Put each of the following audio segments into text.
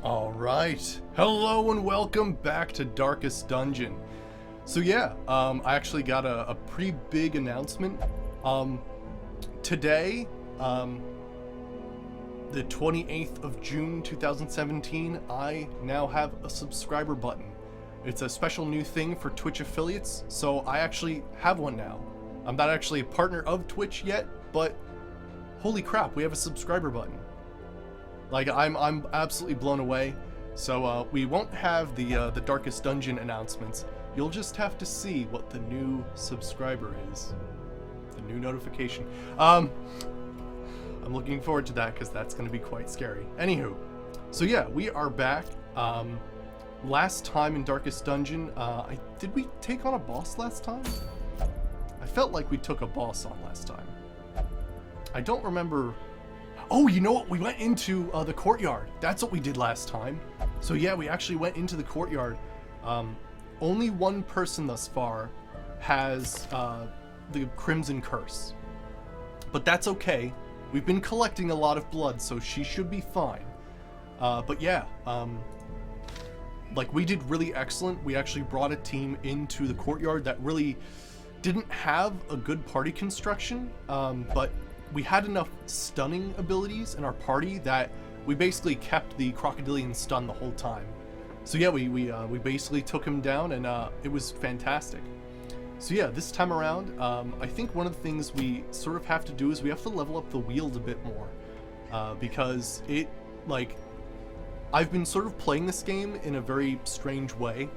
Alright, hello and welcome back to Darkest Dungeon. So yeah, I actually got a pretty big announcement. Today, the 28th of June 2017, I now have a subscriber button. It's a special new thing for Twitch affiliates, so I actually have one now. I'm not actually a partner of Twitch yet, but holy crap, we have a subscriber button. Like, I'm absolutely blown away. So we won't have the Darkest Dungeon announcements. You'll just have to see what the new subscriber is. The new notification. I'm looking forward to that because that's going to be quite scary. Anywho, so yeah, we are back. Last time in Darkest Dungeon, did we take on a boss last time? I felt like we took a boss on last time. I don't remember. Oh, you know what? We went into the courtyard. That's what we did last time. So yeah, we actually went into the courtyard. Only one person thus far has the Crimson Curse. But that's okay. We've been collecting a lot of blood, so she should be fine. But yeah, like, we did really excellent. We actually brought a team into the courtyard that really didn't have a good party construction, but we had enough stunning abilities in our party that we basically kept the Crocodilian stun the whole time. So yeah, we basically took him down, and it was fantastic. So yeah, this time around, I think one of the things we sort of have to do is we have to level up the wield a bit more, because it, like, I've been sort of playing this game in a very strange way.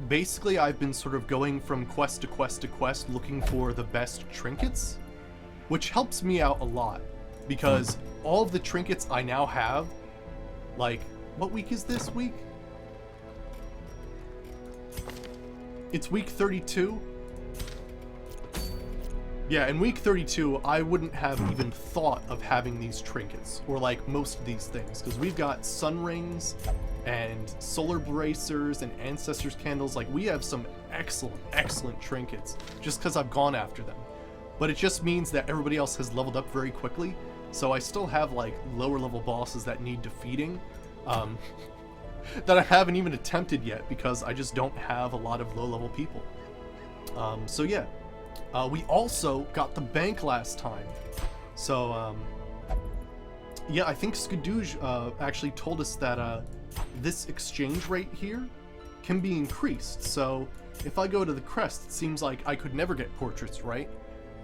Basically, I've been sort of going from quest to quest to quest looking for the best trinkets, which helps me out a lot, because all of the trinkets I now have, like, what week is this week? It's week 32. Yeah, in week 32, I wouldn't have even thought of having these trinkets, or like most of these things, because we've got sun rings and solar bracers and ancestors candles. Like, we have some excellent trinkets just because I've gone after them. But it just means that everybody else has leveled up very quickly, so I still have like lower level bosses that need defeating, that I haven't even attempted yet because I just don't have a lot of low level people. So yeah, we also got the bank last time. So yeah, I think Skadooge actually told us that this exchange rate here can be increased. So if I go to the crest, it seems like I could never get portraits, right?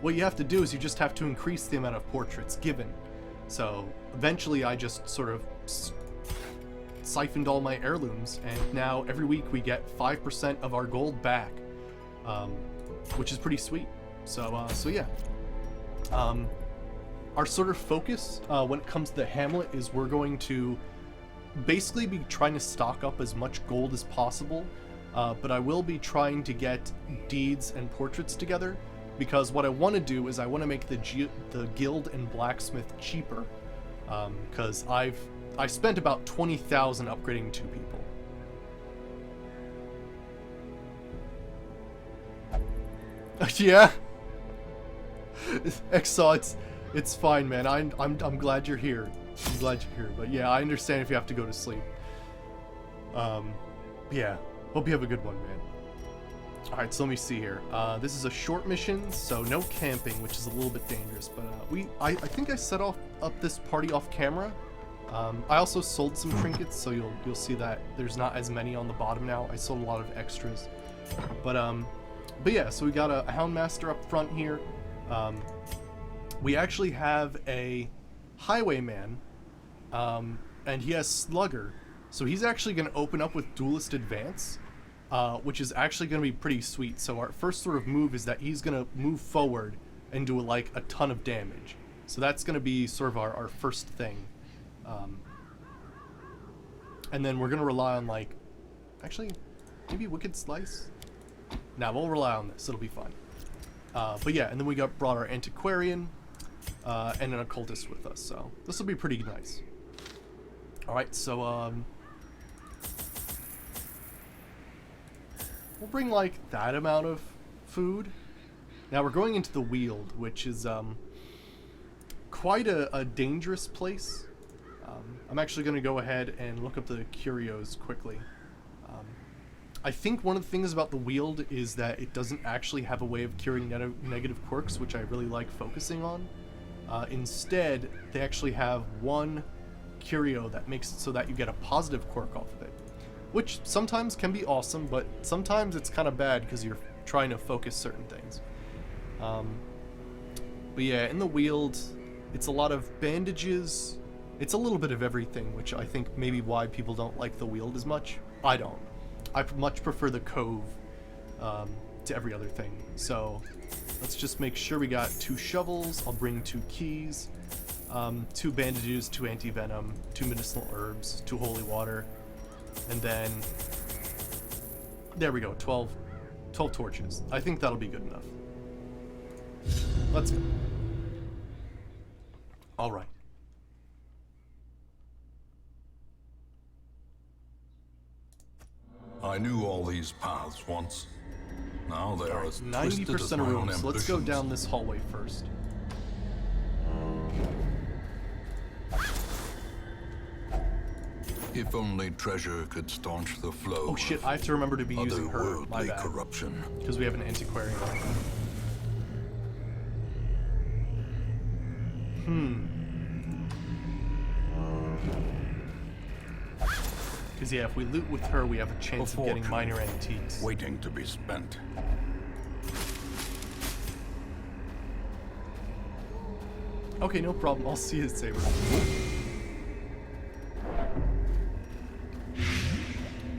What you have to do is you just have to increase the amount of portraits given. So eventually I just sort of siphoned all my heirlooms, and now every week we get 5% of our gold back, which is pretty sweet. So yeah. Our sort of focus when it comes to the Hamlet is we're going to basically be trying to stock up as much gold as possible, but I will be trying to get deeds and portraits together, because what I want to do is I want to make the guild and blacksmith cheaper, because I spent about 20,000 upgrading 2 people. Yeah. Exo, it's fine, man. I'm glad you're here. I'm glad you're here. But yeah, I understand if you have to go to sleep. Yeah. Hope you have a good one, man. Alright, so let me see here. This is a short mission, so no camping, which is a little bit dangerous, but I think I set up this party off camera. I also sold some trinkets, so you'll see that there's not as many on the bottom now. I sold a lot of extras. But yeah, so we got a Houndmaster up front here. We actually have a Highwayman, and he has Slugger, so he's actually going to open up with Duelist Advance, which is actually going to be pretty sweet. So our first sort of move is that he's going to move forward and do like a ton of damage. So that's going to be sort of our first thing. And then we're going to rely on, like, actually, maybe Wicked Slice? Nah, we'll rely on this. It'll be fine. But yeah, and then we brought our Antiquarian and an Occultist with us. So this will be pretty nice. Alright, so we'll bring like that amount of food. Now we're going into the Weald, which is quite a dangerous place. I'm actually going to go ahead and look up the curios quickly. I think one of the things about the Wield is that it doesn't actually have a way of curing negative quirks, which I really like focusing on. Instead, they actually have one curio that makes it so that you get a positive quirk off of it, which sometimes can be awesome, but sometimes it's kind of bad because you're trying to focus certain things. But yeah, in the Wield, it's a lot of bandages. It's a little bit of everything, which I think maybe why people don't like the Wield as much. I don't. I much prefer the Cove to every other thing. So let's just make sure we got 2 shovels. I'll bring 2 keys, 2 bandages, 2 anti-venom, 2 medicinal herbs, 2 holy water, and then there we go, 12 torches. I think that'll be good enough. Let's go. All right. I knew all these paths once. Now they are as twisted as 90% my of own rooms. Let's go ambitions. down this hallway first. If only treasure could staunch the flow. Oh shit, I have to remember to be of using her. My otherworldly bad. corruption. Because we have an antiquarian on. Because yeah, if we loot with her, we have a chance of getting minor antiques. Waiting to be spent. Okay, no problem. I'll see his saber.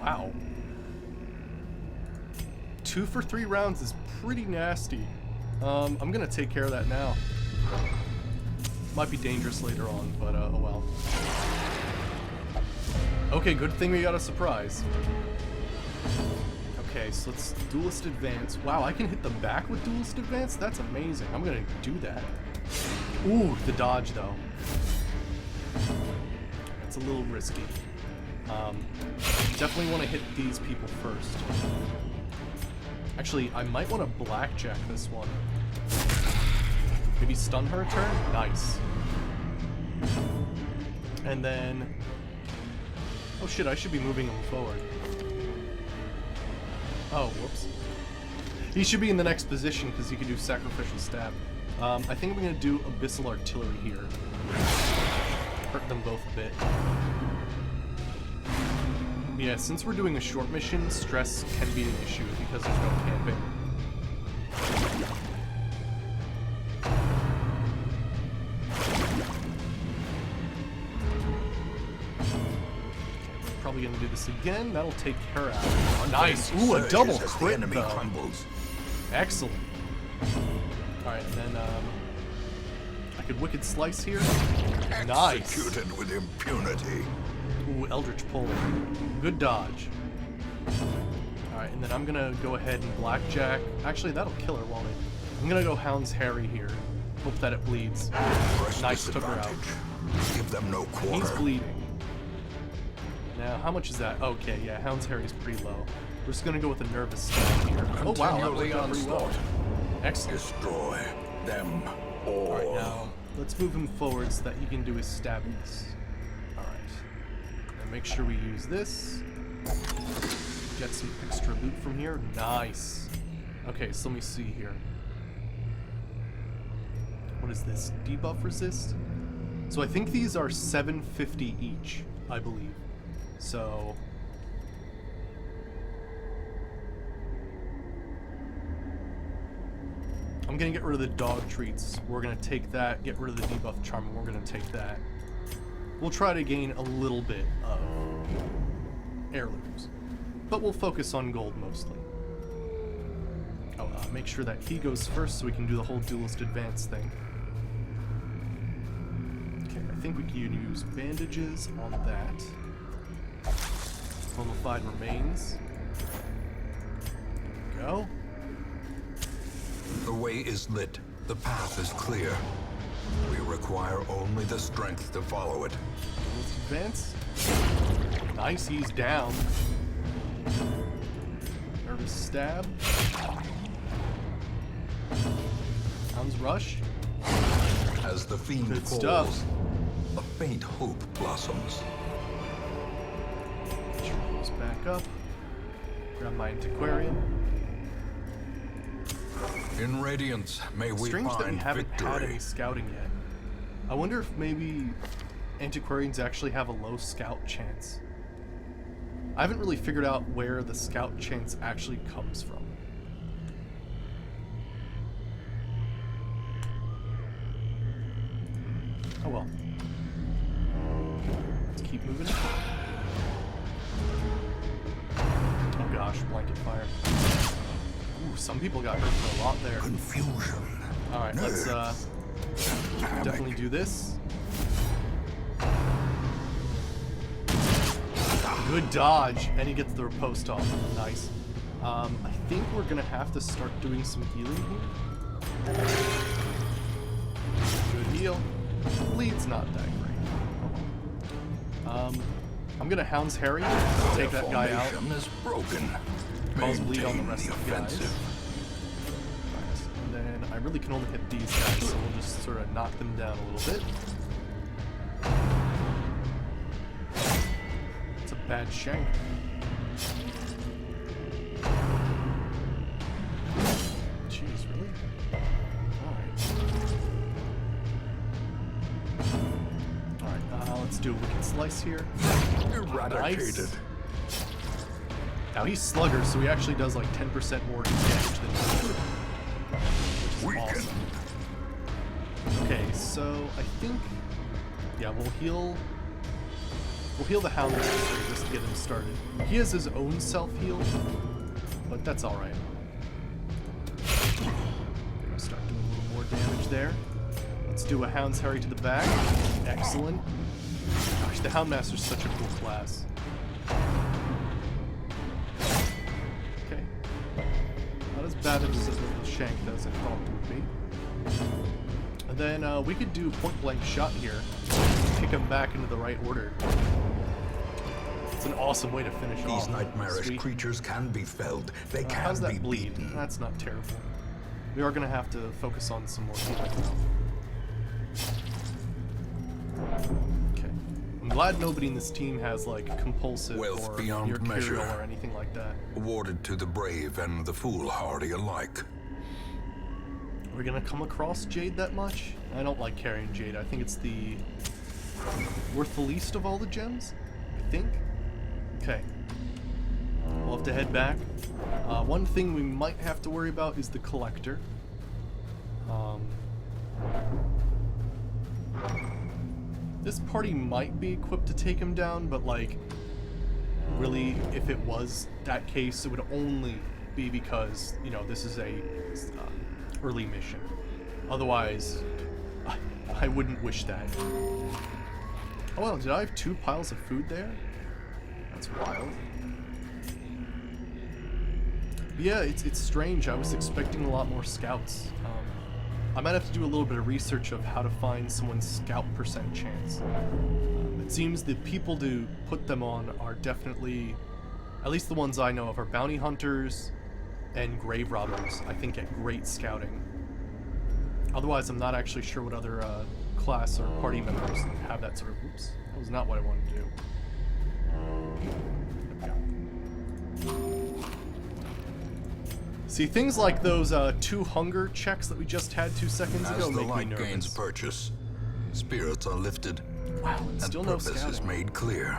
Wow. 2 for 3 rounds is pretty nasty. I'm gonna take care of that now. Might be dangerous later on, but oh well. Okay, good thing we got a surprise. Okay, so let's Duelist Advance. Wow, I can hit them back with Duelist Advance? That's amazing. I'm gonna do that. Ooh, the dodge though. That's a little risky. Definitely want to hit these people first. Actually, I might want to blackjack this one. Maybe stun her a turn? Nice. And then... oh shit, I should be moving him forward. Oh, whoops. He should be in the next position because he can do Sacrificial Stab. I think I'm going to do Abyssal Artillery here. Hurt them both a bit. Yeah, since we're doing a short mission, stress can be an issue because there's no camping. We're probably gonna do this again. That'll take her out. Oh, nice! Ooh, a double crit enemy though. crumbles. Excellent. Alright, and then I could Wicked Slice here. Nice! Executed with impunity. Ooh, Eldritch Pull. Good dodge. Alright, and then I'm gonna go ahead and Blackjack. Actually, that'll kill her, won't it? I'm gonna go Hound's Harry here. Hope that it bleeds. Press Nice, took her out. disadvantage. Give them no quarter. He's bleeding. Now, how much is that? Okay, yeah, Hound's Harry's pretty low. We're just gonna go with a Nervous Stab here. Oh wow, that worked out pretty well. Excellent. Destroy them all. Alright, now, let's move him forward so that he can do his stabbings. Alright. And make sure we use this. Get some extra loot from here. Nice. Okay, so let me see here. What is this? Debuff resist? So I think these are 750 each, I believe. So... I'm gonna get rid of the dog treats. We're gonna take that, get rid of the debuff charm, and we're gonna take that. We'll try to gain a little bit of heirlooms, but we'll focus on gold mostly. Oh, make sure that he goes first so we can do the whole Duelist Advance thing. Okay, I think we can use bandages on that. Mummified remains. There we go. The way is lit. The path is clear. We require only the strength to follow it. Duelist Advance. Nice, he's down. Nervous Stab. Hound's Rush. As the fiend Good falls, stuff. a faint hope blossoms. Let's back up. Grab my antiquarian. In Radiance, may we Strange that we find haven't had any victory. scouting yet. I wonder if maybe antiquarians actually have a low scout chance. I haven't really figured out where the scout chance actually comes from. Oh well. Let's keep moving. Oh gosh, blanket fire. Ooh, some people got hurt for a lot there. Confusion. Alright, let's definitely do this. Good dodge, and he gets the riposte off. Nice. I think we're gonna have to start doing some healing here. Good heal. Bleed's not that great. I'm gonna Hound's Harry, take that guy out. Formation is broken. Cause bleed on the Maintain rest the of the guys. offensive. And then I really can only hit these guys, so we'll just sort of knock them down a little bit. It's a bad shank. Jeez, really? Alright, let's do a wicked slice here. Eradicated. Nice. Now he's slugger, so he actually does like 10% more damage than me. Which is Weakened. awesome. Okay, so I think, yeah, we'll heal the Hound Master just to get him started. He has his own self-heal, but that's all right. Gonna start doing a little more damage there. Let's do a Hound's Harry to the back. Excellent. Gosh, the Houndmaster's such a cool class. Okay. Not as bad as the Shank does, I thought it would be. And then we could do point-blank shot here. Kick him back into the right order. It's an awesome way to finish off. These nightmarish Sweet. creatures can be felled. They can How's be that bleed? beaten. That's not terrible. We are going to have to focus on some more healing now. Okay. I'm glad nobody in this team has like compulsive Wealth or beyond mercurial measure. or anything like that. Awarded to the brave and the foolhardy alike. Are we going to come across Jade that much? I don't like carrying Jade. I think it's the worth the least of all the gems, I think. Okay. We'll have to head back. One thing we might have to worry about is the Collector. This party might be equipped to take him down, but like, really, if it was that case, it would only be because, you know, this is a early mission. Otherwise, I wouldn't wish that. Oh well, did I have 2 piles of food there? That's wild. But yeah, it's strange. I was expecting a lot more scouts. I might have to do a little bit of research of how to find someone's scout percent chance. It seems the people to put them on are definitely, at least the ones I know of, are bounty hunters and grave robbers, I think, at great scouting. Otherwise, I'm not actually sure what other class or party members have that sort of... Oops, that was not what I wanted to do. See, things like those 2 hunger checks that we just had 2 seconds As ago the make me light nervous. gains purchase, spirits are lifted, Wow, and and still no purpose is scouting. made clear.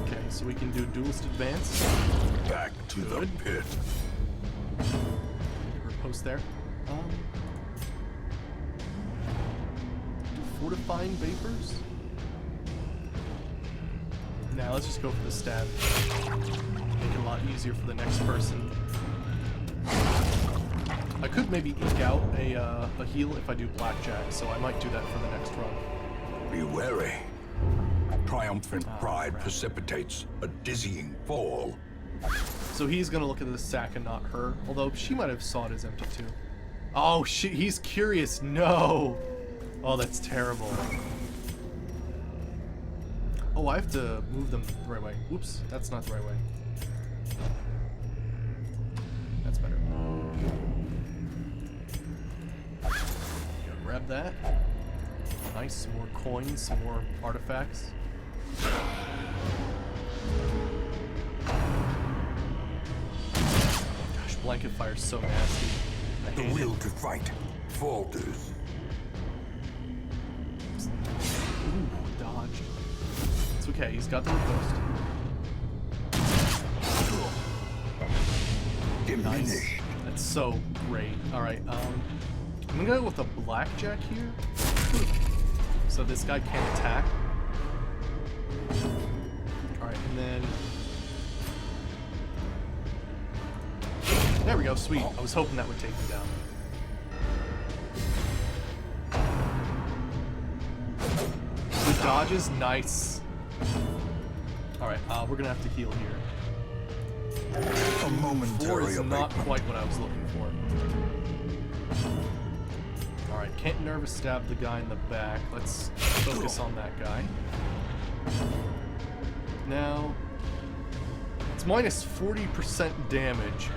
Okay, so we can do duelist advance. Back to the pit. Riposte there. Do fortifying vapors? Nah, let's just go for the stab. Make it a lot easier for the next person. I could maybe eke out a heal if I do blackjack, so I might do that for the next run. Be wary. Triumphant pride crap. precipitates a dizzying fall. So he's gonna look at the sack and not her, although she might have saw it as empty too. Oh shit, he's curious. No! Oh, that's terrible. Oh, I have to move them the right way. Whoops, that's not the right way. That's better. grab that. Nice, some more coins, some more artifacts. Gosh, blanket fire's so nasty. I The hate will it. to fight falters. Ooh, dodged. It's okay, he's got the riposte. Diminished. Nice. That's so great. Alright, I'm gonna go with a blackjack here. So this guy can't attack. Alright, and then... There we go, sweet. I was hoping that would take me down. The dodges, nice. Alright, we're gonna have to heal here. A 4 momentary is not abatement. quite what I was looking for. Alright, can't nervous stab the guy in the back. Let's focus on that guy. Now, it's minus 40% damage.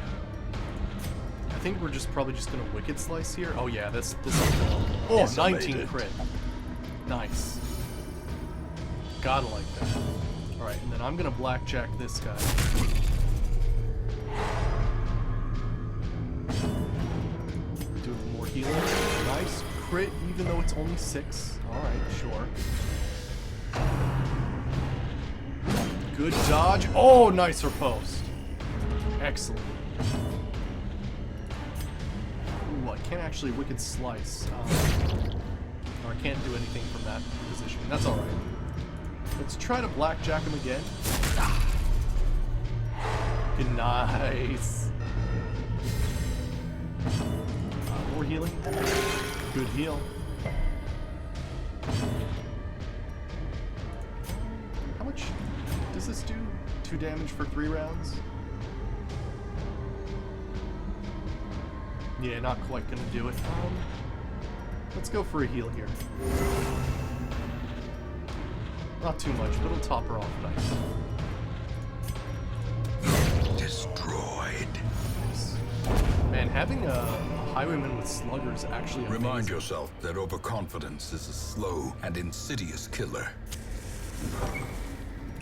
I think we're probably just gonna Wicked Slice here. Oh yeah, this oh, Decimated. 19 crit. Nice. Gotta like that. Alright, and then I'm gonna blackjack this guy. Do more healing. Nice crit, even though it's only 6. Alright, sure. Good dodge. Oh, nice riposte. Excellent. Ooh, I can't actually Wicked Slice. Or I can't do anything from that position. That's alright. Let's try to blackjack him again. Good, nice. More healing. Good heal. How much does this do? 2 damage for 3 rounds? Yeah, not quite gonna do it. Let's go for a heal here. Not too much, but it'll top her off nice. Destroyed. Nice. Man, having a highwayman with slugger is actually amazing. Remind yourself that overconfidence is a slow and insidious killer.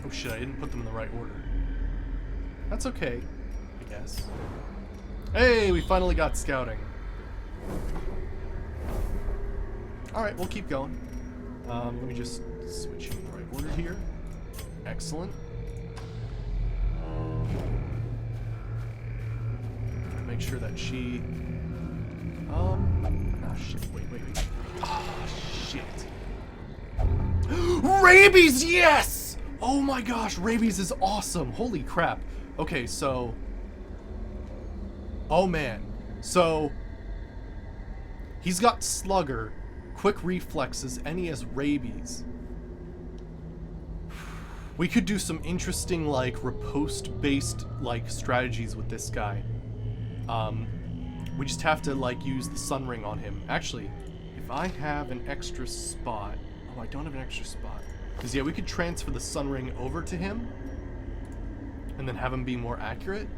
Oh shit, I didn't put them in the right order. That's okay, I guess. Hey, we finally got scouting. Alright, we'll keep going. Let me just switch in the right order here. Excellent. Make sure that she... oh shit, wait. Oh, shit. Rabies, yes! Oh my gosh, rabies is awesome. Holy crap. Okay, so... oh man. So... he's got slugger, quick reflexes, and he has rabies. We could do some interesting, like, riposte-based, like, strategies with this guy. We just have to, like, use the Sun Ring on him. Actually, if I have an extra spot... oh, I don't have an extra spot. Because, yeah, we could transfer the Sun Ring over to him, and then have him be more accurate.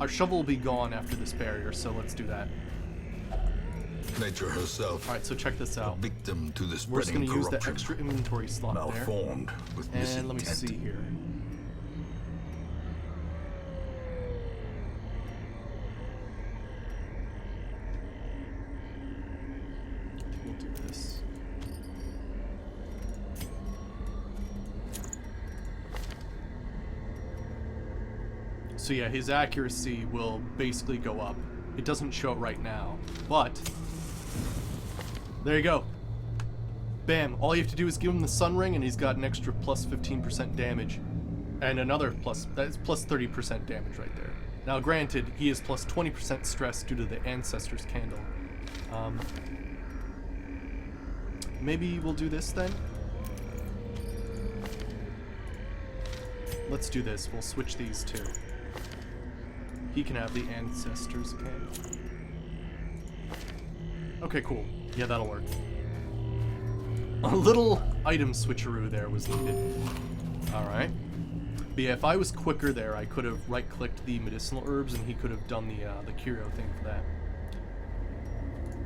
Our shovel will be gone after this barrier, so let's do that. Nature herself, Alright, so check this out. victim to the We're just spreading going to use the corruption, extra inventory slot there. malformed with And let me misintent. see here. We'll do this. So yeah, his accuracy will basically go up. It doesn't show it right now, but there you go. Bam, all you have to do is give him the Sun Ring and he's got an extra plus 15% damage. And another that's plus 30% damage right there. Now granted, he is plus 20% stress due to the Ancestor's Candle. Maybe we'll do this then? Let's do this, we'll switch these two. He can have the Ancestor's Candle. Okay, cool. Yeah, that'll work. A little item switcheroo there was needed. Alright. But yeah, if I was quicker there, I could have right-clicked the medicinal herbs, and he could have done the curio thing for that.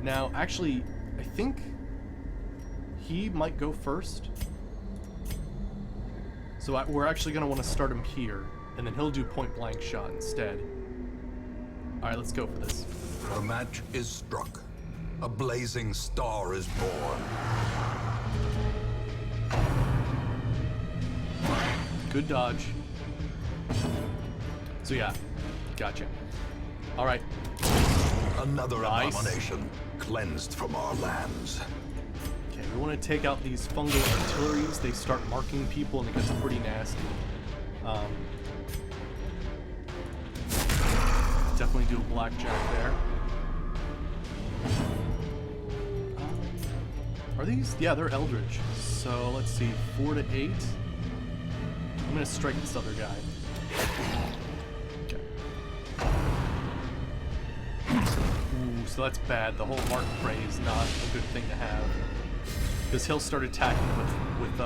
Now, actually, I think he might go first. So we're actually going to want to start him here, and then he'll do point-blank shot instead. Alright, let's go for this. The match is struck. A blazing star is born. Good dodge. So yeah, gotcha. Alright. Another Nice. abomination cleansed from our lands. Okay, we want to take out these fungal artilleries. They start marking people and it gets pretty nasty. Definitely do a blackjack there. Are these? Yeah, they're Eldritch. So let's see, 4 to 8. I'm gonna strike this other guy. Okay. Ooh, so that's bad. The whole mark prey is not a good thing to have, because he'll start attacking with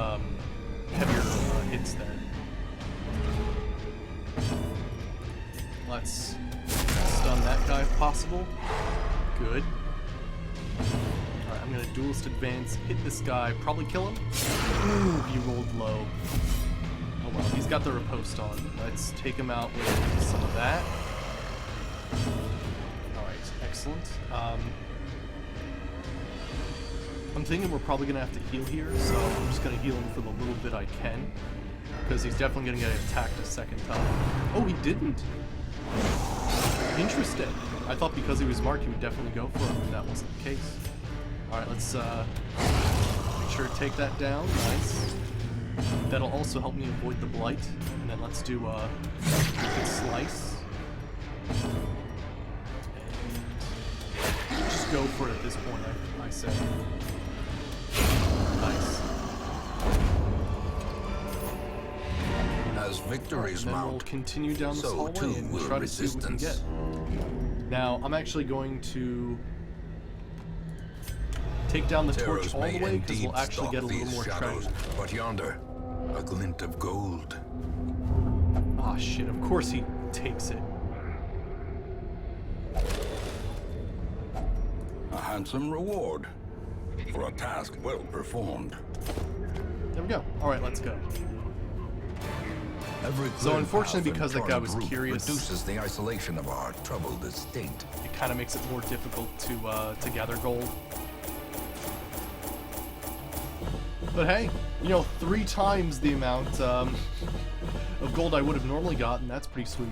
heavier hits then. Let's stun that guy if possible. Good. Alright, I'm gonna duelist advance, hit this guy, probably kill him. Ooh, he rolled low. Oh well, he's got the riposte on. Let's take him out with some of that. Alright, excellent. I'm thinking we're probably gonna have to heal here, so I'm just gonna heal him for the little bit I can, because he's definitely gonna get attacked a second time. Oh, he didn't! Interesting. I thought because he was marked he would definitely go for him, but that wasn't the case. Alright, let's make sure to take that down. Nice. That'll also help me avoid the blight. And then let's do a good slice. And just go for it at this point, I say. Nice. As victories And then we'll mount, continue down this so hallway too and will try to see what we can get. Now, I'm actually going to take down the torch terrors all the may way, because indeed we'll actually stalk get a little these more shadows, treasure. but yonder, a glint of gold. Ah, shit, of course he takes it. A handsome reward for a task well performed. There we go. Alright, let's go. Every So clear unfortunately, path because that and guy turned was route curious, reduces the isolation of our troubled estate. it kind of makes it more difficult to gather gold. But hey, you know, 3 times the amount of gold I would have normally gotten. That's pretty sweet.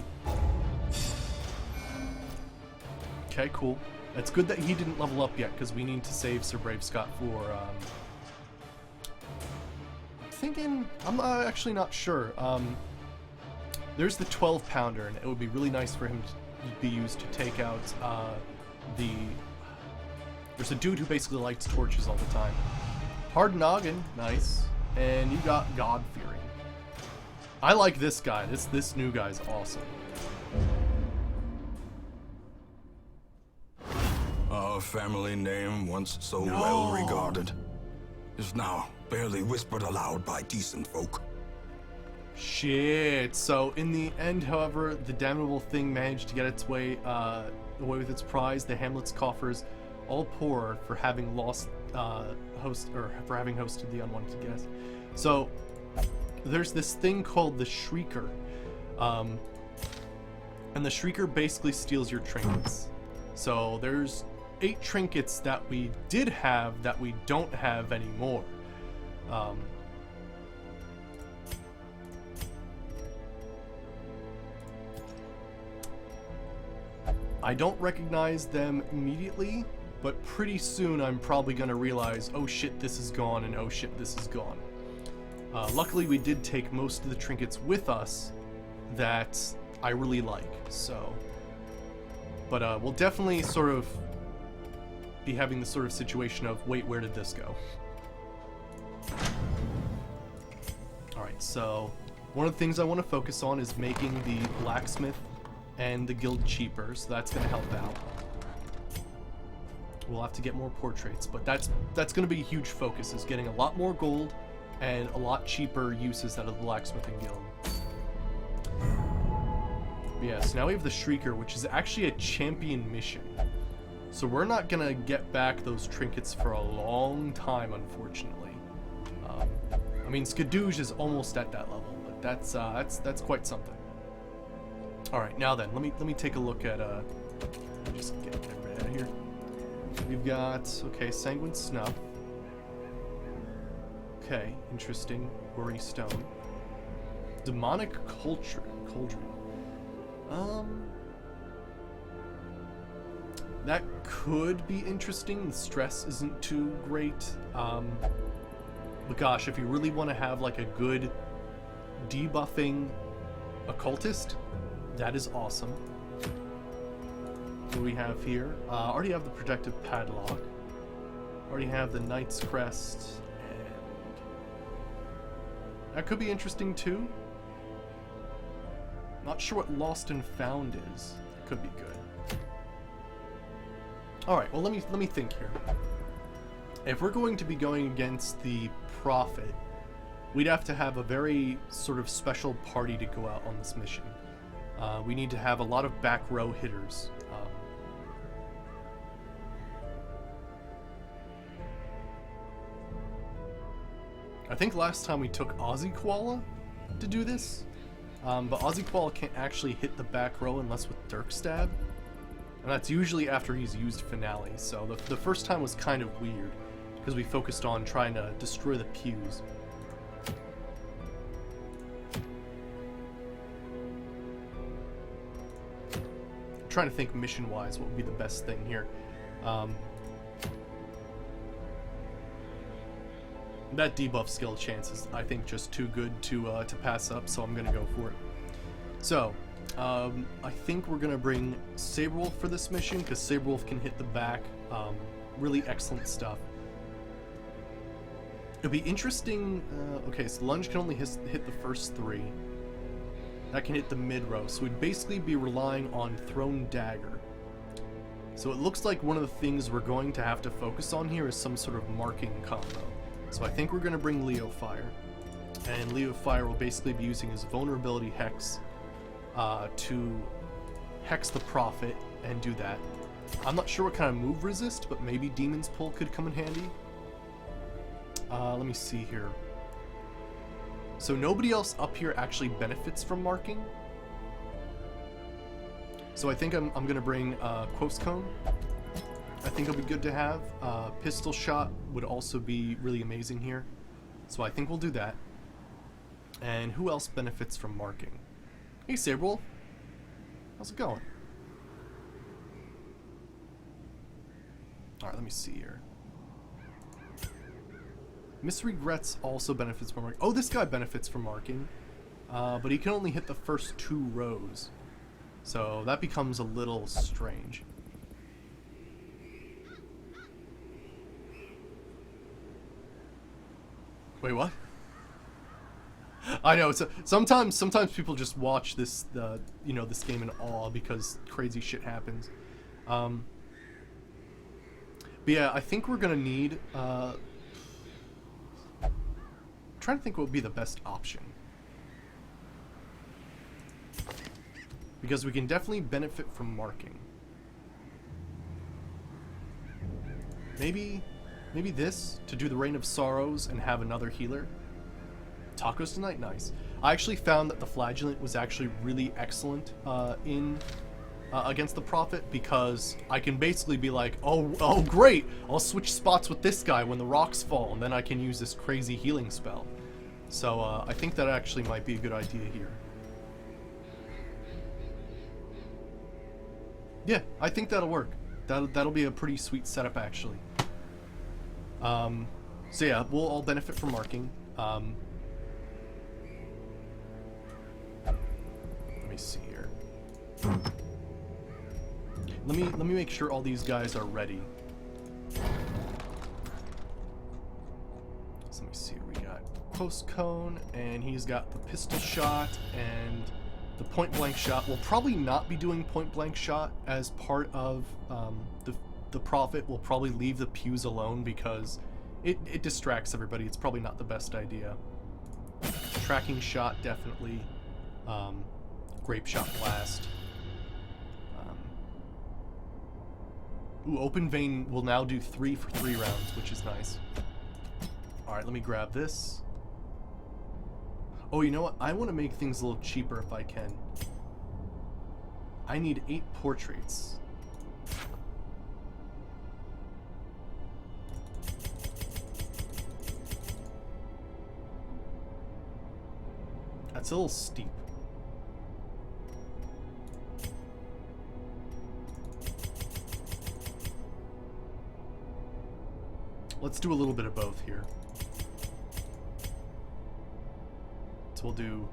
Okay, cool. It's good that he didn't level up yet, because we need to save Sir Brave Scott for, I'm actually not sure. There's the 12 pounder, and it would be really nice for him to be used to take out, there's a dude who basically lights torches all the time. Hard Noggin, nice. And you got God-fearing. I like this guy. This new guy's awesome. Our family name, once so well regarded, is now barely whispered aloud by decent folk. Shit. So in the end, however, the damnable thing managed to get its way away with its prize. The Hamlet's coffers, all poor for having lost for having hosted the unwanted guest. So there's this thing called the Shrieker, and the Shrieker basically steals your trinkets. So there's 8 trinkets that we did have that we don't have anymore. I don't recognize them immediately, but pretty soon I'm probably gonna realize, oh shit, this is gone, and oh shit, this is gone. Luckily, we did take most of the trinkets with us that I really like, so... But we'll definitely sort of be having the sort of situation of, wait, where did this go? Alright, so one of the things I want to focus on is making the blacksmith and the guild cheaper, so that's going to help out. We'll have to get more portraits, but that's going to be a huge focus, is getting a lot more gold and a lot cheaper uses out of the blacksmithing guild. Yeah, so now we have the Shrieker, which is actually a champion mission. So we're not gonna get back those trinkets for a long time, unfortunately. I mean, Skadoosh is almost at that level, but that's quite something. All right, now then, let me take a look at just get right out of here. We've got Sanguine Snuff. Okay, interesting. Worry Stone. Demonic Cauldron. That could be interesting. The stress isn't too great. But gosh, if you really want to have like a good debuffing occultist, that is awesome. What do we have here? Already have the protective padlock. Already have the Knight's Crest, and that could be interesting too. Not sure what Lost and Found is. Could be good. All right. Well, let me think here. If we're going to be going against the Prophet, we'd have to have a very sort of special party to go out on this mission. We need to have a lot of back row hitters. I think last time we took Ozzy Koala to do this, but Ozzy Koala can't actually hit the back row unless with Dirk Stab, and that's usually after he's used Finale, so the first time was kind of weird, because we focused on trying to destroy the pews. I'm trying to think mission-wise what would be the best thing here. That debuff skill chance is, I think, just too good to pass up, so I'm gonna go for it. So, I think we're gonna bring Saberwolf for this mission, because Saberwolf can hit the back. Really excellent stuff. It'll be interesting. Okay, so Lunge can only hit the first 3. That can hit the mid row, so we'd basically be relying on Thrown Dagger. So it looks like one of the things we're going to have to focus on here is some sort of marking combo. So I think we're going to bring Leo Fire, and Leo Fire will basically be using his vulnerability hex to hex the Prophet and do that. I'm not sure what kind of move resist, but maybe Demon's Pull could come in handy. Let me see here. So nobody else up here actually benefits from marking. So I think I'm going to bring Quos Cone. I think it'll be good to have. Pistol Shot would also be really amazing here. So I think we'll do that. And who else benefits from marking? Hey, Saberwolf. How's it going? Alright, let me see here. Miss Regrets also benefits from marking. Oh, this guy benefits from marking. But he can only hit the first 2 rows. So that becomes a little strange. Wait, what? I know. So sometimes people just watch this, this game in awe because crazy shit happens. But yeah, I think we're gonna need. I'm trying to think what would be the best option, because we can definitely benefit from marking. Maybe this, to do the Reign of Sorrows and have another healer. Tacos Tonight, nice. I actually found that the Flagellant was actually really excellent against the Prophet, because I can basically be like, oh great, I'll switch spots with this guy when the rocks fall, and then I can use this crazy healing spell. So I think that actually might be a good idea here. Yeah, I think that'll work. That'll be a pretty sweet setup, actually. So yeah, we'll all benefit from marking. Let me see here. Let me make sure all these guys are ready. So let me see. We got Post Cone, and he's got the Pistol Shot and the Point Blank Shot. We'll probably not be doing Point Blank Shot as part of the Prophet. We'll probably leave the pews alone because it distracts everybody. It's probably not the best idea. Tracking Shot, definitely. Grape Shot Blast. Ooh, Open Vein will now do 3 for 3 rounds, which is nice. Alright, let me grab this. Oh, you know what? I want to make things a little cheaper if I can. I need 8 portraits. That's a little steep. Let's do a little bit of both here. So we'll do...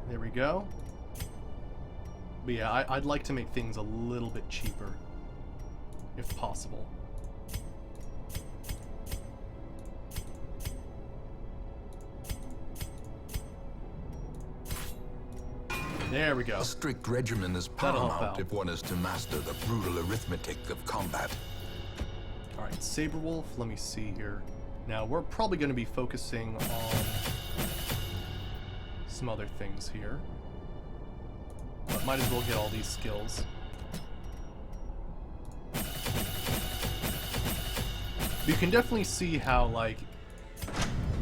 There we go. But yeah, I'd like to make things a little bit cheaper, if possible. There we go. A strict regimen is That'll help paramount out. if one is to master the brutal arithmetic of combat. Alright, Saberwolf, let me see here. Now, we're probably going to be focusing on some other things here. But might as well get all these skills. You can definitely see how, like,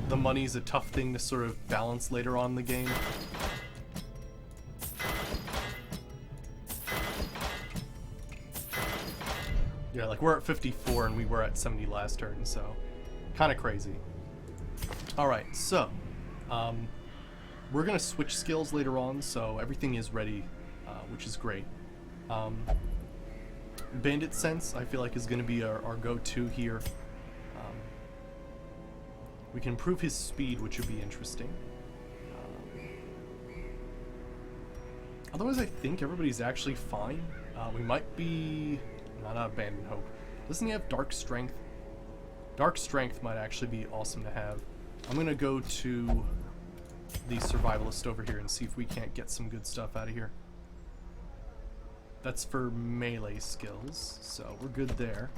the money's a tough thing to sort of balance later on in the game. Yeah, like we're at 54 and we were at 70 last turn, so kind of crazy. Alright, so we're going to switch skills later on, so everything is ready, which is great. Bandit Sense, I feel like, is going to be our go-to here. We can improve his speed, which would be interesting. Otherwise, I think everybody's actually fine. We might be... Not Abandon Hope. Doesn't he have Dark Strength? Dark Strength might actually be awesome to have. I'm going to go to the Survivalist over here and see if we can't get some good stuff out of here. That's for melee skills, so we're good there.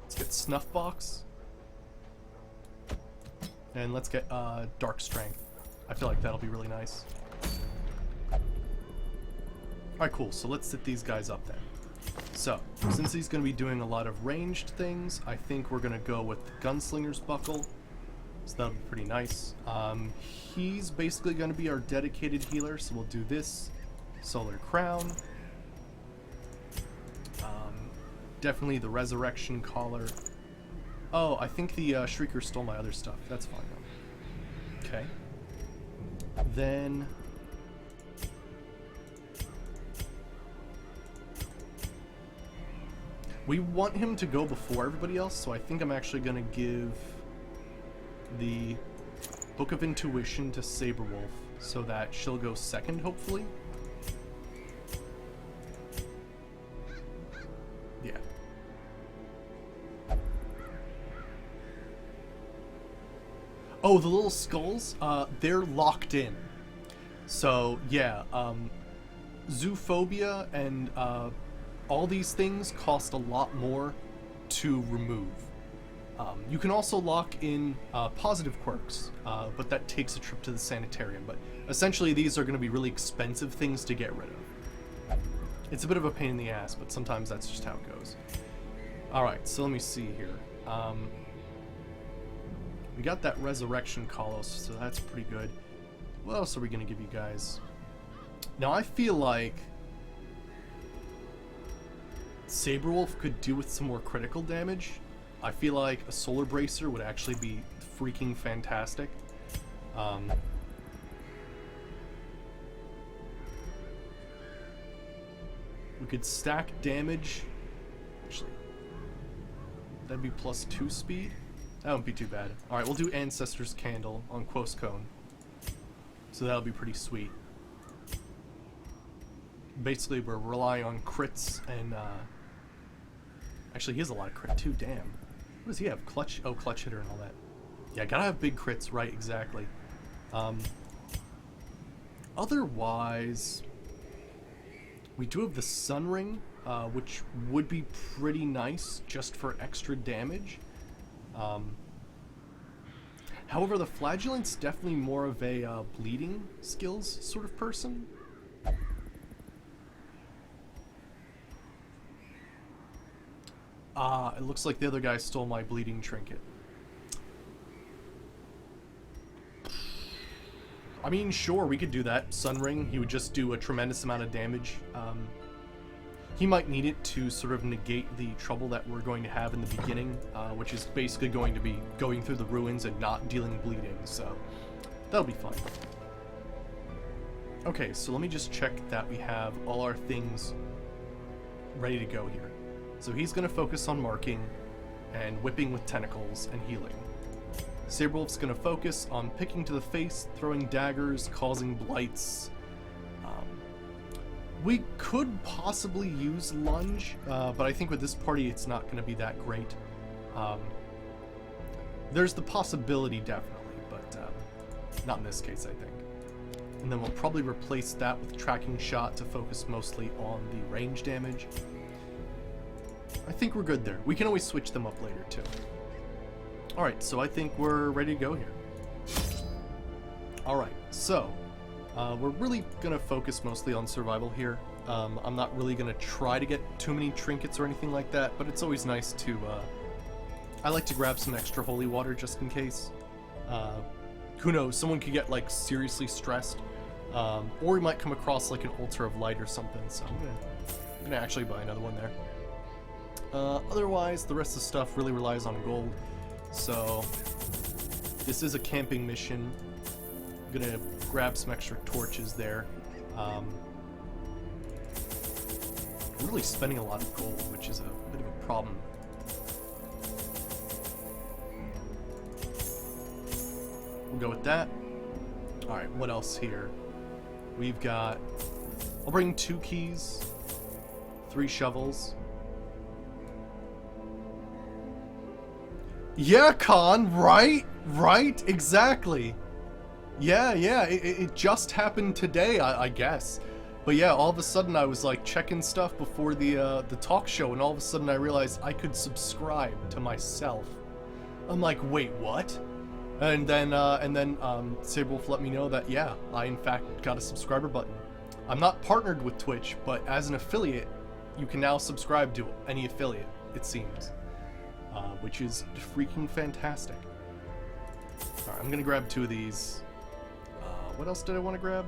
Let's get Snuff Box. And let's get Dark Strength. I feel like that'll be really nice. Alright, cool. So let's set these guys up then. So, since he's going to be doing a lot of ranged things, I think we're going to go with Gunslinger's Buckle. So that'll be pretty nice. He's basically going to be our dedicated healer, so we'll do this. Solar Crown. Definitely the Resurrection Collar. Oh, I think the Shrieker stole my other stuff. That's fine, though. Okay. Then... we want him to go before everybody else, so I think I'm actually going to give the Book of Intuition to Saberwolf, so that she'll go second, hopefully. Yeah. Oh, the little skulls, they're locked in. So, yeah, Zoophobia and all these things cost a lot more to remove. You can also lock in positive quirks, but that takes a trip to the sanitarium. But essentially, these are going to be really expensive things to get rid of. It's a bit of a pain in the ass, but sometimes that's just how it goes. Alright, so let me see here. We got that Resurrection Collar, so that's pretty good. What else are we going to give you guys? Now, I feel like Saberwolf could do with some more critical damage. I feel like a Solar Bracer would actually be freaking fantastic. We could stack damage. Actually, that'd be +2 speed. That wouldn't be too bad. Alright, we'll do Ancestor's Candle on Quoscone. So that'll be pretty sweet. Basically, we're relying on crits and, actually, he has a lot of crit too, damn. What does he have? Clutch? Oh, Clutch Hitter and all that. Yeah, gotta have big crits, right, exactly. Otherwise, we do have the Sun Ring. which would be pretty nice just for extra damage. However, the Flagellant's definitely more of a bleeding skills sort of person. It looks like the other guy stole my bleeding trinket. I mean, sure, we could do that. Sunring, he would just do a tremendous amount of damage. He might need it to sort of negate the trouble that we're going to have in the beginning, which is basically going to be going through the ruins and not dealing bleeding, so that'll be fine. Okay, so let me just check that we have all our things ready to go here. So he's going to focus on marking and whipping with tentacles and healing. Saberwolf's going to focus on picking to the face, throwing daggers, causing blights. We could possibly use lunge, but I think with this party it's not going to be that great. There's the possibility, definitely, but not in this case, I think. And then we'll probably replace that with tracking shot to focus mostly on the range damage. I think we're good there. We can always switch them up later, too. Alright, so I think we're ready to go here. Alright, so we're really going to focus mostly on survival here. I'm not really going to try to get too many trinkets or anything like that, but it's always nice to... I like to grab some extra holy water just in case. Who knows, someone could get, like, seriously stressed. Or we might come across, like, an altar of light or something, so I'm gonna actually buy another one there. Otherwise, the rest of the stuff really relies on gold. So, this is a camping mission. I'm gonna grab some extra torches there. I'm really spending a lot of gold, which is a bit of a problem. We'll go with that. Alright, what else here? We've got... I'll bring 2 keys, 3 shovels. Yeah, Khan, right? Right? Exactly. Yeah, it just happened today, I guess. But yeah, all of a sudden I was like checking stuff before the talk show, and all of a sudden I realized I could subscribe to myself. I'm like, wait, what? And then Saberwolf let me know that, yeah, I in fact got a subscriber button. I'm not partnered with Twitch, but as an affiliate, you can now subscribe to any affiliate, it seems. Which is freaking fantastic. Alright, I'm gonna grab 2 of these. What else did I want to grab?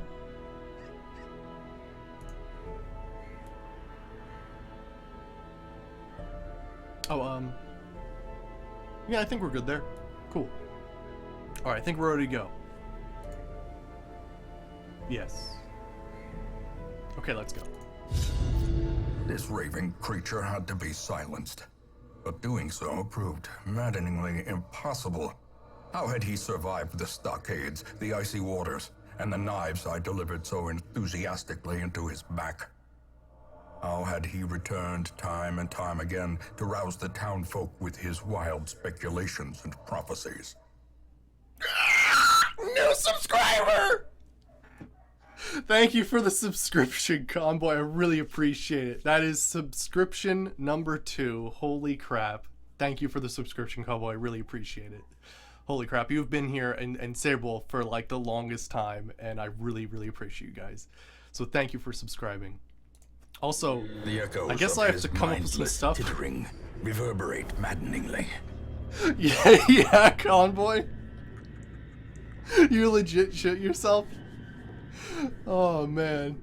Oh, yeah, I think we're good there. Cool. Alright, I think we're ready to go. Yes. Okay, let's go. This raving creature had to be silenced. But doing so proved maddeningly impossible. How had he survived the stockades, the icy waters, and the knives I delivered so enthusiastically into his back? How had he returned time and time again to rouse the townfolk with his wild speculations and prophecies? New subscriber! Thank you for the subscription, Conboy. I really appreciate it. That is subscription number 2. Holy crap. Thank you for the subscription, Conboy. I really appreciate it. Holy crap. You've been here and Saberwolf for like the longest time, and I really, really appreciate you guys. So thank you for subscribing. Also, The echoes I guess of I have his to come up with some mindless stuff. tittering reverberate maddeningly. Yeah, Conboy. You legit shit yourself? Oh man.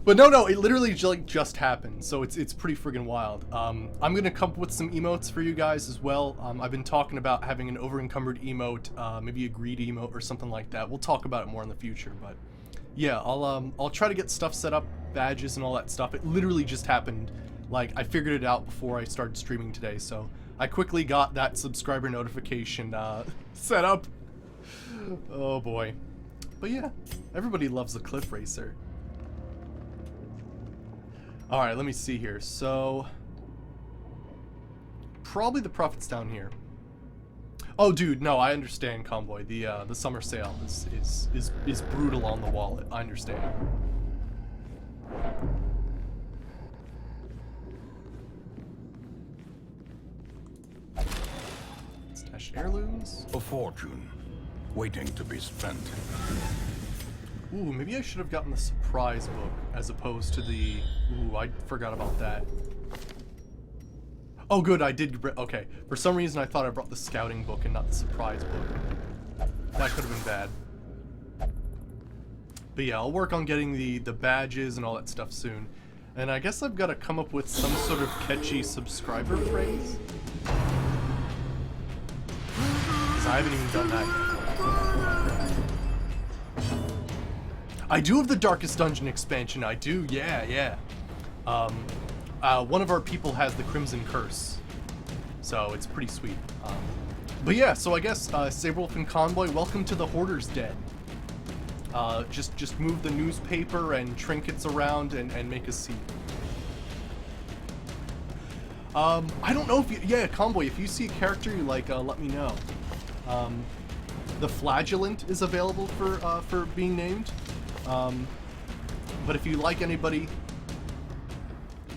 But no, it literally just happened, so it's pretty friggin' wild. I'm gonna come up with some emotes for you guys as well. I've been talking about having an over-encumbered emote, maybe a greed emote or something like that. We'll talk about it more in the future, but yeah, I'll try to get stuff set up, badges and all that stuff. It literally just happened. Like, I figured it out before I started streaming today, so I quickly got that subscriber notification set up. Oh boy. But yeah, everybody loves the Cliff Racer. Alright, let me see here. So, probably the Prophet's down here. Oh dude, no, I understand, Convoy. The summer sale is brutal on the wallet. I understand. Stashed heirlooms. A fortune, waiting to be spent. Ooh, maybe I should have gotten the surprise book as opposed to the... Ooh, I forgot about that. Oh, good, I did... Okay, for some reason I thought I brought the scouting book and not the surprise book. That could have been bad. But yeah, I'll work on getting the badges and all that stuff soon. And I guess I've got to come up with some sort of catchy subscriber phrase. Because I haven't even done that yet. I do have the Darkest Dungeon expansion, I do, yeah. One of our people has the Crimson Curse, so it's pretty sweet. But yeah, so I guess, Saberwolf and Convoy, welcome to the Hoarder's Den. Just move the newspaper and trinkets around and make a scene. I don't know if you, yeah, Convoy, if you see a character you like, let me know. The Flagellant is available for being named. But if you like anybody,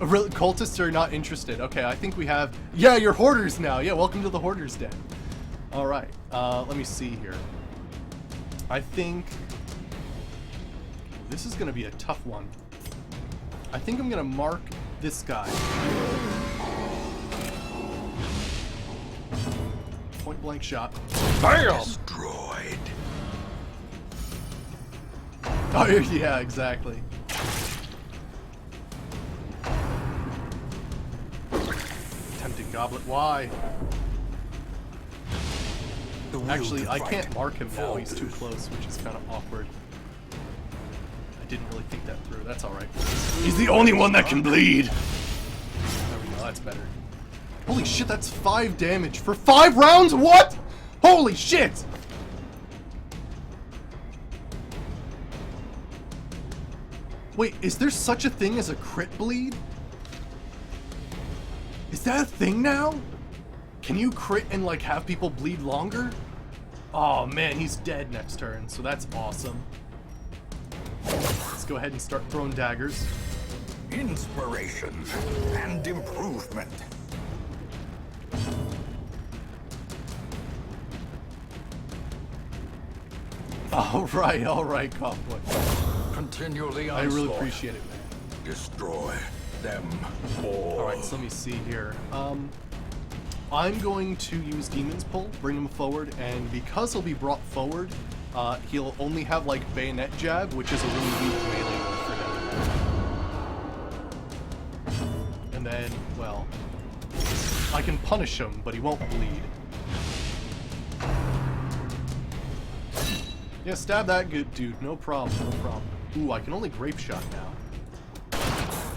really, cultists are not interested. Okay, I think we have, yeah, you're hoarders now. Yeah, welcome to the Hoarder's Den. All right, let me see here. I think this is gonna be a tough one. I think I'm gonna mark this guy. Point blank shot. BAM! Destroyed. Oh, yeah, exactly. Tempting Goblet, why? Actually, I can't mark him now, he's too close, which is kind of awkward. I didn't really think that through, that's alright. He's the only one that can bleed! There we go, that's better. Holy shit, that's 5 damage for 5 rounds? What? Holy shit! Wait, is there such a thing as a crit bleed? Is that a thing now? Can you crit and like have people bleed longer? Oh man, he's dead next turn, so that's awesome. Let's go ahead and start throwing daggers. Inspiration and improvement. All right, Convoy. Continue the I really onslaught. appreciate it, man. Destroy them all. Alright, so let me see here. I'm going to use Demon's Pull, bring him forward, and because he'll be brought forward, he'll only have like Bayonet Jab, which is a really weak melee move for him. And then, well, I can punish him, but he won't bleed. Yeah, stab that good dude, no problem, no problem. Ooh, I can only Grape Shot now.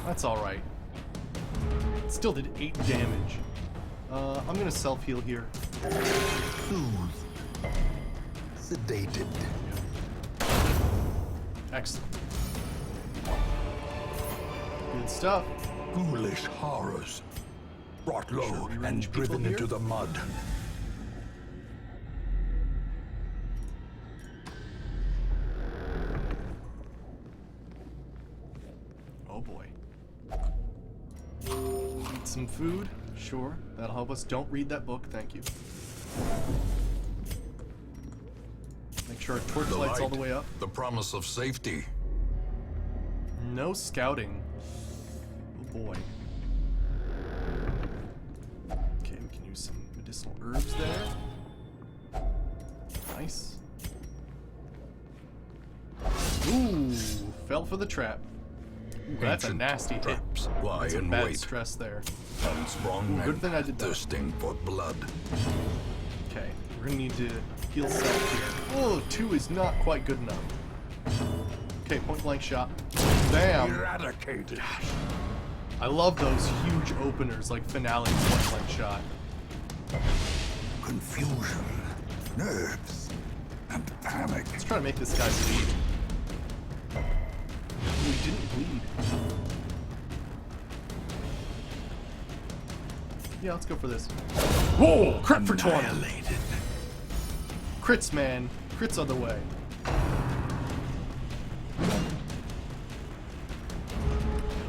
That's alright. Still did 8 damage. I'm gonna self-heal here. Soothed. Sedated. Excellent. Good stuff. Ghoulish horrors. Brought low Sure, we and range people driven here? into the mud. Oh boy. Eat some food. Sure, that'll help us. Don't read that book, thank you. Make sure our torchlight's all the way up. The promise of safety. No scouting. Oh boy. Okay, we can use some medicinal herbs there. Nice. Ooh, fell for the trap. Ooh, that's a Ancient nasty hit. traps lie That's a in bad wait. stress there. And strong men good thing I did that. thirsting for blood. Okay, we're gonna need to heal self here. Oh, 2 is not quite good enough. Okay, point blank shot. Bam! Eradicated. I love those huge openers like Finale point blank shot. Confusion, nerves, and panic. Let's try to make this guy bleed. Ooh, he didn't bleed. Yeah, let's go for this. Whoa! Crit for 20! Annihilated. Crits, man. Crits are the way.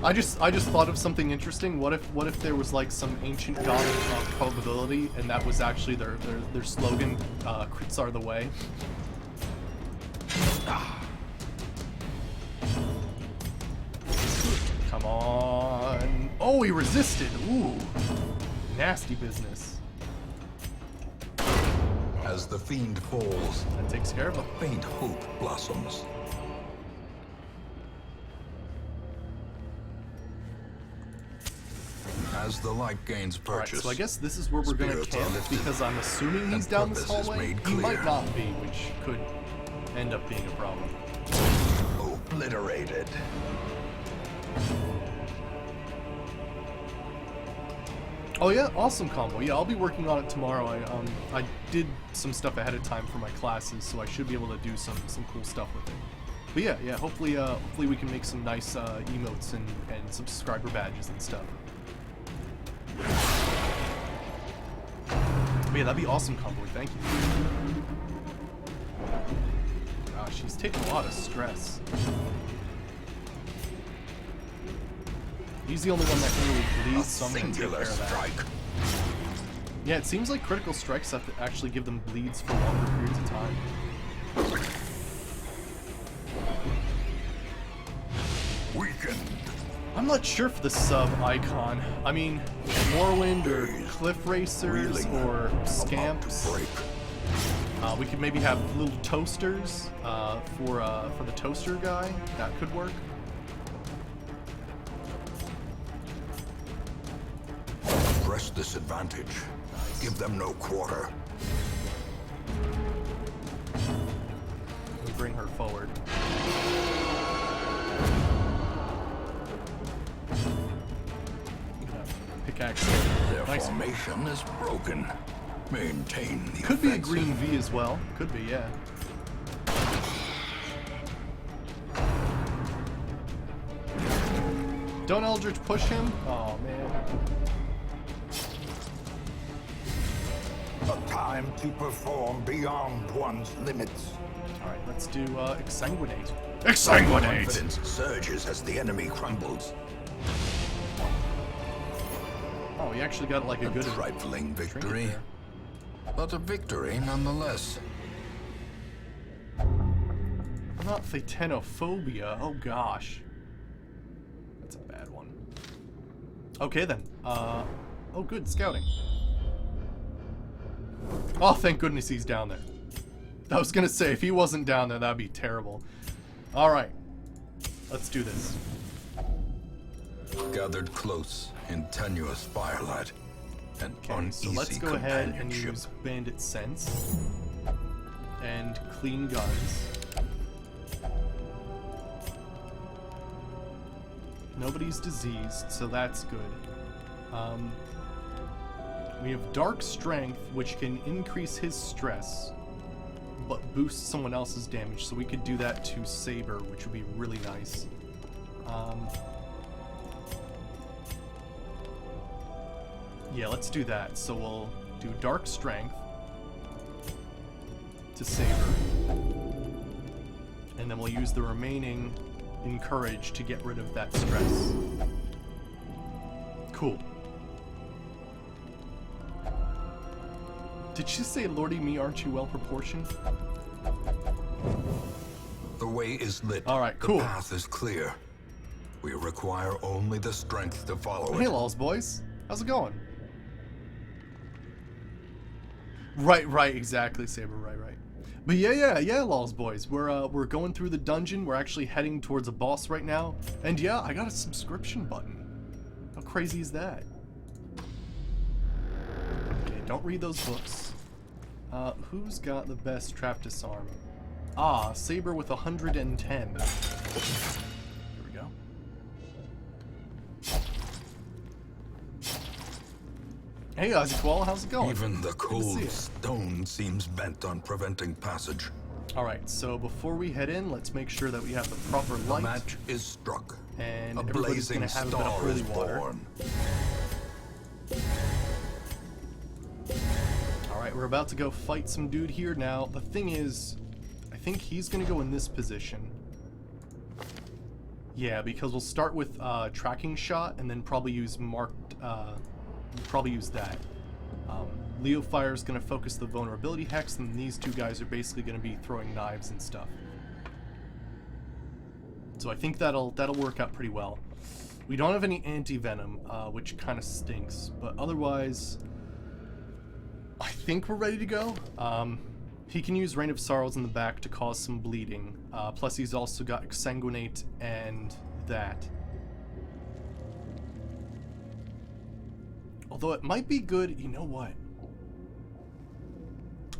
I just thought of something interesting. What if there was like some ancient god of probability, and that was actually their slogan? Crits are the way. Come on! Oh, he resisted. Ooh, nasty business. As the fiend falls, That takes care of him. faint hope blossoms. As the light gains Alright, purchase, so I guess this is where we're gonna spirits are camp, lifted, because I'm assuming he's and down this purpose is hallway. made He might clear. not be, which could end up being a problem. obliterated. Oh yeah, awesome combo. Yeah, I'll be working on it tomorrow. I did some stuff ahead of time for my classes, so I should be able to do some cool stuff with it. But yeah, hopefully we can make some nice emotes and subscriber badges and stuff. But yeah, that'd be awesome, combo. Thank you. Gosh, he's taking a lot of stress. He's the only one that can really A bleed, so I'm gonna take care singular of that. strike. Yeah, it seems like critical strikes have to actually give them bleeds for longer periods of time. Weakened. I'm not sure for the sub icon. I mean, Morrowind or Cliff Racers Reeling. or About to Scamps. break. We could maybe have little toasters for the toaster guy. That could work. Press this advantage. Give them no quarter. Let me bring her forward. Pickaxe. Their Nice. formation is broken. Maintain the Could be a offensive. green V as well. Could be, yeah. Don't Eldritch push him? Oh man. A time to perform beyond one's limits. Alright, let's do Exsanguinate. Confidence surges as the enemy crumbles. Oh, he actually got like a good Trifling trinket victory, there. but a victory nonetheless. Not Thetanophobia. Oh gosh. That's a bad one. Okay then. Oh good, scouting. Oh, thank goodness he's down there. I was gonna say, if he wasn't down there, that'd be terrible. Alright. Let's do this. Gathered close in tenuous firelight and Okay, uneasy so let's go ahead and companionship. use Bandit Sense. And clean guns. Nobody's diseased, so that's good. We have Dark Strength, which can increase his stress, but boost someone else's damage, so we could do that to Saber, which would be really nice. Yeah, let's do that. So we'll do Dark Strength to Saber, and then we'll use the remaining Encourage to get rid of that stress. Cool. Did she say, Lordy me, aren't you well proportioned? The way is lit. Alright, cool. The path is clear. We require only the strength to follow Hey, it. lols boys. How's it going? Right, exactly, Saber, right. But yeah, lols boys. We're going through the dungeon. We're actually heading towards a boss right now. And yeah, I got a subscription button. How crazy is that? Okay, don't read those books. Who's got the best trap disarm? Ah, Saber with 110. Here we go. Hey, Aziqual, how's it going? Even the Good to see cold you. stone seems bent on preventing passage. Alright, so before we head in, let's make sure that we have the proper The light. match is struck. And A everybody's blazing gonna have a bit of star holy is water. born. Alright, we're about to go fight some dude here. Now, the thing is, I think he's gonna go in this position. Yeah, because we'll start with tracking shot and then probably use marked. Probably use that. Leo Fire is going to focus the vulnerability hex, and these two guys are basically going to be throwing knives and stuff. So I think that'll work out pretty well. We don't have any anti-venom, which kind of stinks, but otherwise, I think we're ready to go. He can use Rain of Sorrows in the back to cause some bleeding. Plus he's also got Exsanguinate and that. Although it might be good, you know what?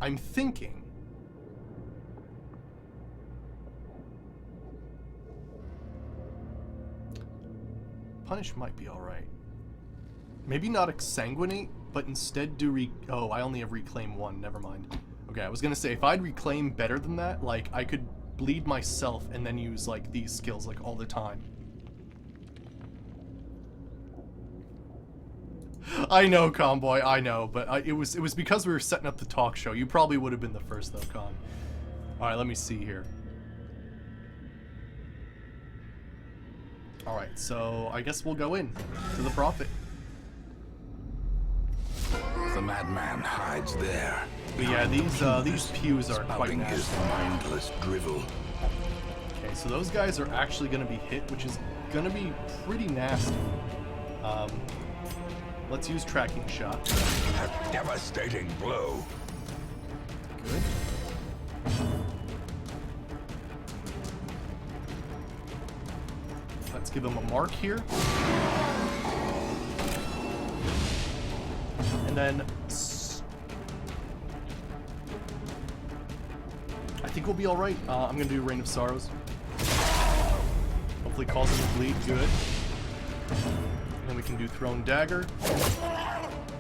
I'm thinking. Punish might be alright. Maybe not Exsanguinate, but instead do oh, I only have Reclaim 1, never mind. Okay, I was gonna say, if I'd Reclaim better than that, like, I could bleed myself and then use, like, these skills, like, all the time. I know, Conboy, I know, but it was because we were setting up the talk show. You probably would have been the first, though, Con. Alright, let me see here. Alright, so I guess we'll go in to the Prophet. The madman hides there. But yeah, these pews are quite spouting his nasty. mindless drivel. Okay, so those guys are actually going to be hit, which is going to be pretty nasty. Let's use tracking shot. A devastating blow. Good. Let's give him a mark here. And then I think we'll be all right. I'm gonna do Rain of Sorrows. Hopefully cause him to bleed. Good. And then we can do Thrown Dagger.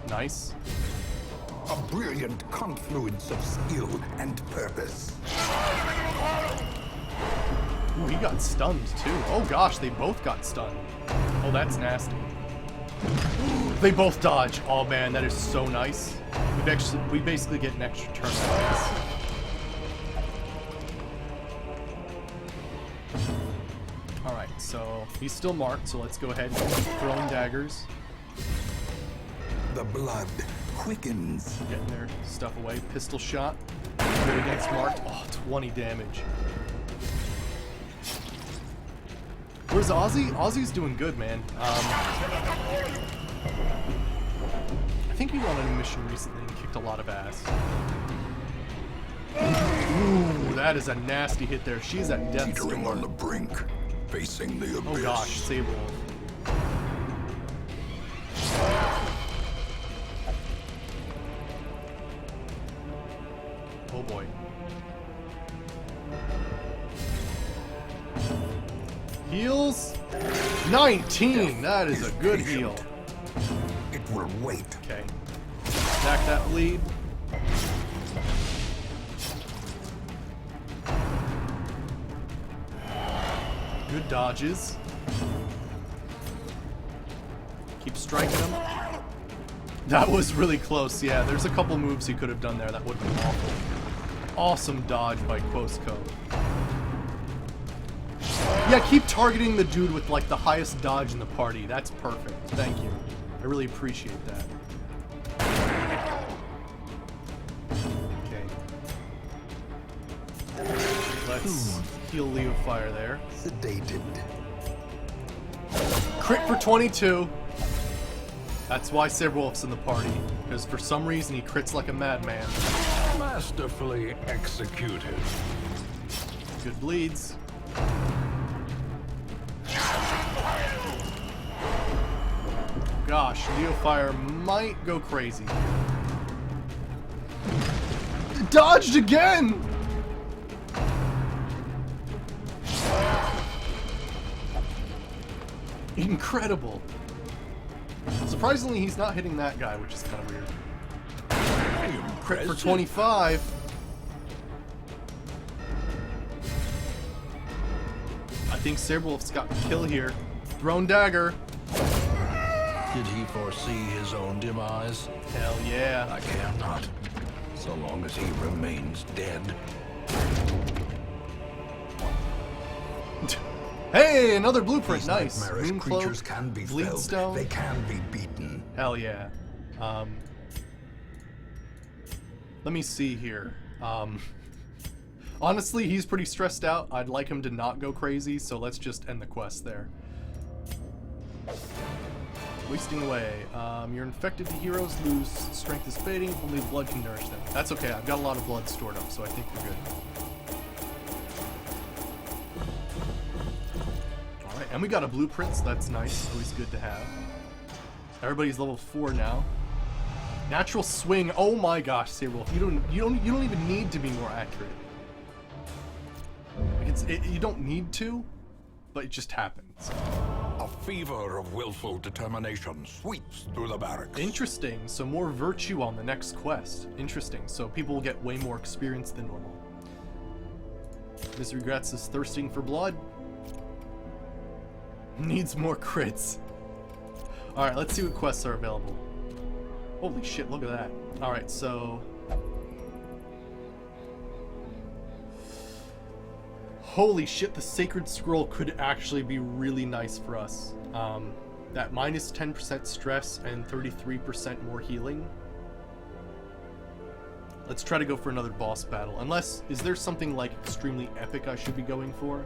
Nice. A brilliant confluence of skill and purpose. Ooh, he got stunned too. Oh gosh, they both got stunned. Oh, that's nasty. They both dodge. Oh man, that is so nice. We basically get an extra turn out of this. Alright, so he's still marked, so let's go ahead and keep throwing daggers. The blood quickens. Getting their stuff away. Pistol shot. Good against marked. Oh, 20 damage. Where's Ozzy? Ozzy's doing good, man. I think he won a new mission recently and kicked a lot of ass. Ooh, that is a nasty hit there. She's at death's Teetering door. on the brink, facing the abyss. Oh gosh, Sable. Oh boy. Heals 19. That is a good heal. It will wait. Okay. Stack that bleed. Good dodges. Keep striking him. That was really close. Yeah, there's a couple moves he could have done there that would have been awful. Awesome dodge by Quosco. Yeah, keep targeting the dude with like the highest dodge in the party. That's perfect. Thank you. I really appreciate that. Okay. Let's heal Leo Fire there. Sedated. Crit for 22. That's why Saberwolf's in the party. Because for some reason he crits like a madman. Masterfully executed. Good bleeds. Gosh, Leo Fire might go crazy. Dodged again! Incredible. Surprisingly, he's not hitting that guy, which is kind of weird. Crit for 25. I think Saberwolf's got the kill here. Thrown Dagger. Did he foresee his own demise? Hell yeah. I care not, so long as he remains dead. Hey, another blueprint. These Nice. nightmarish Mooncloak, creatures can be felled. Bleedstone. They can be beaten. Hell yeah. Let me see here. Honestly, he's pretty stressed out. I'd like him to not go crazy, so let's just end the quest there. Wasting away. You're infected. The heroes lose strength is fading. Only blood can nourish them. That's okay. I've got a lot of blood stored up, so I think we're good. Alright, and we got a blueprint, so that's nice. Always good to have. Everybody's level 4 now. Natural swing. Oh my gosh, Saberwolf. You don't even need to be more accurate. Like you don't need to, but it just happens. A fever of willful determination sweeps through the barracks. Interesting. So more virtue on the next quest. Interesting. So people will get way more experience than normal. Miss Regrets is thirsting for blood. Needs more crits. Alright, let's see what quests are available. Holy shit, look at that. Alright, so... Holy shit, the Sacred Scroll could actually be really nice for us. That minus 10% stress and 33% more healing. Let's try to go for another boss battle. Unless, is there something like extremely epic I should be going for?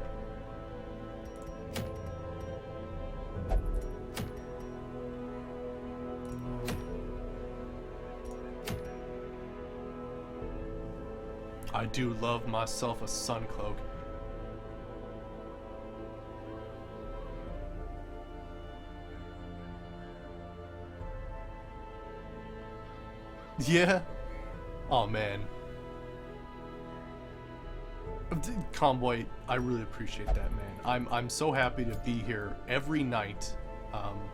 I do love myself a Suncloak. Yeah? Oh man. Convoy, I really appreciate that, man. I'm so happy to be here every night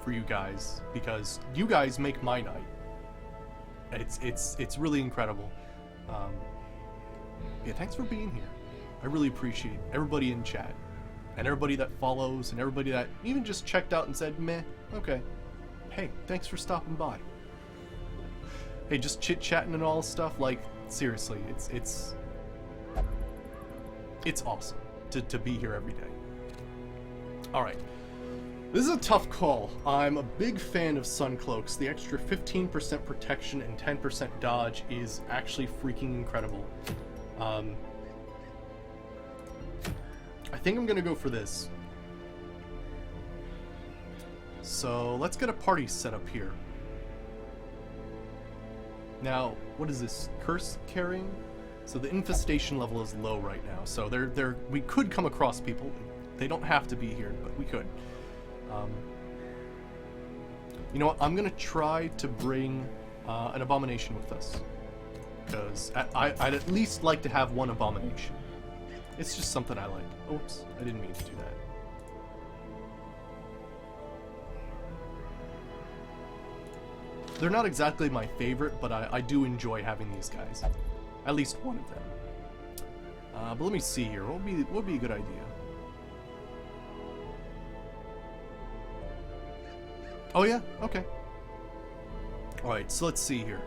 for you guys, because you guys make my night. It's really incredible. Yeah, thanks for being here. I really appreciate everybody in chat, and everybody that follows, and everybody that even just checked out and said, meh, okay. Hey, thanks for stopping by. Hey, just chit-chatting and all this stuff, like, seriously, it's awesome to be here every day. Alright. This is a tough call. I'm a big fan of Suncloaks. The extra 15% protection and 10% dodge is actually freaking incredible. I think I'm gonna go for this. So let's get a party set up here. Now, what is this? Curse carrying? So the infestation level is low right now. So we could come across people. They don't have to be here, but we could. You know what? I'm gonna try to bring an abomination with us. Because I'd at least like to have one abomination. It's just something I like. Oops, I didn't mean to do that. They're not exactly my favorite, but I do enjoy having these guys. At least one of them. But let me see here. What would be a good idea? Oh yeah? Okay. Alright, so let's see here.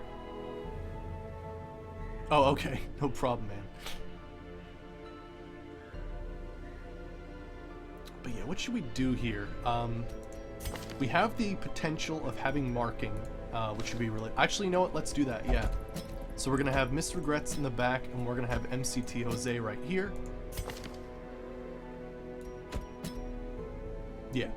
Oh, okay. No problem, man. But yeah, what should we do here? We have the potential of having marking, which would be really... Actually, you know what? Let's do that, yeah. So we're going to have Miss Regrets in the back, and we're going to have MCT Jose right here. Yeah.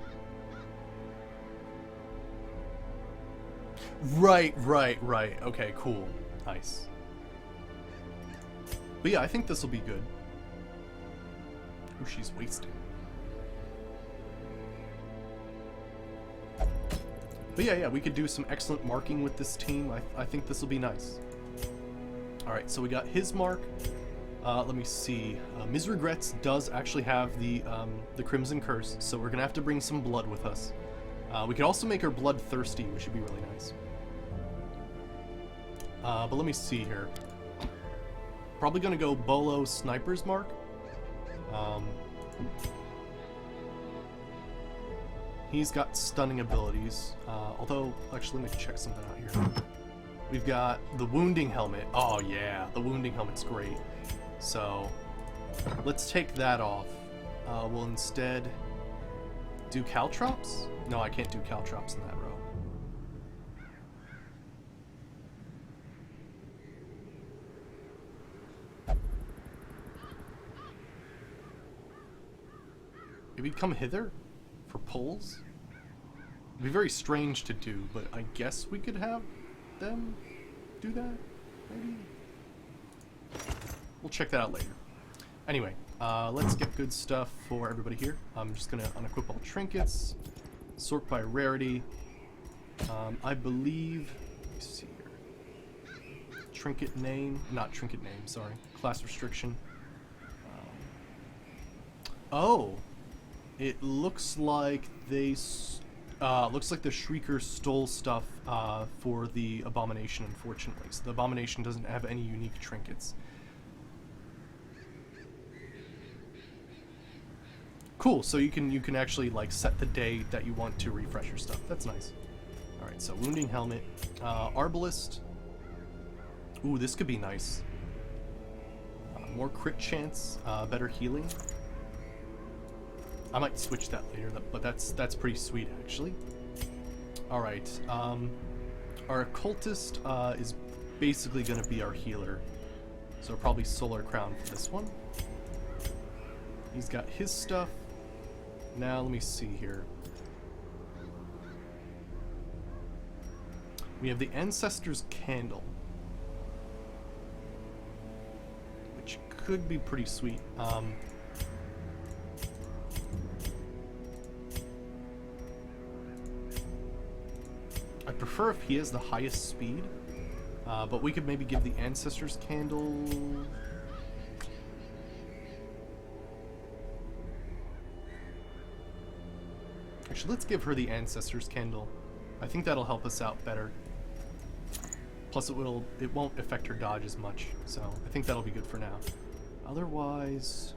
Right. Okay, cool. Nice. But yeah, I think this will be good. Oh, she's wasted. But yeah, we could do some excellent marking with this team. I think this will be nice. Alright, so we got his mark. Let me see. Ms. Regrets does actually have the Crimson Curse, so we're going to have to bring some blood with us. We could also make her bloodthirsty, which would be really nice. But let me see here. Probably going to go Bolo Sniper's mark. He's got stunning abilities. Although, actually, let me check something out here. We've got the Wounding Helmet. Oh yeah, the Wounding Helmet's great. So, let's take that off. We'll instead Do caltrops? No, I can't do caltrops in that row. Maybe come hither for pulls? It'd be very strange to do, but I guess we could have them do that, maybe? We'll check that out later. Anyway, let's get good stuff for everybody here. I'm just gonna unequip all trinkets, sort by rarity. I believe, let me see here. Trinket name, not trinket name, sorry. Class restriction. Oh, it looks like they, looks like the Shrieker stole stuff for the Abomination, unfortunately. So the Abomination doesn't have any unique trinkets. Cool, so you can actually like set the day that you want to refresh your stuff. That's nice. Alright, so Wounding Helmet. Arbalist. Ooh, this could be nice. More crit chance, better healing. I might switch that later, but that's pretty sweet actually. Alright, our Occultist is basically going to be our healer. So probably Solar Crown for this one. He's got his stuff. Now let me see here. We have the Ancestor's Candle, which could be pretty sweet. I prefer if he has the highest speed, but we could maybe give the Ancestor's Candle... Actually, let's give her the Ancestor's Candle. I think that'll help us out better. Plus, it won't affect her dodge as much, so I think that'll be good for now. Otherwise,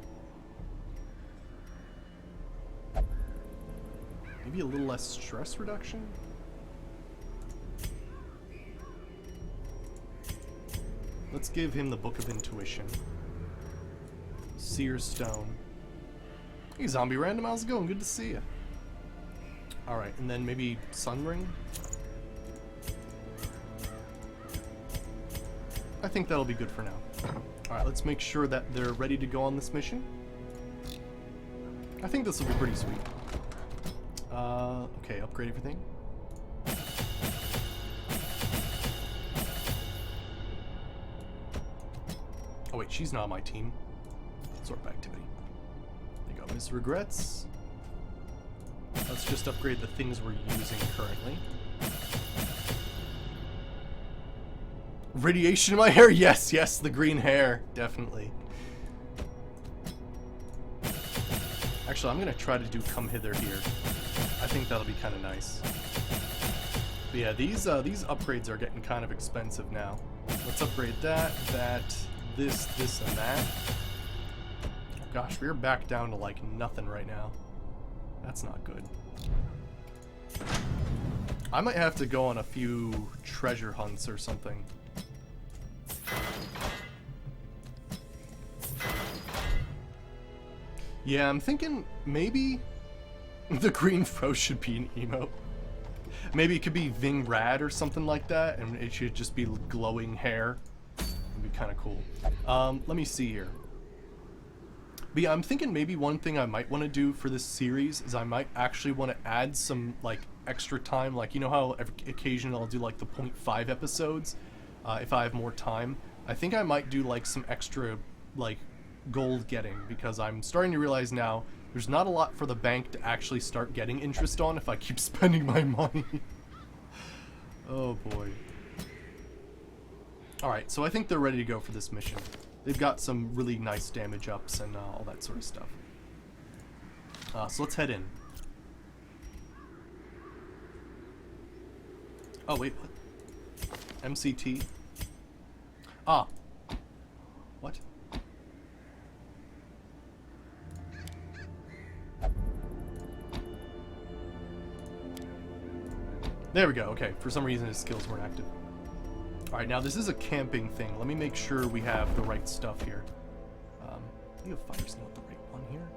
maybe a little less stress reduction. Let's give him the Book of Intuition. Seer's Stone. Hey, Zombie Random, how's it going? Good to see you. Alright, and then maybe Sun Ring? I think that'll be good for now. Alright, let's make sure that they're ready to go on this mission. I think this will be pretty sweet. Okay, upgrade everything. Oh wait, she's not on my team. Sort by activity. There you go, Miss Regrets. Let's just upgrade the things we're using currently. Radiation in my hair? Yes, yes, the green hair. Definitely. Actually, I'm going to try to do Come Hither here. I think that'll be kind of nice. But yeah, these upgrades are getting kind of expensive now. Let's upgrade that, this, and that. Oh gosh, we're back down to like nothing right now. That's not good. I might have to go on a few treasure hunts or something. Yeah, I'm thinking maybe the green fro should be an emote. Maybe it could be Ving Rad or something like that, and it should just be glowing hair. It'd be kind of cool. Let me see here. But yeah, I'm thinking maybe one thing I might want to do for this series is I might actually want to add some like extra time, like you know how occasionally I'll do like the 0.5 episodes if I have more time. I think I might do like some extra like gold getting, because I'm starting to realize now there's not a lot for the bank to actually start getting interest on if I keep spending my money. Oh boy. Alright, so I think they're ready to go for this mission. They've got some really nice damage ups and all that sort of stuff. So let's head in. Oh wait, what? MCT? Ah. What? There we go, okay. For some reason his skills weren't active. Alright, now this is a camping thing. Let me make sure we have the right stuff here. I think a fire's not the right one here.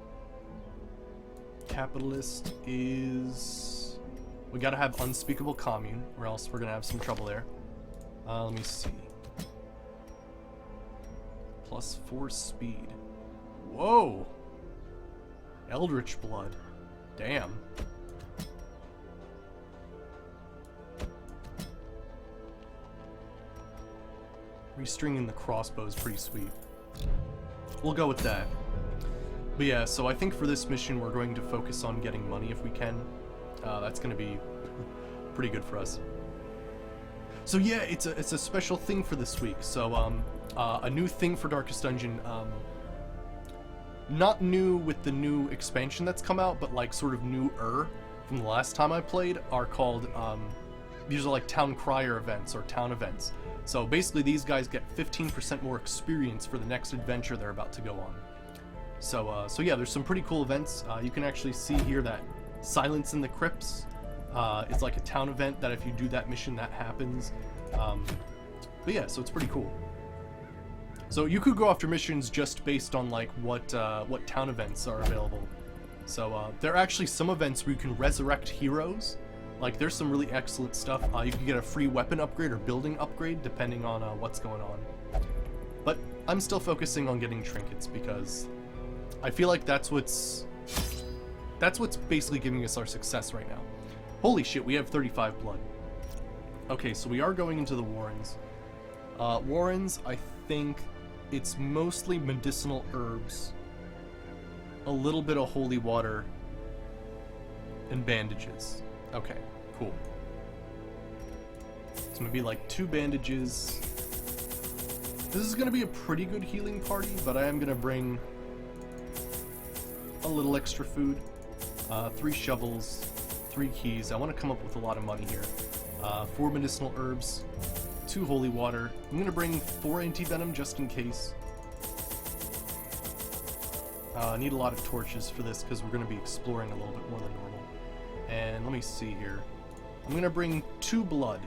Capitalist is... We gotta have Unspeakable Commune, or else we're gonna have some trouble there. Let me see. +4 speed. Whoa! Eldritch Blood. Damn. Restringing the crossbow is pretty sweet. We'll go with that. But yeah, so I think for this mission we're going to focus on getting money if we can. That's going to be pretty good for us. So yeah, it's a special thing for this week. So a new thing for Darkest Dungeon. Not new with the new expansion that's come out, but like sort of newer from the last time I played, are called these are like town crier events or town events. So basically these guys get 15% more experience for the next adventure they're about to go on. So yeah, there's some pretty cool events. You can actually see here that Silence in the Crypts is like a town event that if you do that mission, that happens. But yeah, so it's pretty cool. So you could go after missions just based on like what town events are available. So there are actually some events where you can resurrect heroes. Like there's some really excellent stuff. You can get a free weapon upgrade or building upgrade depending on what's going on. But I'm still focusing on getting trinkets because I feel like that's what's basically giving us our success right now. Holy shit, we have 35 blood. Okay, so we are going into the Warrens. Warrens, I think it's mostly medicinal herbs, a little bit of holy water, and bandages. Okay, cool. It's gonna be like 2 bandages. This is gonna be a pretty good healing party, but I am gonna bring a little extra food. 3 shovels, 3 keys. I want to come up with a lot of money here. 4 medicinal herbs, 2 holy water. I'm gonna bring 4 anti-venom just in case. I need a lot of torches for this because we're gonna be exploring a little bit more than normal. And let me see here. I'm gonna bring 2 blood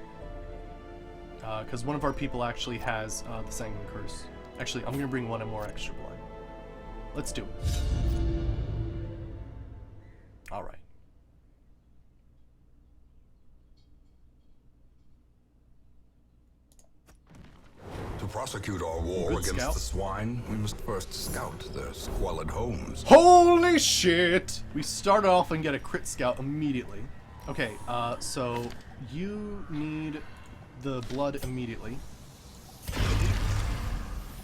because one of our people actually has the Sanguine Curse. Actually, I'm gonna bring 1 more extra blood. Let's do it. All right. To prosecute our war Good against scout. the swine, we must first scout their squalid homes. Holy shit! We start off and get a crit scout immediately. Okay, so you need the blood immediately.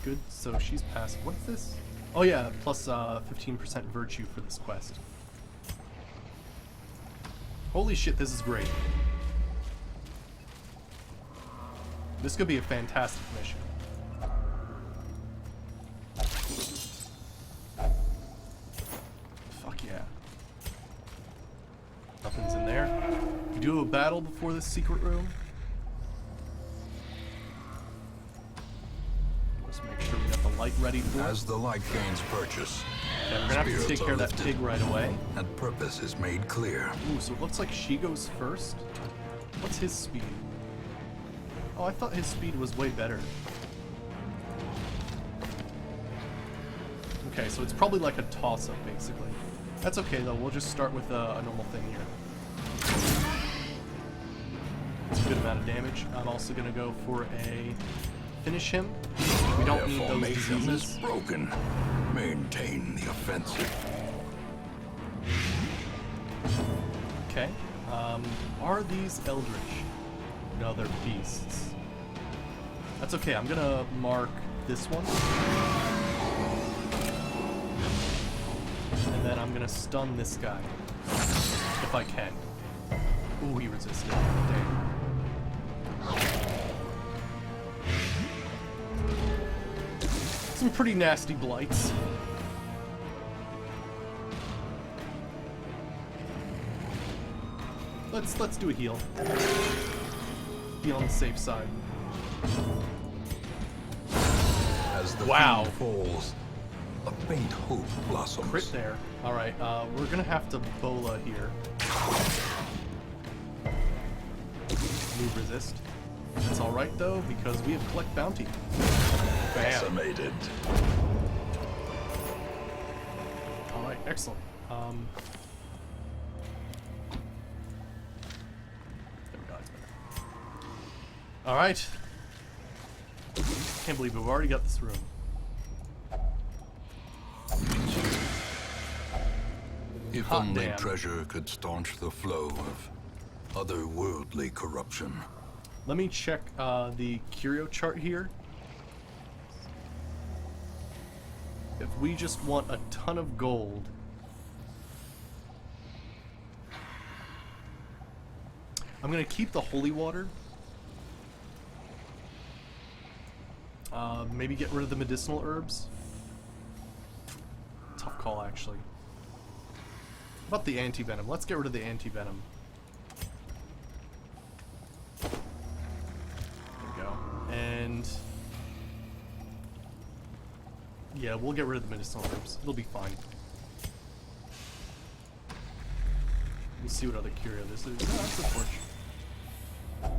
Good, so she's passive. What's this? Oh yeah, plus 15% virtue for this quest. Holy shit, this is great. This could be a fantastic mission. Fuck yeah. Nothing's in there. We do a battle before this secret room. Just make sure we got the light ready for As us. the light gains purchase, Okay, we're gonna have to spirits take care are of that lifted, pig right away. and purpose is made clear. Ooh, so it looks like she goes first. What's his speed? Oh, I thought his speed was way better. Okay, so it's probably like a toss-up, basically. That's okay, though. We'll just start with a normal thing here. It's a good amount of damage. I'm also going to go for a finish him. We don't Their need those formation is diseases. broken. Maintain the offensive. Okay. Are these Eldritch? No, they're beasts. That's okay. I'm going to mark this one. And then I'm going to stun this guy. If I can. Ooh, he resisted. Dang. Some pretty nasty blights. Let's do a heal. Be on the safe side. As the Wow. fiend falls, a faint hope blossoms. Crit there. Alright, we're gonna have to Bola here. Move resist. That's alright though, because we have collect bounty. Bam. Decimated. Alright, excellent. Alright. Can't believe we've already got this room. If Hot only damn. treasure could staunch the flow of otherworldly corruption. Let me check the curio chart here. If we just want a ton of gold, I'm gonna keep the holy water. Maybe get rid of the medicinal herbs. Tough call, actually. How about the anti-venom? Let's get rid of the anti-venom. There we go. And yeah, we'll get rid of the medicinal herbs. It'll be fine. Let's see what other curio this is. Oh, that's a torch.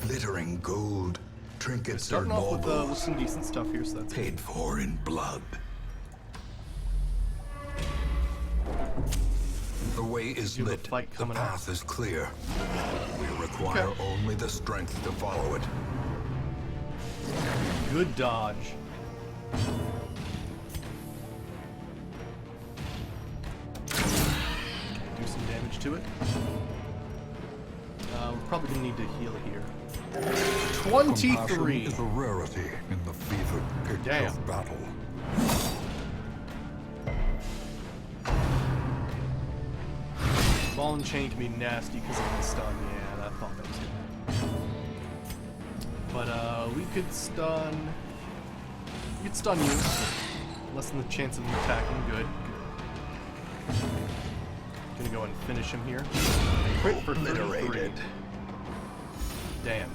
Glittering gold, trinkets Starting and off with baubles, some decent stuff here, so that's good. paid for in blood. The way is You have a lit. fight The coming up. path is clear. We require Okay. only the strength to follow it. Good dodge. Do some damage to it. We're probably gonna need to heal here. Compassion 23! is a rarity in the fevered pitch Damn. of battle. Ball and chain can be nasty because of the stun. Yeah, I thought that was good. But we could stun. We could stun you. Lessen the chance of him attacking. Good. Gonna go and finish him here. Crit for 33. Obliterated. Damn.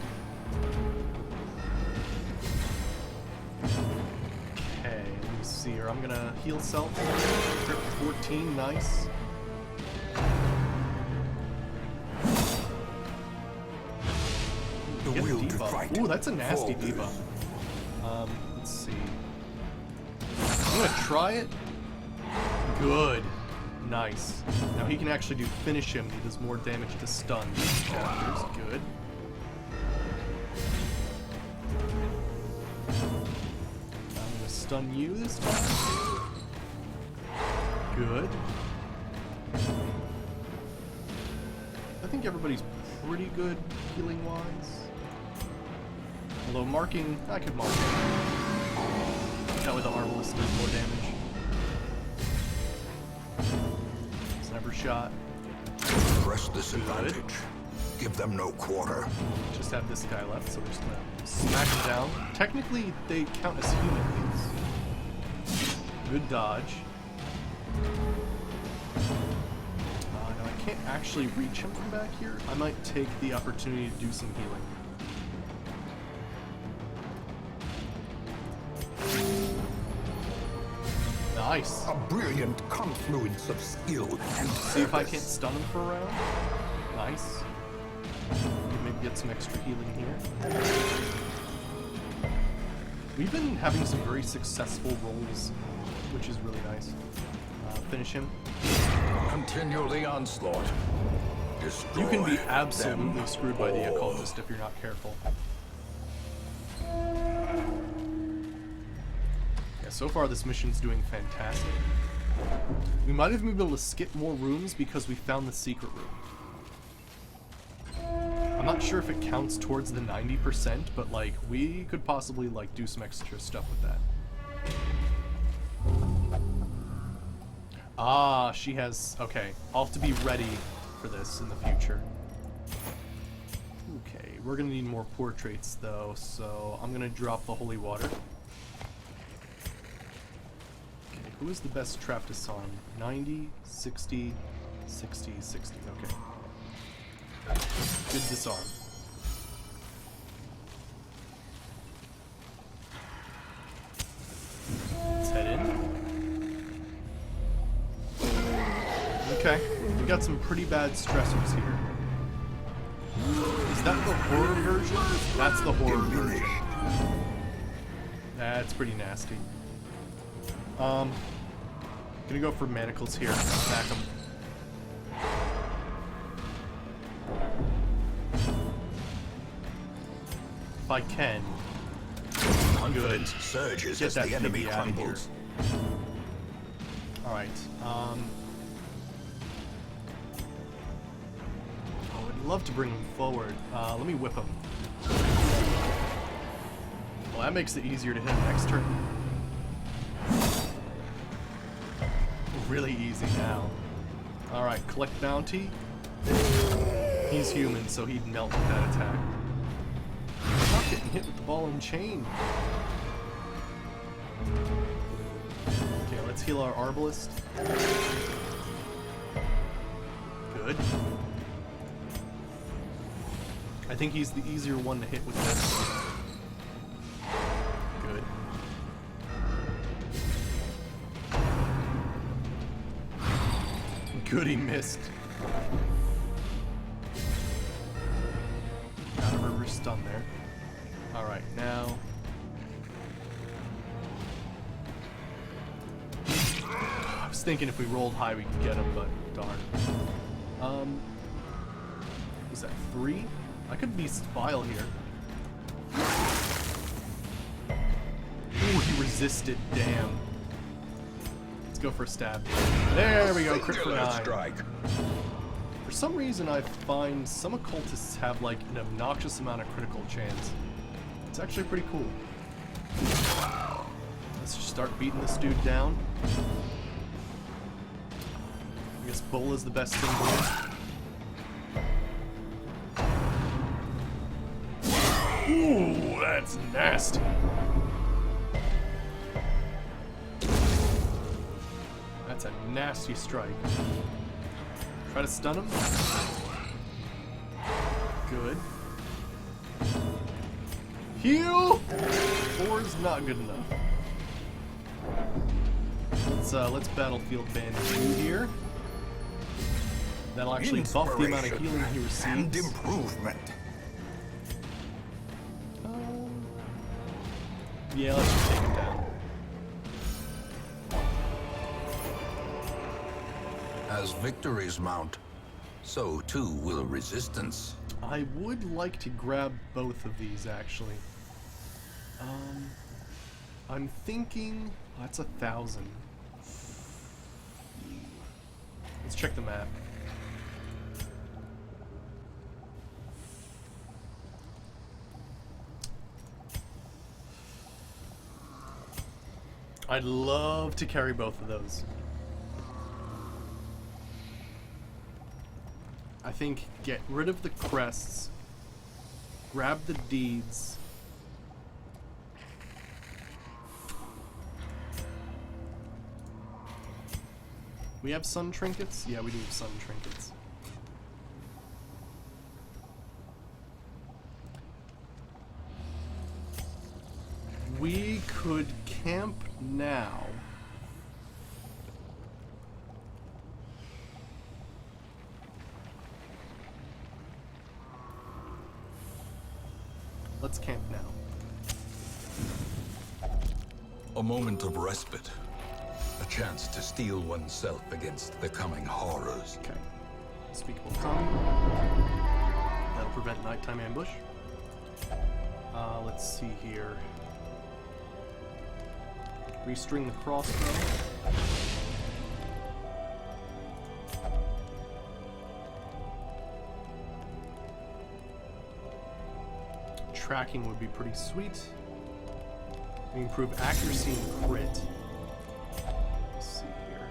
Okay, let me see here. I'm gonna heal self. Crit for 14. Nice. The Get will to debuff. fight. Ooh, that's a nasty falters. debuff. Let's see. I'm gonna try it. Good. Nice. Now he can actually do finish him. He does more damage to stun chapters. Good. I'm gonna stun you this time. Good. I think everybody's pretty good healing wise. Although marking, I could mark. That way the armless does more damage. Sniper shot. Press this advantage. Give them no quarter. Just have this guy left, so we're just gonna smack him down. Technically, they count as human hits. Good dodge. Now I can't actually reach him from back here. I might take the opportunity to do some healing. Nice. A brilliant confluence of skill and See if I service. can't stun him for a round. Nice. Maybe get some extra healing here. We've been having some very successful rolls, which is really nice. Finish him. Continue the onslaught. Destroy You can be absolutely them screwed by the all. occultist if you're not careful. Yeah, so far this mission's doing fantastic. We might have been able to skip more rooms because we found the secret room. I'm not sure if it counts towards the 90%, but like we could possibly like do some extra stuff with that. Ah, she has... Okay, I'll have to be ready for this in the future. Okay, we're gonna need more portraits though, so I'm gonna drop the holy water. Okay, who is the best trap to disarm? 90, 60, 60, 60, okay. Good disarm. Let's head in. Okay, we got some pretty bad stressors here. Is that the horror version? That's the horror version. That's pretty nasty. Gonna go for manacles here. Smack them. if I can. Confidence surges Get as that the enemy baby outta here. crumbles. Alright, oh, I'd love to bring him forward. Let me whip him. Well, that makes it easier to hit him next turn. Really easy now. Alright, collect bounty. He's human, so he'd melt with that attack. I'm not getting hit with the ball and chain. Okay, let's heal our Arbalest. Good. I think he's the easier one to hit with this. Good. Good, he missed. Got a reverse stun there. Alright, now... I was thinking if we rolled high we could get him, but darn. Was that 3? I could beast Bile here. Ooh, he resisted, damn. Let's go for a stab. There we go, crit for 9. Strike. For some reason I find some occultists have like an obnoxious amount of critical chance. It's actually pretty cool. Let's just start beating this dude down. I guess Bull is the best thing to do. Ooh, that's nasty. That's a nasty strike. Try to stun him. Good. Heal! 4 is not good enough. Let's battlefield bandage you here. That'll actually buff the amount of healing he receives. And improvement. Yeah, let's just take him down. As victories mount, so too will resistance. I would like to grab both of these, actually. I'm thinking... that's 1,000. Let's check the map. I'd love to carry both of those. I think get rid of the crests, grab the deeds. We have sun trinkets? Yeah, we do have sun trinkets. We could camp now. Let's camp now. A moment of respite. A chance to steel oneself against the coming horrors. Okay. Unspeakable calm. That'll prevent nighttime ambush. Let's see here. Restring the crossbow. Tracking would be pretty sweet. We improve accuracy and crit. Let's see here.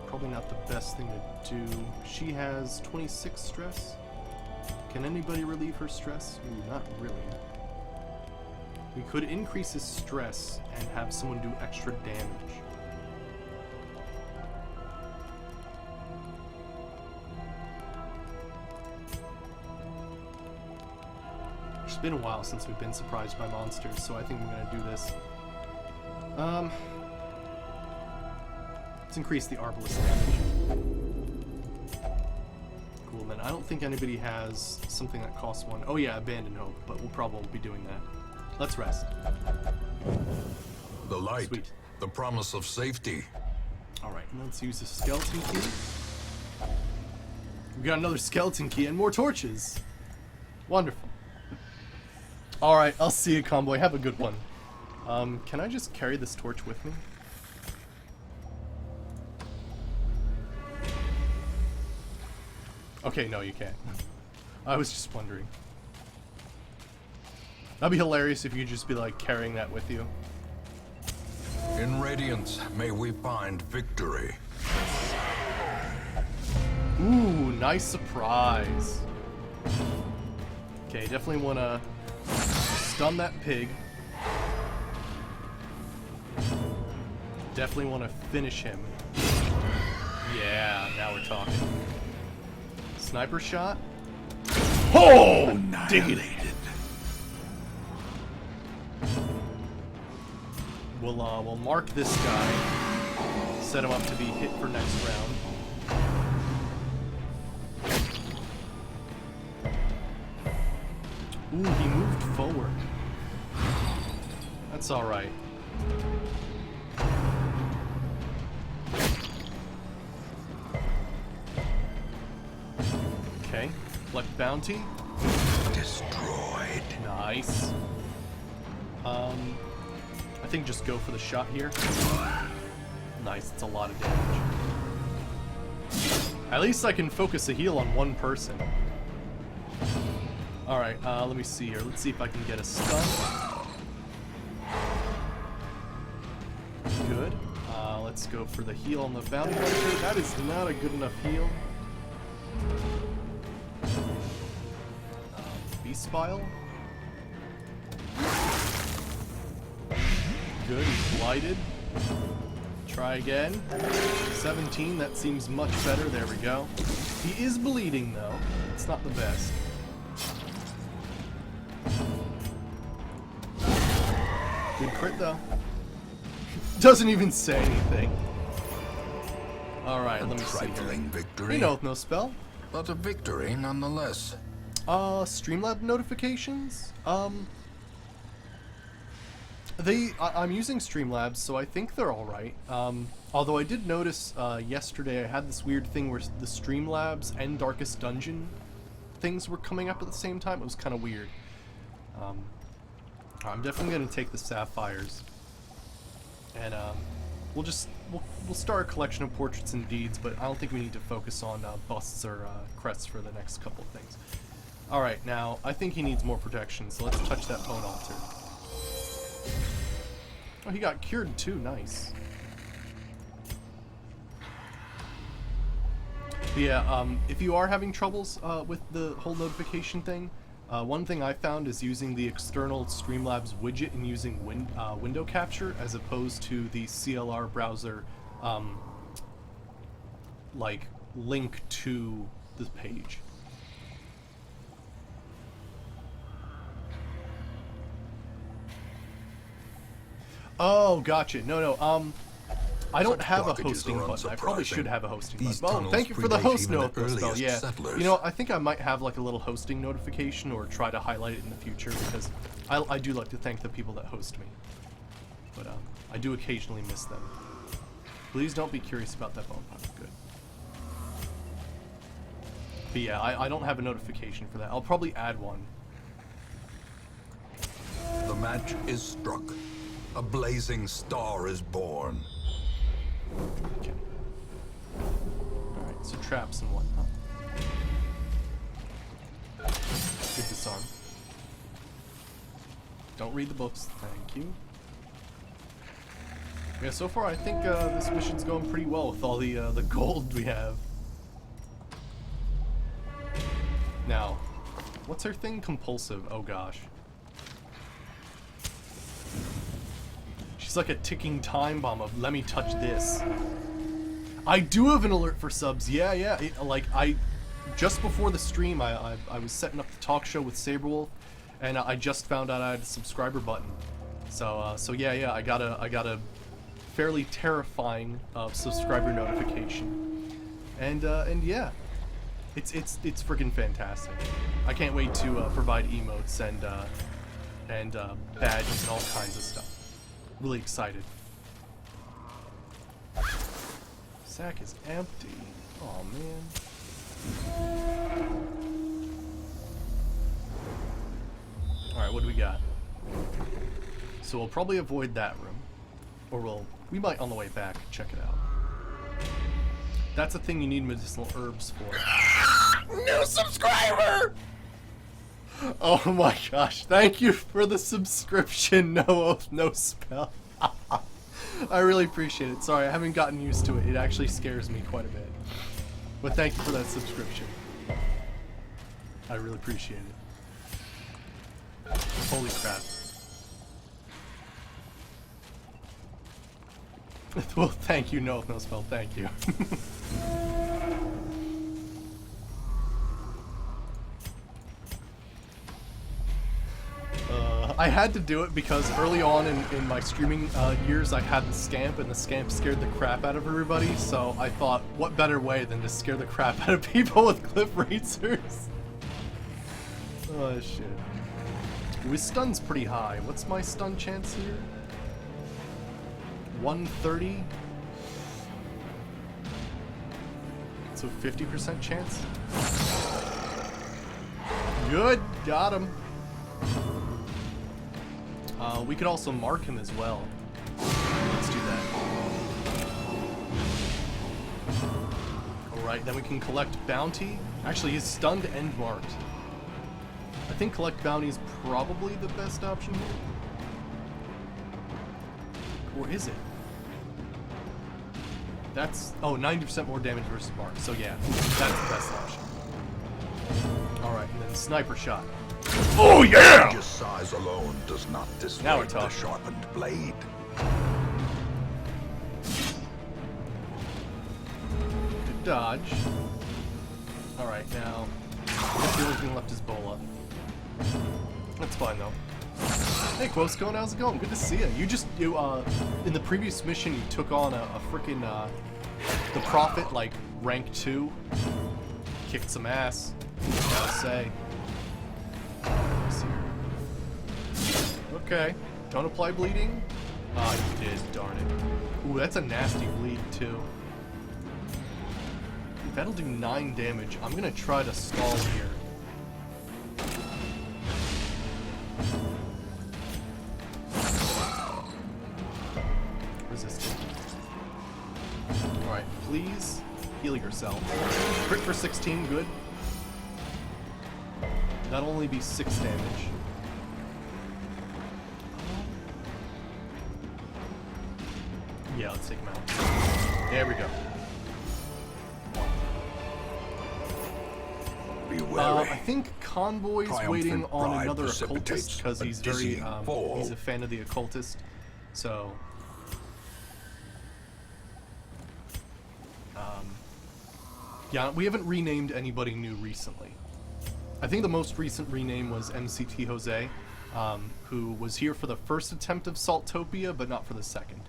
Probably not the best thing to do. She has 26 stress. Can anybody relieve her stress? Ooh, not really. We could increase his stress and have someone do extra damage. It's been a while since we've been surprised by monsters, so I think we're gonna do this. Let's increase the Arbalest damage. Cool, then I don't think anybody has something that costs 1. Oh yeah, Abandon Hope, but we'll probably be doing that. Let's rest. The light, Sweet. the promise of safety. Alright, let's use the skeleton key. We got another skeleton key and more torches. Wonderful. Alright, I'll see you, Convoy. Have a good one. Can I just carry this torch with me? Okay, no, you can't. I was just wondering. That'd be hilarious if you could just be, like, carrying that with you. In Radiance, may we find victory. Ooh, nice surprise. Okay, definitely want to stun that pig. Definitely want to finish him. Yeah, now we're talking. Sniper shot. Oh, diggity. We'll mark this guy. Set him up to be hit for next round. Ooh, he moved forward. That's alright. Okay, collect bounty. Destroyed. Nice. I think just go for the shot here. Nice, it's a lot of damage. At least I can focus a heal on one person. Alright, let me see here. Let's see if I can get a stun. Good. Let's go for the heal on the bounty hunter. That is not a good enough heal. Beast Spile. Good, he's blighted. Try again. 17, that seems much better. There we go. He is bleeding though. It's not the best. Good crit though. Doesn't even say anything. Alright, let me see Trifling here. victory. You know with no spell. But a victory nonetheless. Streamlab notifications? I'm using Streamlabs, so I think they're alright. Although I did notice yesterday I had this weird thing where the Streamlabs and Darkest Dungeon things were coming up at the same time. It was kind of weird. I'm definitely going to take the Sapphires. And we'll start a collection of portraits and deeds, but I don't think we need to focus on busts or crests for the next couple of things. Alright, now, I think he needs more protection, so let's touch that Bone Altar. Oh, he got cured too, nice. But yeah, if you are having troubles with the whole notification thing, one thing I found is using the external Streamlabs widget and using window capture as opposed to the CLR browser like link to the page. Oh, gotcha. No. I don't have a hosting button. I probably should have a hosting button. Oh, thank you for the host note, though. Yeah. You know, I think I might have like a little hosting notification or try to highlight it in the future because I do like to thank the people that host me. But I do occasionally miss them. Please don't be curious about that bone pile. Good. But yeah, I don't have a notification for that. I'll probably add one. The match is struck. A blazing star is born. Okay. Alright, so traps and whatnot. Good disarm. Don't read the books, thank you. Yeah, so far I think this mission's going pretty well with all the gold we have. Now, what's her thing? Compulsive. Oh gosh. She's like a ticking time bomb of let me touch this. I do have an alert for subs. Yeah. Just before the stream, I was setting up the talk show with Saberwolf, and I just found out I had a subscriber button. So yeah, I got a fairly terrifying subscriber notification, and yeah, it's freaking fantastic. I can't wait to provide emotes and badges and all kinds of stuff. Really excited. Sack is empty. Oh man. Alright, Alright, what do we got? So we'll probably avoid that room. Or we might on the way back check it out. That's a thing you need medicinal herbs for. New subscriber! Oh my gosh, thank you for the subscription, No Oath, No Spell. I really appreciate it. Sorry, I haven't gotten used to it. It actually scares me quite a bit. But thank you for that subscription. I really appreciate it. Holy crap. Well, thank you, No Oath, No Spell, thank you. I had to do it because early on in my streaming years, I had the Scamp, and the Scamp scared the crap out of everybody, so I thought, what better way than to scare the crap out of people with Cliff Racers? Oh, shit. Ooh, his stun's pretty high. What's my stun chance here? 130? So 50% chance? Good! Got him! We could also mark him as well. Let's do that. Alright, then we can collect bounty. Actually, he's stunned and marked. I think collect bounty is probably the best option here. Or is it? That's... oh, 90% more damage versus mark. So yeah, that's the best option. Alright, and then sniper shot. Oh yeah! Just size alone does not Now we're dissuade the talking. sharpened blade. Good dodge. Alright, now... I guess the only thing left is Bola. That's fine though. Hey Quoscone, how's it going? Good to see you. You in the previous mission you took on a freaking, the Prophet, like, rank 2. Kicked some ass, gotta say. Let's see here. Okay, don't apply bleeding. Ah, you did, darn it. Ooh, that's a nasty bleed too. That'll do 9 damage. I'm gonna try to stall here. Resistant. Alright, please heal yourself. Crit for 16, good. That'll only be 6 damage. Yeah, let's take him out. There we go. Be wary. I think Convoy's Triumphant waiting on pride another precipitates occultist because a he's very dizzying fall. he's a fan of the occultist. So yeah, we haven't renamed anybody new recently. I think the most recent rename was MCT Jose, who was here for the first attempt of Saltopia, but not for the second.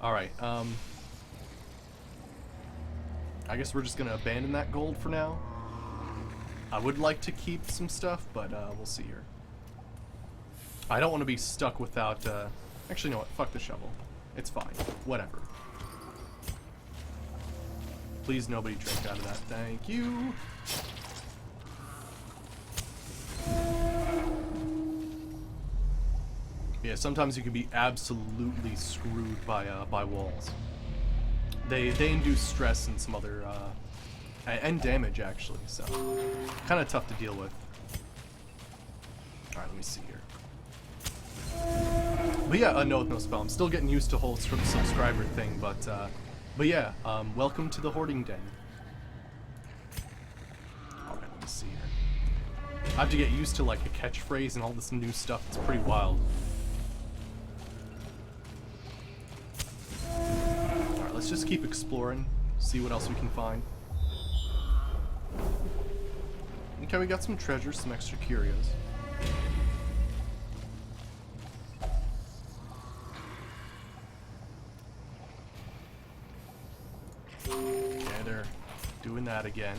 Alright, I guess we're just gonna abandon that gold for now. I would like to keep some stuff, but we'll see here. I don't want to be stuck without, actually, you know what? Fuck the shovel. It's fine. Whatever. Please, nobody drink out of that. Thank you. Yeah, sometimes you can be absolutely screwed by walls. They induce stress and some other, and damage, actually, so kind of tough to deal with. Alright, let me see here. But yeah, no spell. I'm still getting used to whole subscriber thing, but yeah, welcome to the Hoarding Den. Alright, let me see here. I have to get used to, like, a catchphrase and all this new stuff. It's pretty wild. Alright, let's just keep exploring, see what else we can find. Okay, we got some treasures, some extra curios. Okay, they're doing that again.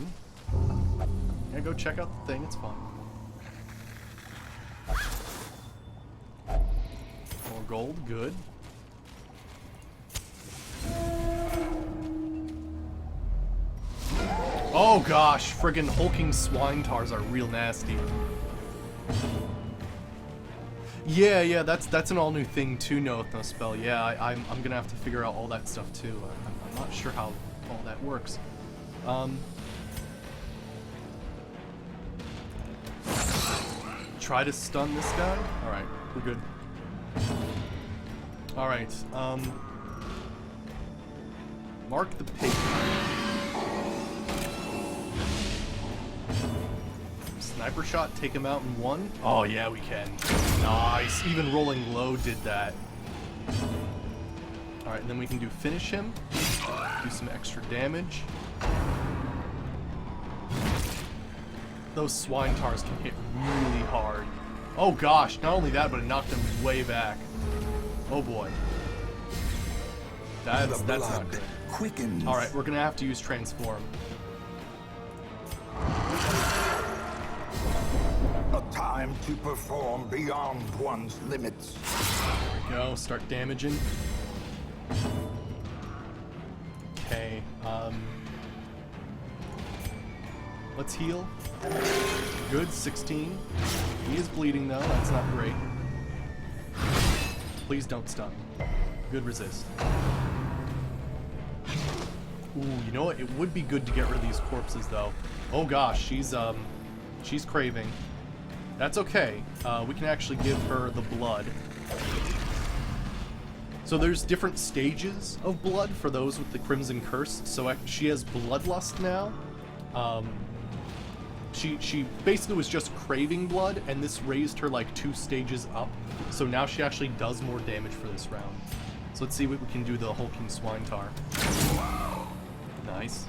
Yeah, go check out the thing, it's fun. More gold, good. Oh gosh, friggin' hulking swine tars are real nasty. Yeah, that's an all new thing too. No spell. Yeah, I'm gonna have to figure out all that stuff too. I'm not sure how all that works. Try to stun this guy. All right, we're good. All right. Mark the pig. Sniper shot, take him out in one. Oh yeah, we can. Nice. Even rolling low did that. All right, and then we can do finish him. Do some extra damage. Those swine tars can hit really hard. Oh gosh, not only that, but it knocked him way back. Oh boy. That's not good. Quickens. All right, we're gonna have to use transform. A time to perform beyond one's limits. There we go. Start damaging. Okay. Let's heal. Good, 16. He is bleeding though. That's not great. Please don't stun. Good resist. Ooh, you know what? It would be good to get rid of these corpses, though. Oh gosh, she's craving. That's okay. We can actually give her the blood. So there's different stages of blood for those with the Crimson Curse. So she has Bloodlust now. She basically was just craving blood, and this raised her like 2 stages up. So now she actually does more damage for this round. So let's see what we can do to the Hulking Swine Tar. Nice.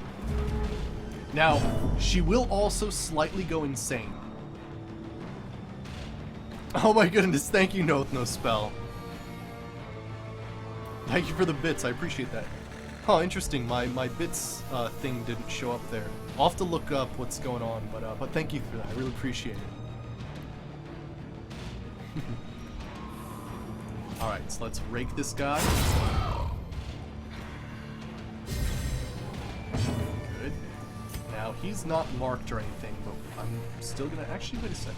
Now, she will also slightly go insane. Oh my goodness, thank you, No Spell. Thank you for the bits, I appreciate that. Oh, interesting, my bits thing didn't show up there. I'll have to look up what's going on, but thank you for that, I really appreciate it. Alright, so let's rake this guy. Good. Now, he's not marked or anything, but I'm still gonna... Actually, wait a second.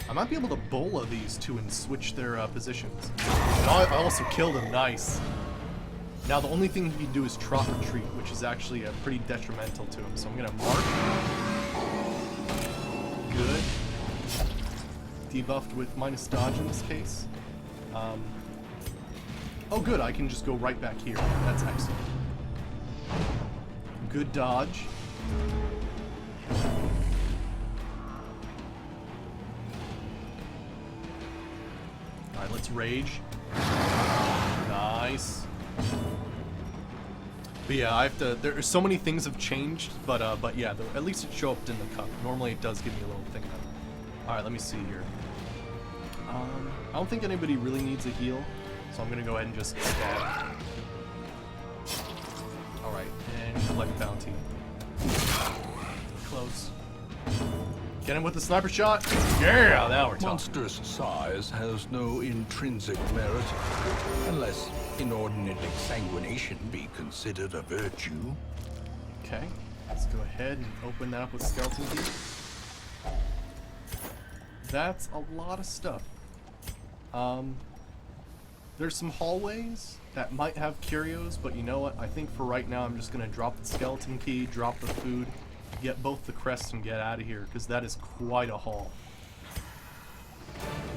I might be able to bola these two and switch their positions. And I also killed him, nice. Now, the only thing he can do is trot retreat, which is actually pretty detrimental to him. So I'm gonna mark. Good. Debuffed with minus dodge in this case. Oh good, I can just go right back here. That's excellent. Good dodge. Alright, let's rage. Nice. But yeah, I have to... There so many things have changed, but yeah, at least it showed up in the cup. Normally it does give me a little thing though. Alright, let me see here. I don't think anybody really needs a heal, so I'm gonna go ahead and just stab. Alright, and collect bounty. Close. Get him with the sniper shot. Yeah, now we're talking. Monstrous size has no intrinsic merit, unless inordinate exsanguination be considered a virtue. Okay, let's go ahead and open that up with skeleton key. That's a lot of stuff. There's some hallways that might have curios, but you know what? I think for right now I'm just gonna drop the skeleton key, drop the food, get both the crests, and get out of here, because that is quite a haul.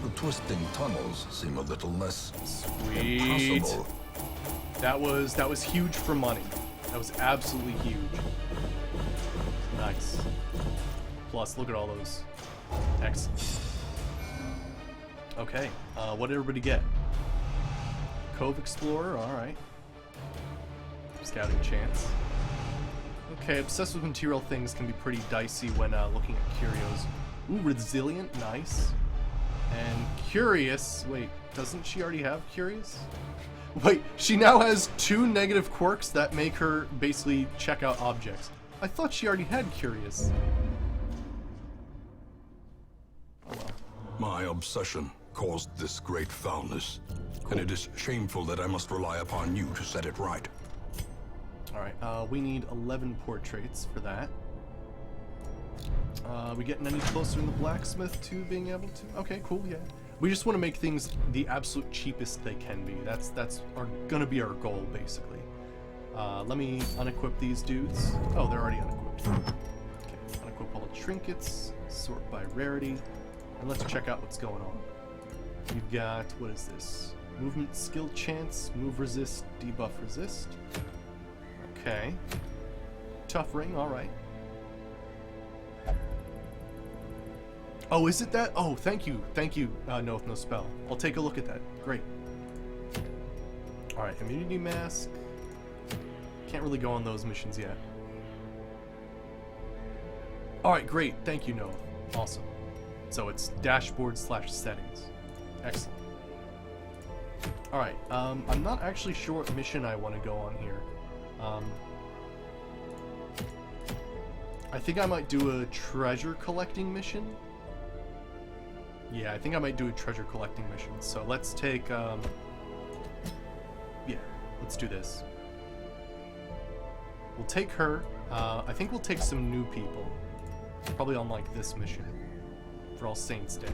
The twisting tunnels seem a little less Sweet. impossible. That was huge for money. That was absolutely huge. Nice. Plus, look at all those. Excellent. Okay, what did everybody get? Cove Explorer, alright. Scouting chance. Okay, obsessed with material things can be pretty dicey when looking at curios. Ooh, Resilient, nice. And Curious, wait, doesn't she already have Curious? Wait, she now has 2 negative quirks that make her basically check out objects. I thought she already had Curious. Oh well. My obsession caused this great foulness, and it is shameful that I must rely upon you to set it right. Alright, we need 11 portraits for that. We getting any closer in the blacksmith to being able to? Okay, cool, yeah. We just want to make things the absolute cheapest they can be. That's gonna be our goal, basically. Let me unequip these dudes. Oh, they're already unequipped. Okay, unequip all the trinkets, sort by rarity, and let's check out what's going on. We've got, what is this? Movement skill chance, move resist, debuff resist. Okay. Tough ring, alright. Oh, is it that? Oh, thank you, no with no spell. I'll take a look at that. Great. Alright, immunity mask. Can't really go on those missions yet. Alright, great. Thank you, Noah. Awesome. So it's dashboard / settings. Excellent. Alright, I'm not actually sure what mission I want to go on here. I think I might do a treasure collecting mission. Yeah, I think I might do a treasure collecting mission. So let's take, yeah, let's do this. We'll take her. I think we'll take some new people. Probably on, like, this mission. For All Saints Day.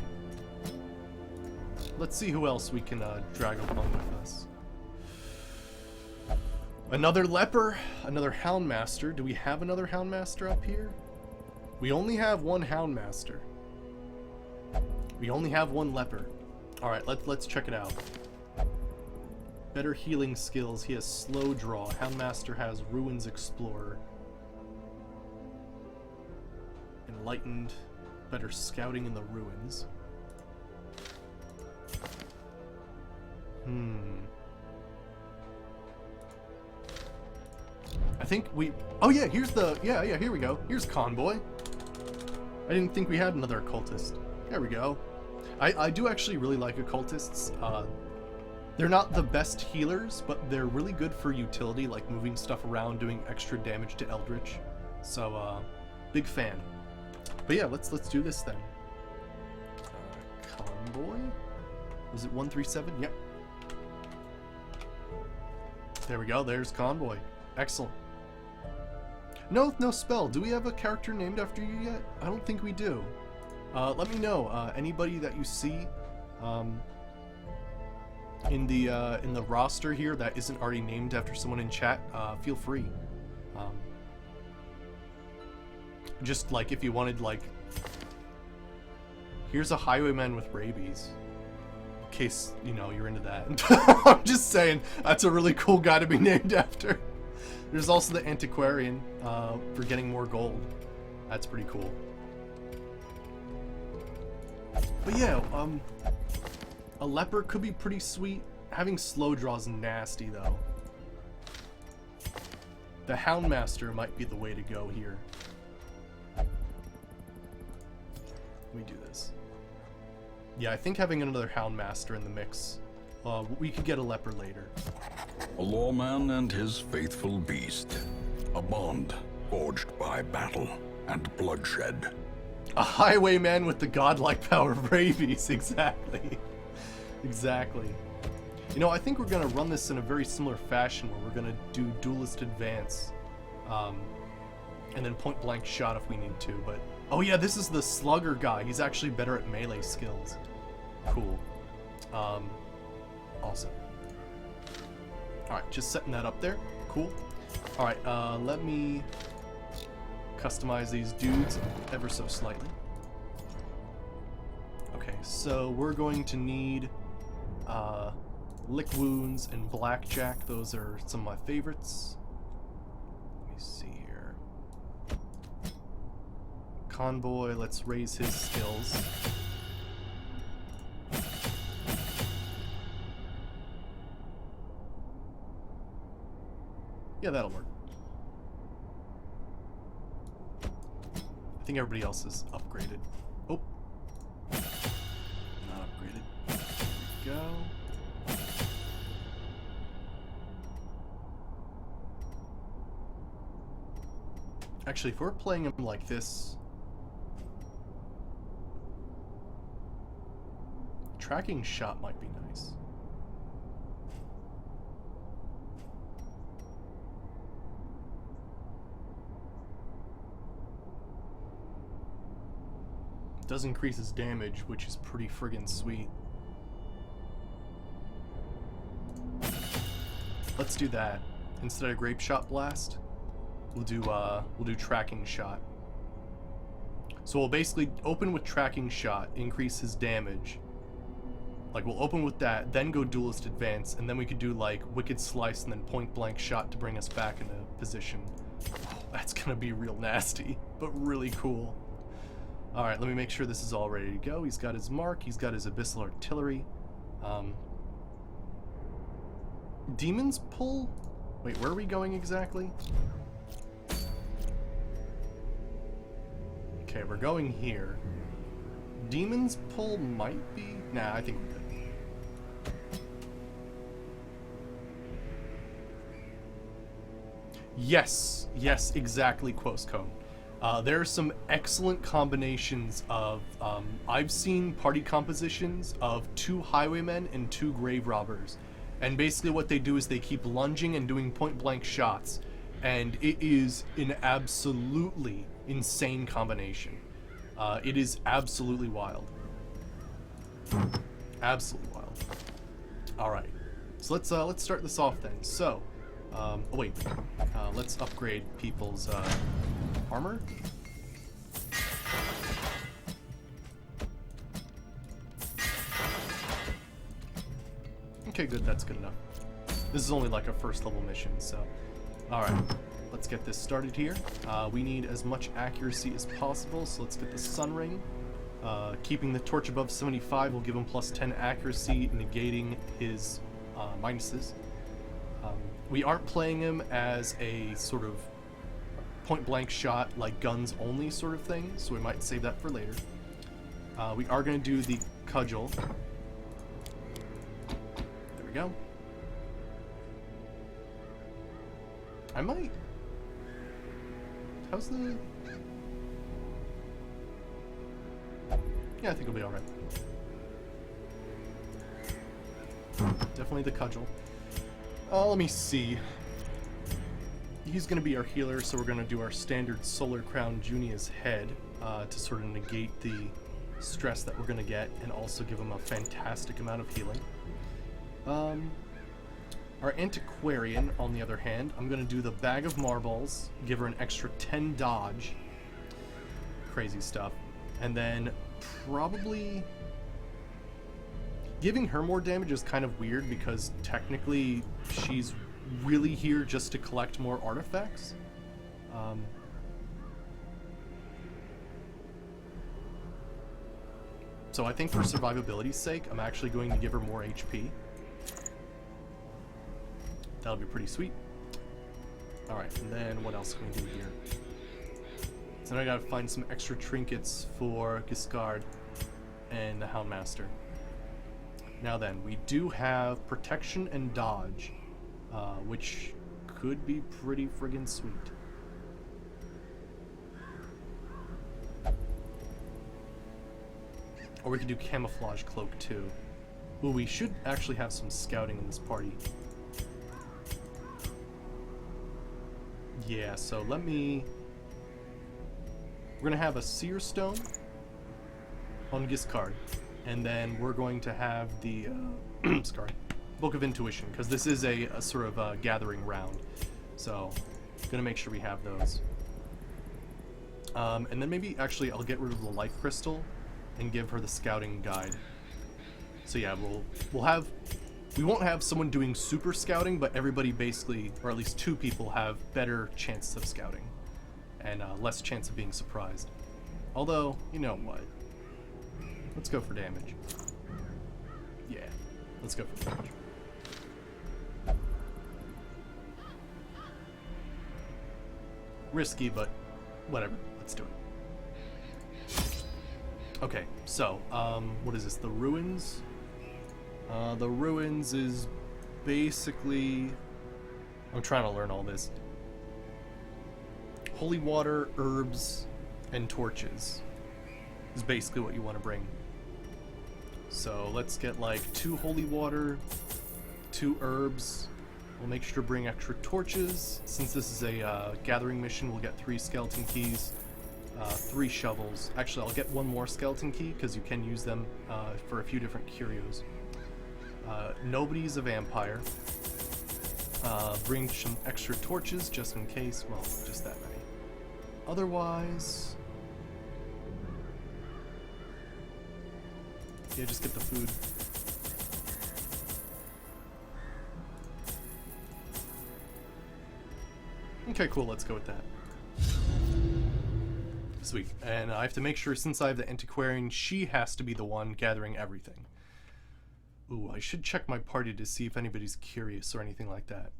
Let's see who else we can drag along with us. Another leper, another houndmaster. Do we have another houndmaster up here? We only have one houndmaster. We only have one leper. All right, let's check it out. Better healing skills. He has slow draw. Houndmaster has Ruins Explorer. Enlightened. Better scouting in the ruins. I think we... Oh yeah, here's the... Yeah, here we go. Here's Convoy. I didn't think we had another occultist. There we go. I do actually really like occultists. They're not the best healers, but they're really good for utility, like moving stuff around, doing extra damage to Eldritch. So, big fan. But yeah, let's do this then. Convoy? Was it 137? Yep. There we go, there's Convoy. Excellent. No spell. Do we have a character named after you yet? I don't think we do. Let me know. Anybody that you see in the roster here that isn't already named after someone in chat, feel free. Just like if you wanted, like, here's a highwayman with rabies. In case, you know, you're into that. I'm just saying, that's a really cool guy to be named after. There's also the antiquarian for getting more gold. That's pretty cool. But yeah, a leper could be pretty sweet. Having slow draw's nasty though. The houndmaster might be the way to go here. Let me do this. Yeah, I think having another houndmaster in the mix, we could get a leper later. A lawman and his faithful beast. A bond forged by battle and bloodshed. A highwayman with the godlike power of rabies, exactly. Exactly. You know, I think we're gonna run this in a very similar fashion where we're gonna do duelist advance. And then point blank shot if we need to, but... Oh yeah, this is the slugger guy. He's actually better at melee skills. Cool. Awesome. Alright, just setting that up there. Cool. Alright, let me customize these dudes ever so slightly. Okay, so we're going to need Lick Wounds and Blackjack. Those are some of my favorites. Let me see here. Convoy, let's raise his skills. Yeah, that'll work. I think everybody else is upgraded. Oh. Not upgraded. There we go. Actually, if we're playing him like this... Tracking shot might be nice. Does increase his damage, which is pretty friggin' sweet. let's do that. Instead of grape shot blast, we'll do tracking shot. So we'll basically open with tracking shot, increase his damage. Like, we'll open with that, then go duelist advance, and then we could do like wicked slice and then point blank shot to bring us back into position. Oh, that's gonna be real nasty, but really cool. Alright, let me make sure this is all ready to go. He's got his mark, he's got his abyssal artillery. Demon's pull? Wait, where are we going exactly? Okay, we're going here. Demon's pull might be... Nah, I think we're good. Yes, yes, exactly, Quoscone. There are some excellent combinations of... I've seen party compositions of 2 highwaymen and 2 grave robbers. And basically what they do is they keep lunging and doing point-blank shots. And it is an absolutely insane combination. It is absolutely wild. Absolutely wild. Alright. So let's start this off then. So, oh wait. Let's upgrade people's armor. Okay, good, that's good enough. This is only like a first level mission, so... Alright, let's get this started here. We need as much accuracy as possible, so let's get the Sun Ring. Keeping the torch above 75 will give him plus 10 accuracy, negating his minuses. We aren't playing him as a sort of point-blank shot, like guns only sort of thing, so we might save that for later. We are going to do the Cudgel. There we go. I might... How's the... Yeah, I think it'll be alright. Definitely the Cudgel. Let me see. He's going to be our healer, so we're going to do our standard Solar Crown Junia's head to sort of negate the stress that we're going to get and also give him a fantastic amount of healing. Our Antiquarian, on the other hand, I'm going to do the Bag of Marbles, give her an extra 10 dodge. Crazy stuff. And then probably... Giving her more damage is kind of weird because technically she's really here just to collect more artifacts. So I think for survivability's sake, I'm actually going to give her more HP. That'll be pretty sweet. Alright, and then what else can we do here? So now I gotta find some extra trinkets for Giscard and the Houndmaster. Now then, we do have protection and dodge, which could be pretty friggin' sweet. Or we could do camouflage cloak too. Ooh, we should actually have some scouting in this party. Yeah, so let me... We're gonna have a Seer Stone on Giscard. And then we're going to have the sorry, Book of Intuition, because this is a sort of gathering round. So, gonna make sure we have those. And then maybe, actually, I'll get rid of the Life Crystal and give her the Scouting Guide. So yeah, we won't have someone doing super scouting, but everybody basically, or at least 2 people, have better chances of scouting. And less chance of being surprised. Although, you know what? Let's go for damage. Yeah, let's go for damage. Risky, but whatever. Let's do it. Okay, so, what is this? The Ruins? The Ruins is basically... I'm trying to learn all this. Holy water, herbs, and torches is basically what you want to bring. So let's get like 2 holy water, 2 herbs. We'll make sure to bring extra torches. Since this is a gathering mission, we'll get 3 skeleton keys, 3 shovels. Actually, I'll get 1 more skeleton key because you can use them for a few different curios. Nobody's a vampire. Bring some extra torches just in case. Well, just that many. Otherwise, yeah, just get the food. Okay, cool, let's go with that. Sweet. And I have to make sure, since I have the antiquarian, she has to be the one gathering everything. Ooh, I should check my party to see if anybody's curious or anything like that.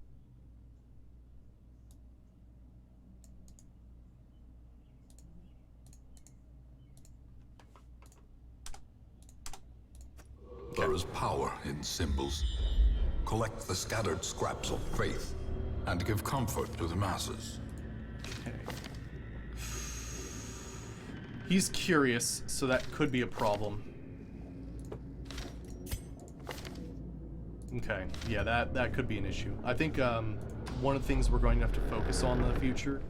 There is power in symbols. Collect the scattered scraps of faith and give comfort to the masses. Okay. He's curious, so that could be a problem. Okay, yeah, that could be an issue. I think one of the things we're going to have to focus on in the future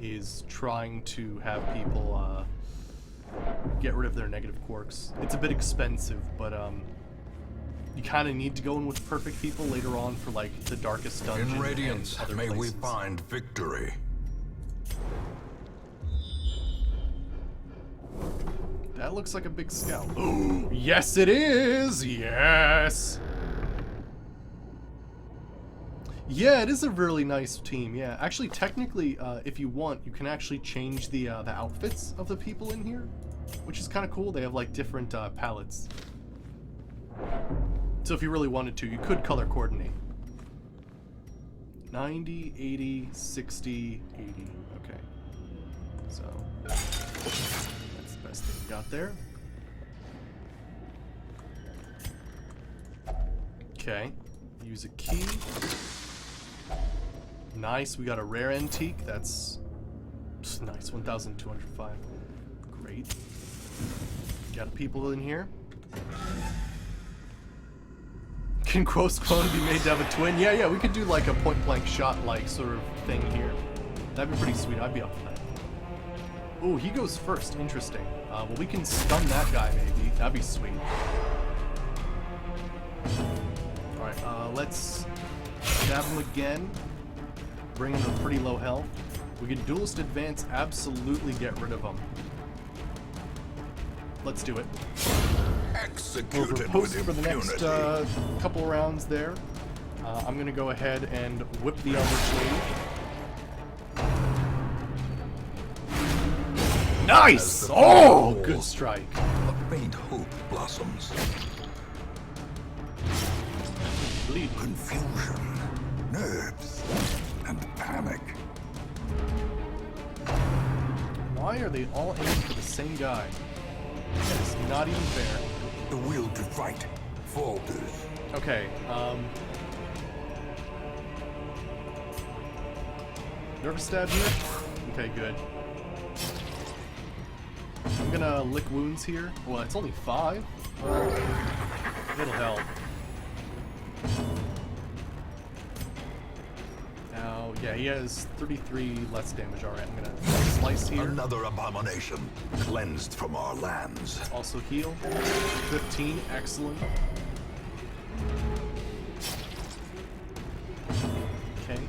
is trying to have people get rid of their negative quirks. It's a bit expensive, but you kind of need to go in with perfect people later on for like the darkest dungeon. In Radiance, and other may we places. find victory. That looks like a big scout. Ooh, yes it is! Yes! Yeah, it is a really nice team, yeah. Actually, technically, if you want, you can actually change the outfits of the people in here, which is kind of cool. They have, like, different palettes. So if you really wanted to, you could color coordinate. 90, 80, 60, 80. Okay. So, that's the best thing we got there. Okay. Use a key. Nice, we got a rare antique. That's nice, 1,205. Great. Got people in here. Can Quo's clone be made to have a twin? Yeah, we could do like a point-blank shot-like sort of thing here. That'd be pretty sweet. I'd be up for that. Ooh, he goes first. Interesting. Well, we can stun that guy, maybe. That'd be sweet. Alright, let's stab him again. Bring him to pretty low health. We can duelist advance, absolutely get rid of him. Let's do it. We'll Executed post with for the next impunity. couple rounds there. I'm gonna go ahead and whip the Eldritch Lady. Nice! Oh, good strike. A faint hope blossoms. Bleed. Confusion, nerves, and panic. Why are they all aiming for the same guy? It's not even fair. The will to fight falters. Okay, nervous stab here? Okay, good. I'm gonna lick wounds here. Well, it's only 5. It'll help. Now, yeah, he has 33 less damage. Alright, I'm gonna slice here. Another abomination cleansed from our lands. Also heal. 15, excellent. Okay,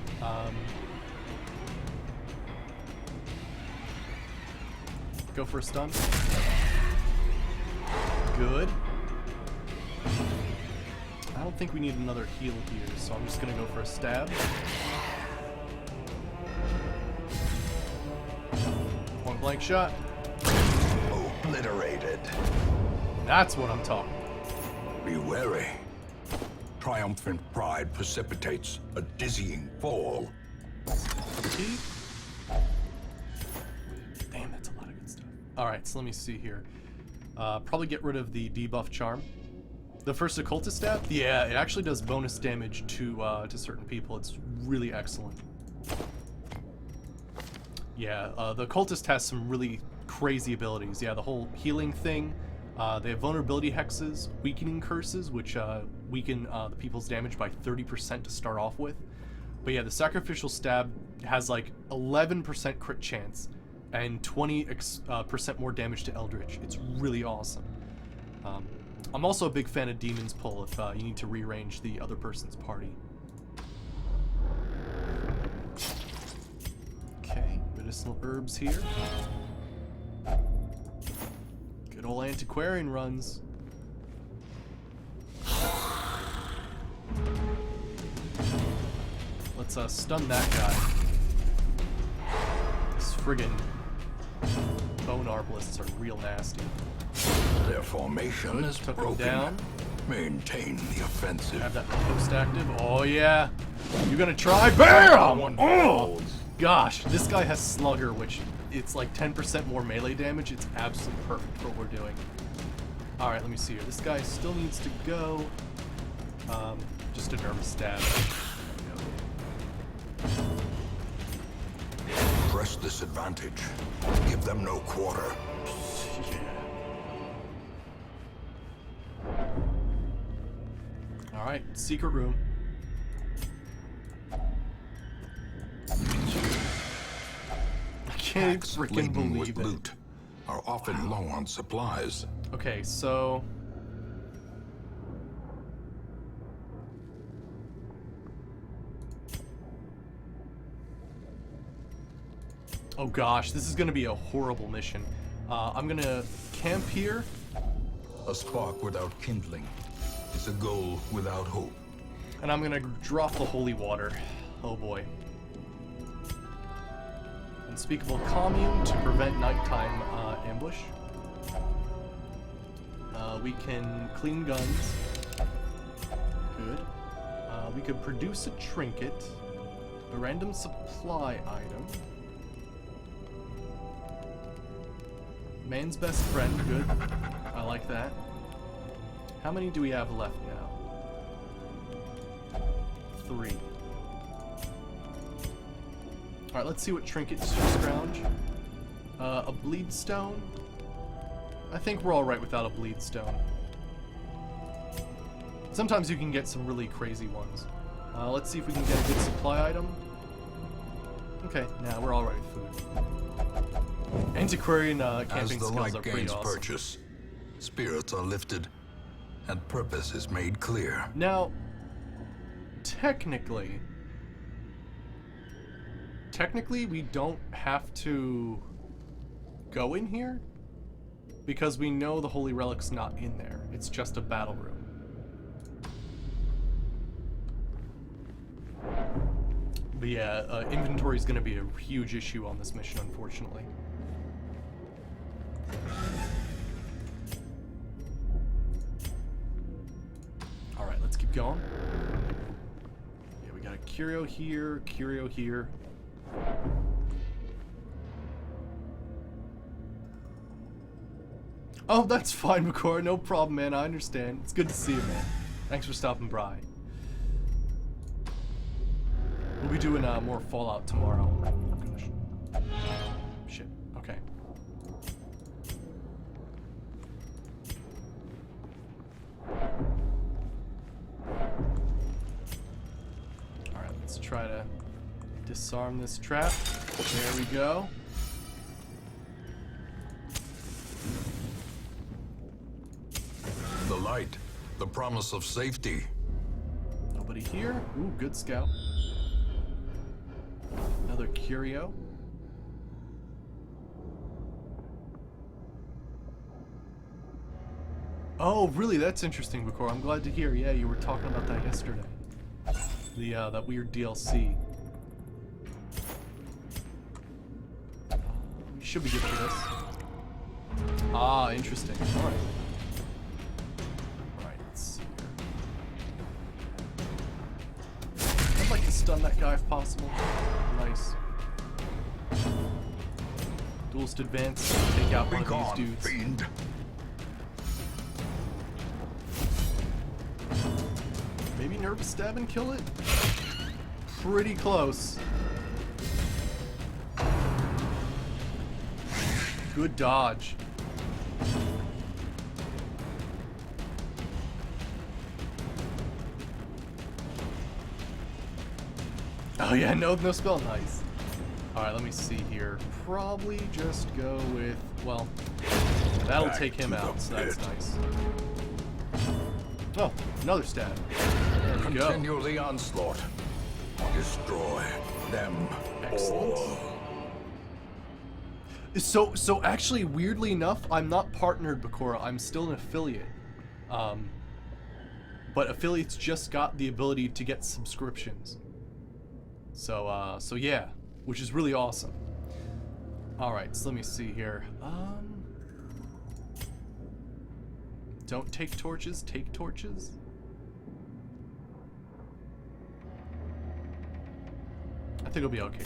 go for a stun. Good. I don't think we need another heal here, so I'm just gonna go for a stab. Point blank shot. Obliterated. That's what I'm talking. Be wary. Triumphant pride precipitates a dizzying fall. Key. Damn, that's a lot of good stuff. Alright, so let me see here. Probably get rid of the debuff charm. The first occultist stab? Yeah, it actually does bonus damage to certain people. It's really excellent. Yeah, the occultist has some really crazy abilities. Yeah, the whole healing thing. They have vulnerability hexes, weakening curses, which weaken the people's damage by 30% to start off with. But yeah, the sacrificial stab has like 11% crit chance and 20% more damage to Eldritch. It's really awesome. I'm also a big fan of Demon's Pull if you need to rearrange the other person's party. medicinal herbs here. Good old antiquarian runs. Let's stun that guy. These friggin' bone arbalists are real nasty. Their formation is Took him broken. down. Maintain the offensive. Have that post active. Oh yeah. You gonna try? BAM! Oh! Gosh, this guy has Slugger, which it's like 10% more melee damage. It's absolutely perfect for what we're doing. Alright, let me see here. This guy still needs to go. Just a nervous stab. Press this advantage. Give them no quarter. Alright, secret room. I can't Packs freaking laden believe with it. loot are often low on supplies. Okay, so... oh gosh, this is gonna be a horrible mission. I'm gonna camp here. A spark without kindling is a goal without hope. And I'm gonna drop the holy water. Oh boy. Unspeakable commune to prevent nighttime ambush. We can clean guns. Good. We could produce a trinket. A random supply item. Man's best friend, good. I like that. How many do we have left now? 3. Alright, let's see what trinkets to scrounge. A bleed stone. I think we're alright without a bleed stone. Sometimes you can get some really crazy ones. Let's see if we can get a good supply item. Okay, nah, we're alright with food. Antiquarian As camping the skills light are pretty gains awesome. purchase, spirits are lifted, and purpose is made clear. Now, technically, we don't have to go in here because we know the Holy Relic's not in there. It's just a battle room. But yeah, inventory is going to be a huge issue on this mission, unfortunately. Alright, let's keep going. Yeah, we got a curio here, curio here. Oh, that's fine, McCoy. No problem, man. I understand. It's good to see you, man. Thanks for stopping by. We'll be doing more Fallout tomorrow. Oh, gosh. Shit. Okay. Alright, let's try to disarm this trap. There we go. The light, the promise of safety. Nobody here. Ooh, good scout. Another curio. Oh, really? That's interesting, Bakor. I'm glad to hear. Yeah, you were talking about that yesterday. The that weird DLC. We should be good for this. Ah, interesting. All right. All right. Let's see here. I'd like to stun that guy if possible. Nice. Duelist advance. Take out one of these dudes. Fiend. Maybe nervous stab and kill it? Pretty close. Good dodge. Oh yeah, no spell, nice. Alright, let me see here. Probably just go with, well, that'll Back take him to the out, so that's pit. nice. Oh, another stab. There we go. Continue the onslaught. Destroy them Excellent. all. So actually, weirdly enough, I'm not partnered Bakura. I'm still an affiliate. But affiliates just got the ability to get subscriptions. So yeah, which is really awesome. All right, so let me see here. Don't take torches, take torches. I think it'll be okay.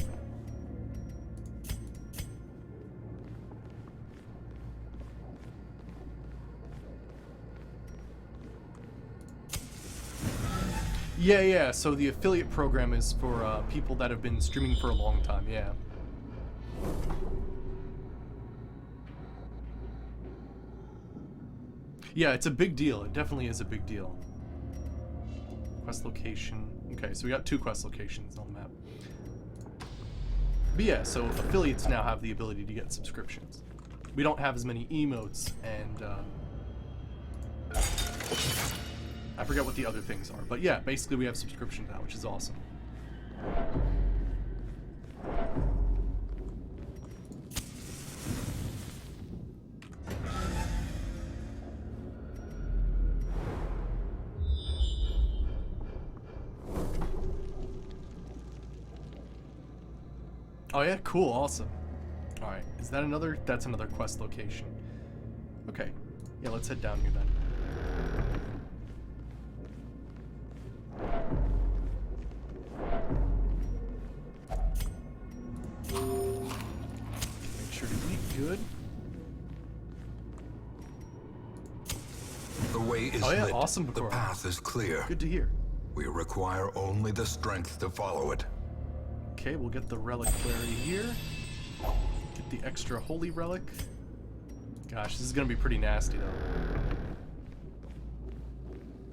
Yeah, so the affiliate program is for people that have been streaming for a long time, yeah. Yeah, it's a big deal. It definitely is a big deal. Quest location. Okay, so we got 2 quest locations on the map. But yeah, so affiliates now have the ability to get subscriptions. We don't have as many emotes and I forget what the other things are, but yeah, basically we have subscriptions now, which is awesome. Oh yeah, cool, awesome. All right, is that another? That's another quest location. Okay, yeah, let's head down here then. Make sure to eat good. The way is Oh yeah, lit. awesome, The Bakura. path is clear. Good to hear. We require only the strength to follow it. Okay, we'll get the reliquary here. Get the extra holy relic. Gosh, this is gonna be pretty nasty though.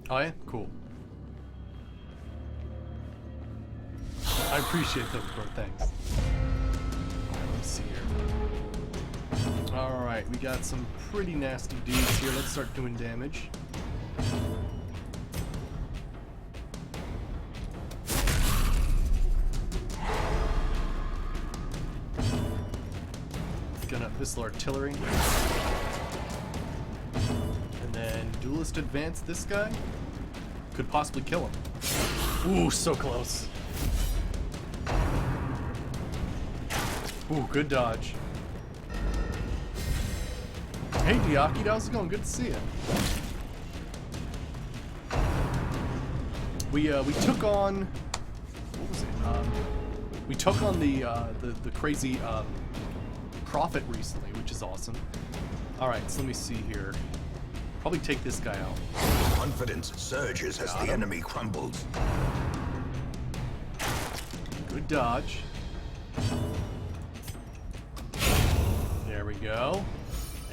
Oh yeah, cool. I appreciate that, bro. Thanks. Alright, let's see here. Alright, we got some pretty nasty dudes here. Let's start doing damage. Gun up missile artillery. And then duelist advance this guy. Could possibly kill him. Ooh, so close. Ooh, good dodge. Hey Diaki, how's it going? Good to see you. We took on, what was it? We took on the crazy prophet recently, which is awesome. All right, so let me see here. Probably take this guy out. Confidence surges as the enemy crumbles. Good dodge. There we go.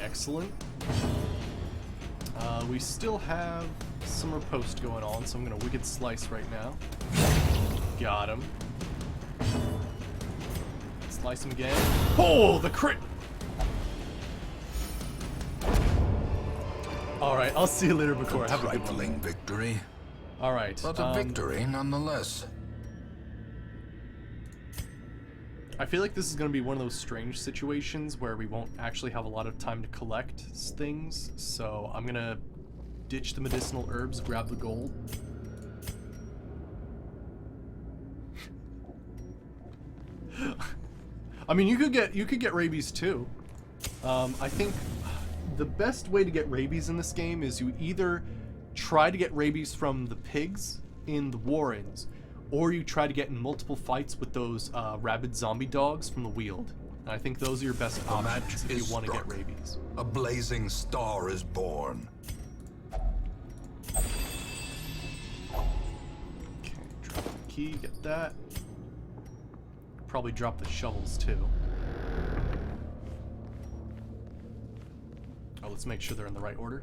Excellent. We still have some riposte going on, so I'm gonna Wicked Slice right now. Got him. Slice him again. Oh, the crit! Alright, I'll see you later, Bakura. Have a good one. Trifling victory, Alright. but a victory nonetheless. I feel like this is going to be one of those strange situations where we won't actually have a lot of time to collect things, so I'm going to ditch the medicinal herbs, grab the gold. I mean, you could get rabies too. I think the best way to get rabies in this game is you either try to get rabies from the pigs in the Warrens, or you try to get in multiple fights with those rabid zombie dogs from the Weald. And I think those are your best options if you want to get rabies. A blazing star is born. Okay, drop the key, get that. Probably drop the shovels too. Oh, let's make sure they're in the right order.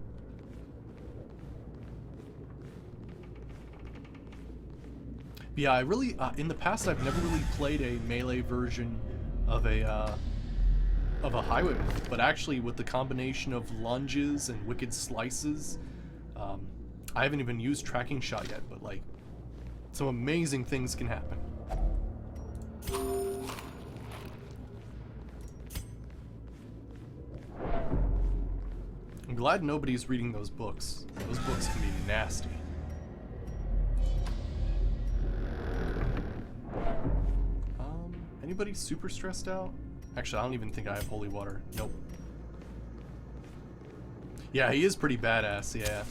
Yeah, I really, in the past, I've never really played a melee version of a highwayman, but actually with the combination of lunges and wicked slices, I haven't even used tracking shot yet, but like, some amazing things can happen. glad nobody's reading those books. Those books can be nasty. Anybody super stressed out? Actually, I don't even think I have holy water. Nope. Yeah, he is pretty badass, yeah.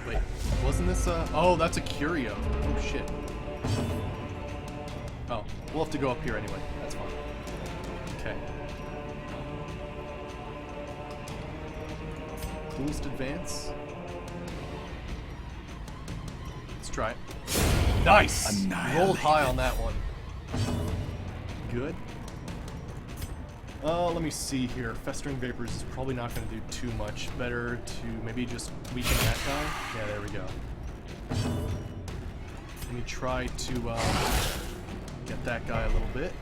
Wait, wasn't this oh, that's a curio. Oh shit. Oh, we'll have to go up here anyway. That's fine. Okay. Boost advance. Let's try it. Nice! Rolled high on that one. Good. Let me see here. Festering Vapors is probably not going to do too much. Better to maybe just weaken that guy. Yeah, there we go. Let me try to get that guy a little bit.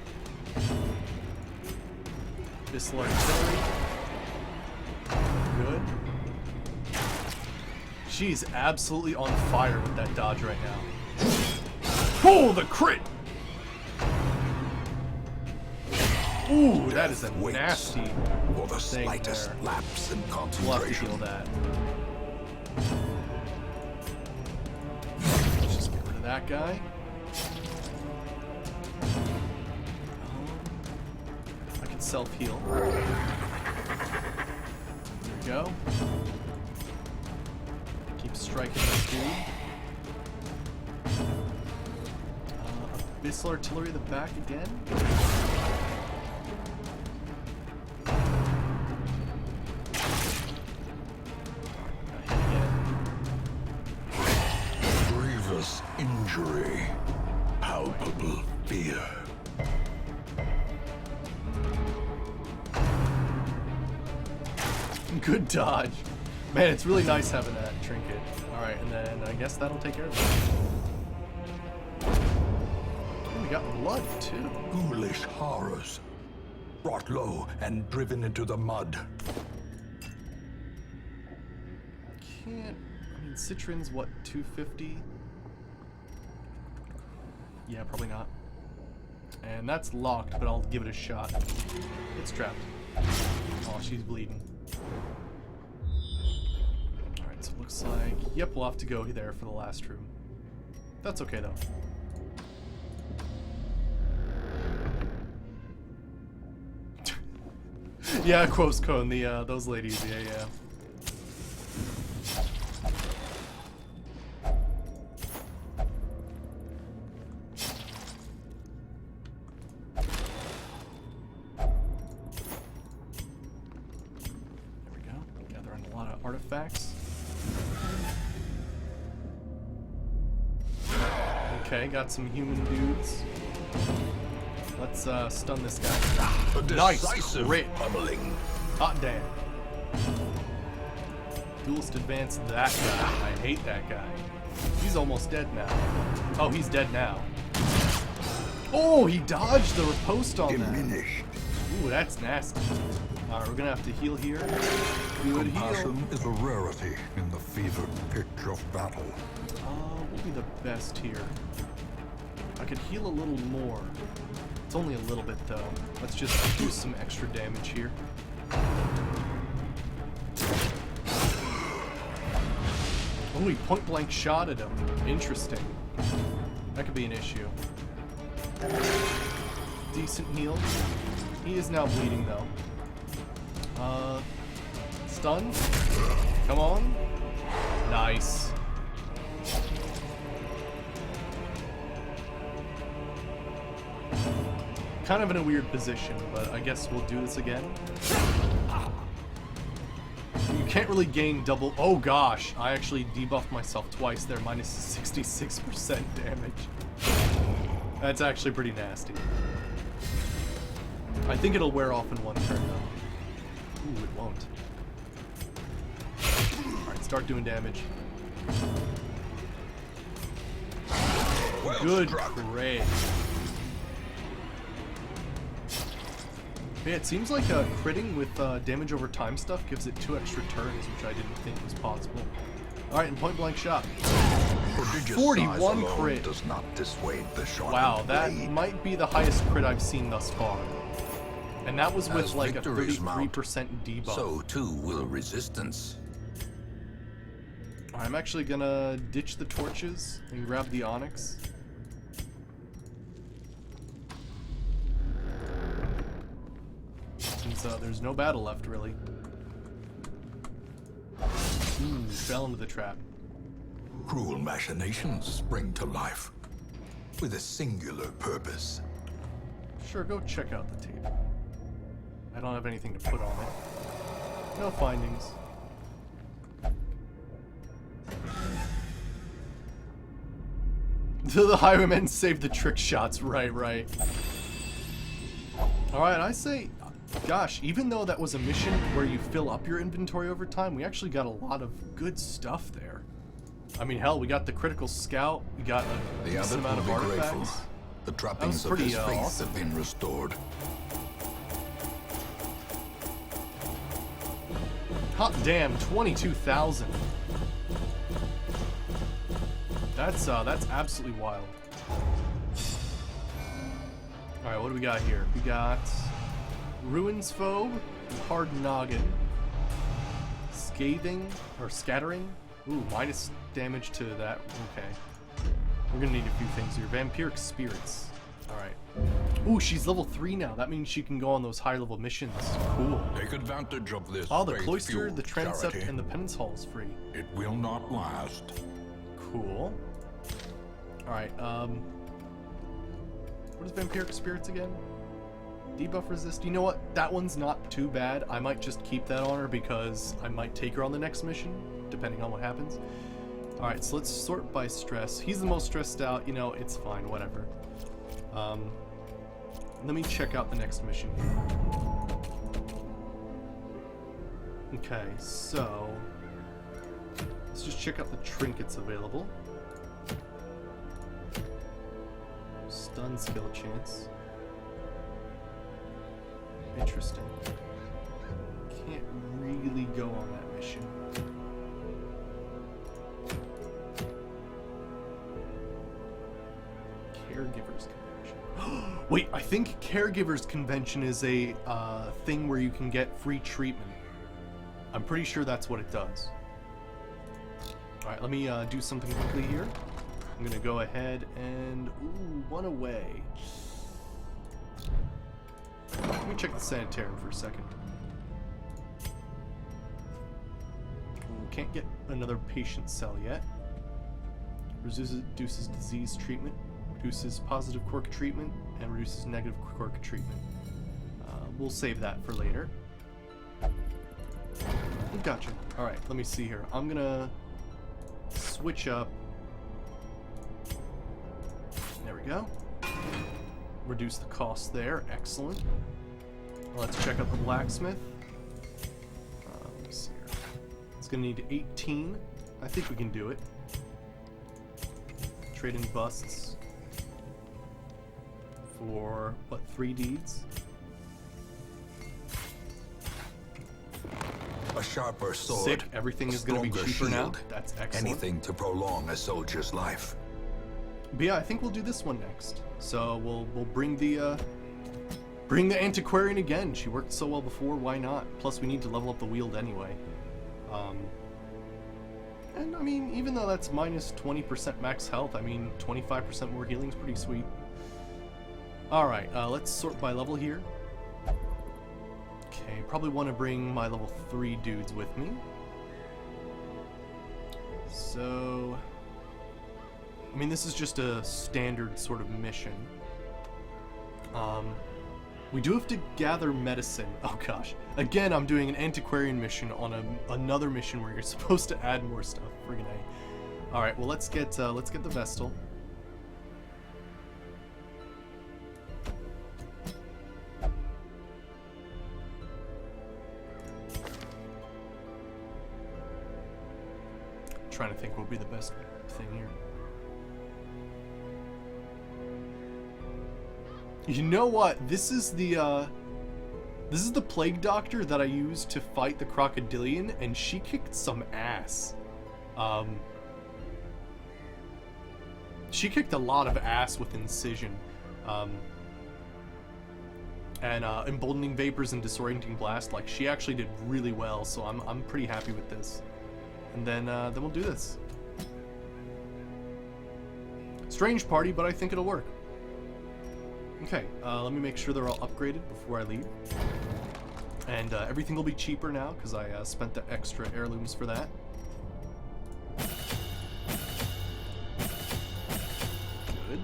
Missile artillery. Good. She's absolutely on fire with that dodge right now. Oh, the crit! Ooh, that is a nasty for the thing slightest there. lapse in We'll have to concentration. heal that. Let's just get rid of that guy. I can self-heal. There we go. Keep striking this dude. Abyssal artillery at the back again. Grievous injury. Palpable fear. Good dodge. Man, it's really nice having that trinket. Alright, and then I guess that'll take care of it. Oh, we got blood, too. Ghoulish horrors. Brought low and driven into the mud. Can't... I mean, Citron's, what, 250? Yeah, probably not. And that's locked, but I'll give it a shot. It's trapped. Oh, she's bleeding. Alright, so it looks like... Yep, we'll have to go there for the last room. That's okay, though. Yeah, Quos Cone, the, those ladies, yeah. Artifacts. Okay, got some human dudes. Let's stun this guy. A Nice decisive crit. pummeling. Hot damn. Duelist advance that guy. I hate that guy. He's almost dead now. Oh, he's dead now. Oh, he dodged the riposte on that. Diminished. Ooh, that's nasty. Alright, we're gonna have to heal here. Good heal. Compassion is a rarity in the fevered pitch of battle. We'll be the best here. I could heal a little more. It's only a little bit though. Let's just do some extra damage here. Oh, he point blank shot at him. Interesting. That could be an issue. Decent heal. He is now bleeding though. Stun? Come on. Nice. Kind of in a weird position, but I guess we'll do this again. You can't really gain double... Oh gosh, I actually debuffed myself twice there, minus 66% damage. That's actually pretty nasty. I think it'll wear off in one turn though. Ooh, it won't. Alright, start doing damage. Well Good struck. crit. Yeah, it seems like critting with damage over time stuff gives it 2 extra turns, which I didn't think was possible. Alright, and point blank shot. Prodigious 41 size alone crit. does not dissuade the sharpened Wow, that blade. might be the highest crit I've seen thus far. And that was with As like a victories mount, 33% debuff. So too will resistance. I'm actually gonna ditch the torches and grab the onyx. Since there's no battle left, really. Ooh, fell into the trap. Cruel machinations spring to life with a singular purpose. Sure, go check out the tape. I don't have anything to put on it. No findings. The highwaymen saved the trick shots. Right. Alright, I say, gosh, even though that was a mission where you fill up your inventory over time, we actually got a lot of good stuff there. I mean, hell, we got the critical scout, we got a The decent abbot amount will of be grateful. artifacts. The trappings of pretty, his faith awesome. have been restored. Hot damn, 22,000. That's absolutely wild. Alright, what do we got here? We got Ruins Phobe, Hard Noggin, Scathing, or Scattering. Ooh, minus damage to that. Okay. We're gonna need a few things here. Vampiric Spirits. Alright. Ooh, she's level 3 now. That means she can go on those high level missions. Cool. Take advantage of this. Oh, the faith Cloister, fueled the Transept, charity. and the Penance Hall is free. It will not last. Cool. Alright, what is Vampiric Spirits again? Debuff resist. You know what? That one's not too bad. I might just keep that on her because I might take her on the next mission, depending on what happens. Alright, so let's sort by stress. He's the most stressed out. You know, it's fine. Whatever. Let me check out the next mission. Okay, so let's just check out the trinkets available. Stun skill chance. Interesting. Can't really go on that mission. Caregivers Convention. Wait, I think Caregivers Convention is a thing where you can get free treatment. I'm pretty sure that's what it does. Alright, let me do something quickly here. I'm gonna go ahead and... Ooh, one away. Let me check the sanitarium for a second. Ooh, can't get another patient cell yet. Reduces disease treatment, reduces positive quirk treatment, and reduces negative quirk treatment. We'll save that for later. Gotcha. Alright, let me see here. I'm gonna switch up. There we go. Reduce the cost there. Excellent. Let's check out the blacksmith. Let me see here. It's gonna need 18. I think we can do it. Trade in busts for what, 3 deeds? A sharper sword. Sick. Everything a is gonna be stronger cheaper now. shield, That's excellent. Anything to prolong a soldier's life. But yeah, I think we'll do this one next. So we'll bring the antiquarian again. She worked so well before, why not? Plus we need to level up the wield anyway. And I mean, even though that's minus 20% max health, I mean 25% more healing is pretty sweet. Alright, let's sort by level here. Okay, probably want to bring my level 3 dudes with me. So... I mean, this is just a standard sort of mission. We do have to gather medicine. Oh gosh. Again, I'm doing an antiquarian mission on another mission where you're supposed to add more stuff. Friggin' A. Alright, well let's get the Vestal. Trying to think what would be the best thing here. You know what? This is the plague doctor that I used to fight the crocodilian, and she kicked some ass. she kicked a lot of ass with Incision. And Emboldening Vapors and Disorienting Blast, like, she actually did really well, so I'm pretty happy with this. And then we'll do this. Strange party, but I think it'll work. Okay, let me make sure they're all upgraded before I leave. And everything will be cheaper now, because I spent the extra heirlooms for that. Good.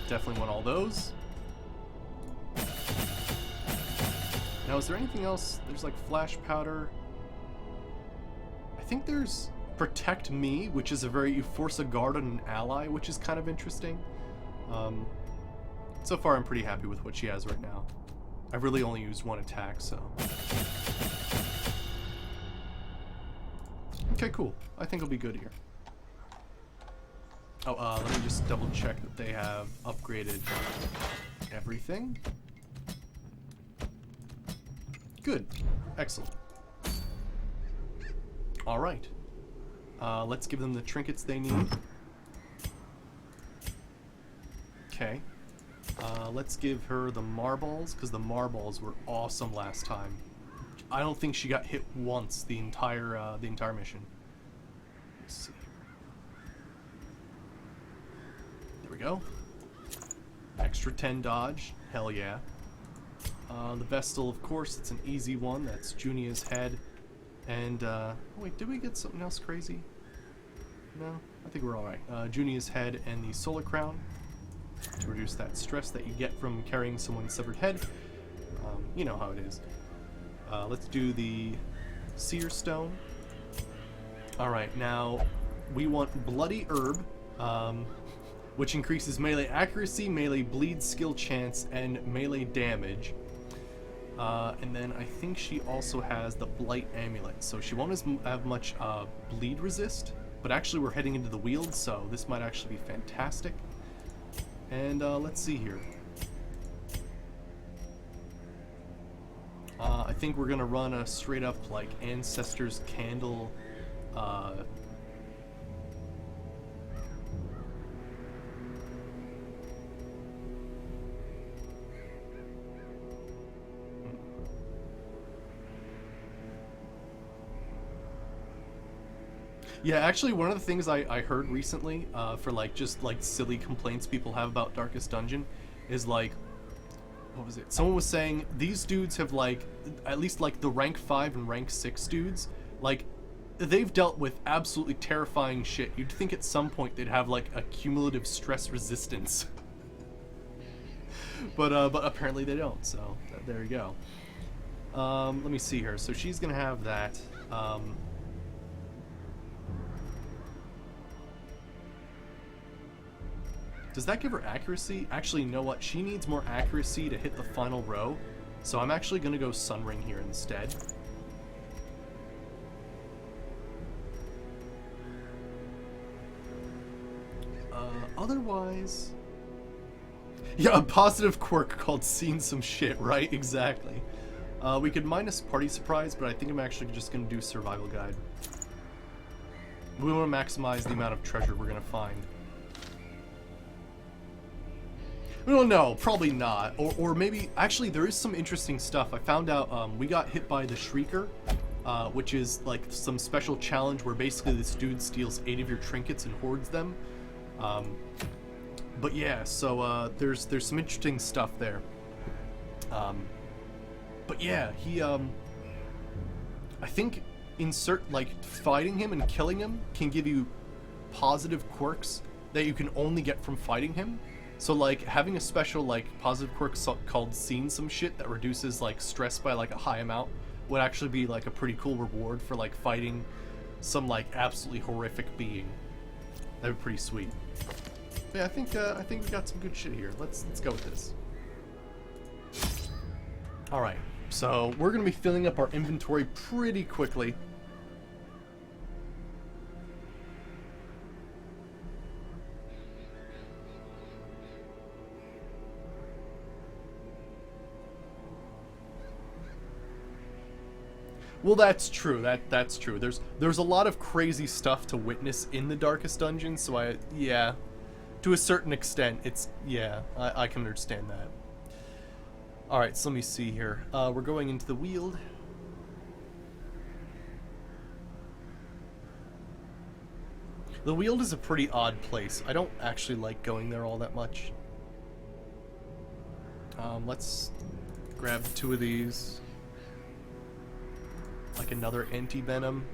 Definitely want all those. Now, is there anything else? There's like Flash Powder. I think there's Protect Me, which is a very force a guard on an ally, which is kind of interesting. So far, I'm pretty happy with what she has right now. I've really only used one attack, so. Okay, cool. I think it'll be good here. Oh, let me just double check that they have upgraded everything. Good. Excellent. All right. Let's give them the trinkets they need. Okay. Let's give her the marbles, because the marbles were awesome last time. I don't think she got hit once the entire mission. Let's see. There we go. Extra 10 dodge. Hell yeah. The Vestal, of course, it's an easy one. That's Junia's head. And, wait, did we get something else crazy? No? I think we're alright. Junia's head and the Solar Crown to reduce that stress that you get from carrying someone's severed head. You know how it is. Let's do the Seer Stone. Alright, now we want Bloody Herb, which increases melee accuracy, melee bleed skill chance, and melee damage. And then I think she also has the Blight Amulet, so she won't have much bleed resist, but actually we're heading into the Weald, so this might actually be fantastic. And let's see here. I think we're gonna run a straight up like Ancestor's Candle. Yeah, actually, one of the things I heard recently for like just like silly complaints people have about Darkest Dungeon is like, what was it? Someone was saying these dudes have like, at least like the rank 5 and rank 6 dudes, like they've dealt with absolutely terrifying shit. You'd think at some point they'd have like a cumulative stress resistance. but apparently they don't, so there you go. Let me see here. So she's gonna have that. Does that give her accuracy? Actually, you know what? She needs more accuracy to hit the final row. So I'm actually going to go Sunring here instead. Otherwise... Yeah, a positive quirk called Seen Some Shit, right? Exactly. We could minus Party Surprise, but I think I'm actually just going to do Survival Guide. We want to maximize the amount of treasure we're going to find. Well, no, probably not. Or maybe... Actually, there is some interesting stuff. I found out we got hit by the Shrieker, which is like some special challenge where basically this dude steals 8 of your trinkets and hoards them. But yeah, so there's some interesting stuff there. But yeah, he... I think like fighting him and killing him can give you positive quirks that you can only get from fighting him. So like having a special like positive quirk called Seen Some Shit that reduces like stress by like a high amount would actually be like a pretty cool reward for like fighting some like absolutely horrific being. That'd be pretty sweet. But yeah, I think we got some good shit here. Let's go with this. All right, so we're gonna be filling up our inventory pretty quickly. Well, that's true. That's true. There's a lot of crazy stuff to witness in the Darkest Dungeon, so yeah, to a certain extent, I can understand that. All right, so let me see here. We're going into the Weald. The Weald is a pretty odd place. I don't actually like going there all that much. Let's grab 2 of these. Like another anti-venom.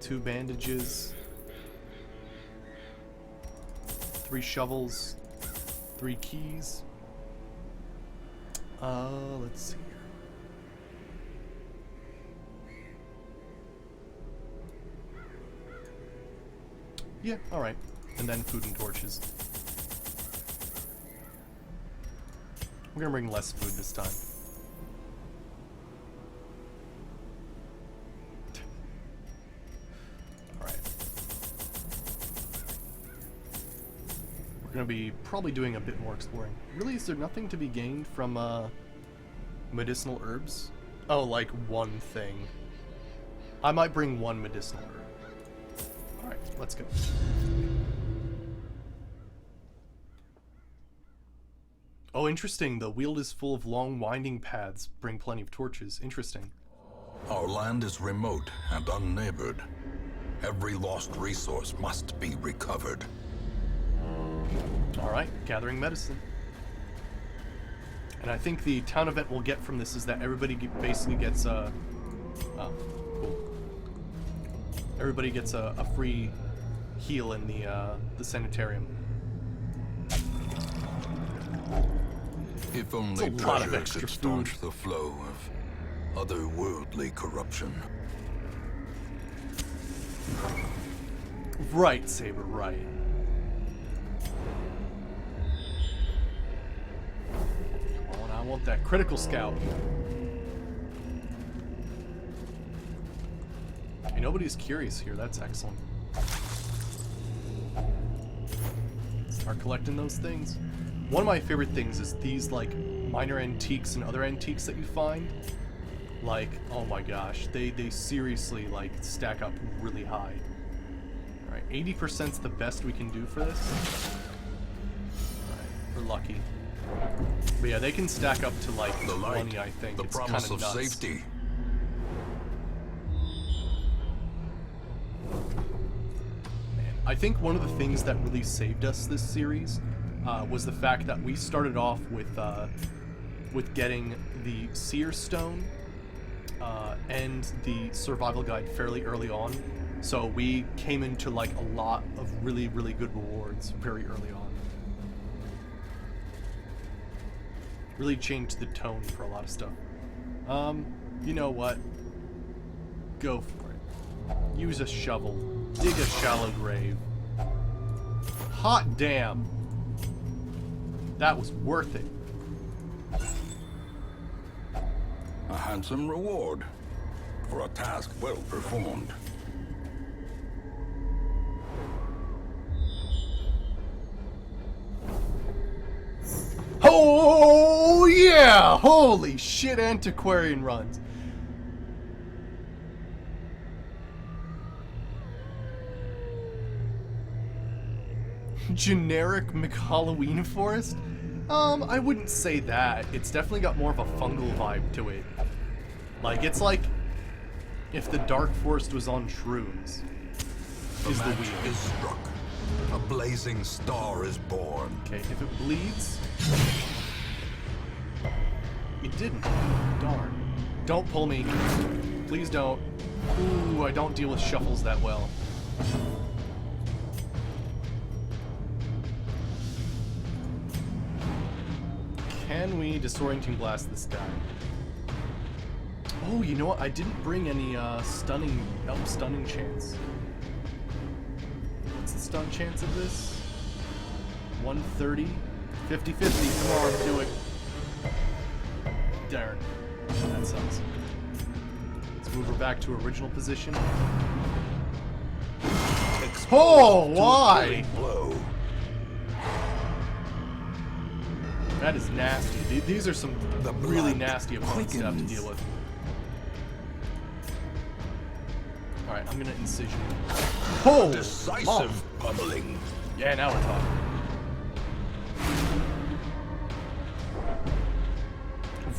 2 bandages. 3 shovels. 3 keys. Let's see here. Yeah, alright. And then food and torches. We're gonna bring less food this time. Alright. We're gonna be probably doing a bit more exploring. Really, is there nothing to be gained from, medicinal herbs? Oh, like 1 thing. I might bring 1 medicinal herb. Alright, let's go. Oh, interesting. The Weald is full of long, winding paths. Bring plenty of torches. Interesting. Our land is remote and unneighbored. Every lost resource must be recovered. Alright, gathering medicine. And I think the town event we'll get from this is that everybody basically gets a... Oh, cool. Everybody gets a free heal in the sanitarium. If only a lot of pressure extra could staunch the flow of otherworldly corruption. Right, Saber, right. Oh, and I want that critical scout. Hey, nobody's curious here. That's excellent. Start collecting those things. One of my favorite things is these, like, minor antiques and other antiques that you find. Like, oh my gosh, they seriously, like, stack up really high. Alright, 80%'s the best we can do for this. Alright, we're lucky. But yeah, they can stack up to, like, The light, 20, I think. the It's promise kinda of nuts. safety. I think one of the things that really saved us this series was the fact that we started off with getting the Seer Stone and the Survival Guide fairly early on, so we came into like a lot of really, really good rewards very early on. Really changed the tone for a lot of stuff. You know what? Go for it. Use a shovel. Dig a shallow grave. Hot damn. That was worth it. A handsome reward for a task well performed. Oh yeah! Holy shit, antiquarian runs. Generic McHalloween forest? I wouldn't say that. It's definitely got more of a fungal vibe to it. Like, it's like if the Dark Forest was on shrooms. The Is the match weed. is struck. A blazing star is born. Okay, if it bleeds... It didn't. Darn. Don't pull me. Please don't. Ooh, I don't deal with shuffles that well. Can we disorienting blast this guy? Oh, you know what? I didn't bring any stunning chance. What's the stun chance of this? 130? 50-50. Come on, do it. Darn. That sucks. Let's move her back to original position. Oh, why? Blow. That is nasty. These are some The really blood nasty opponents to have to quickens. deal with. Alright, I'm gonna incision. Oh! Decisive pummeling. Yeah, now we're talking.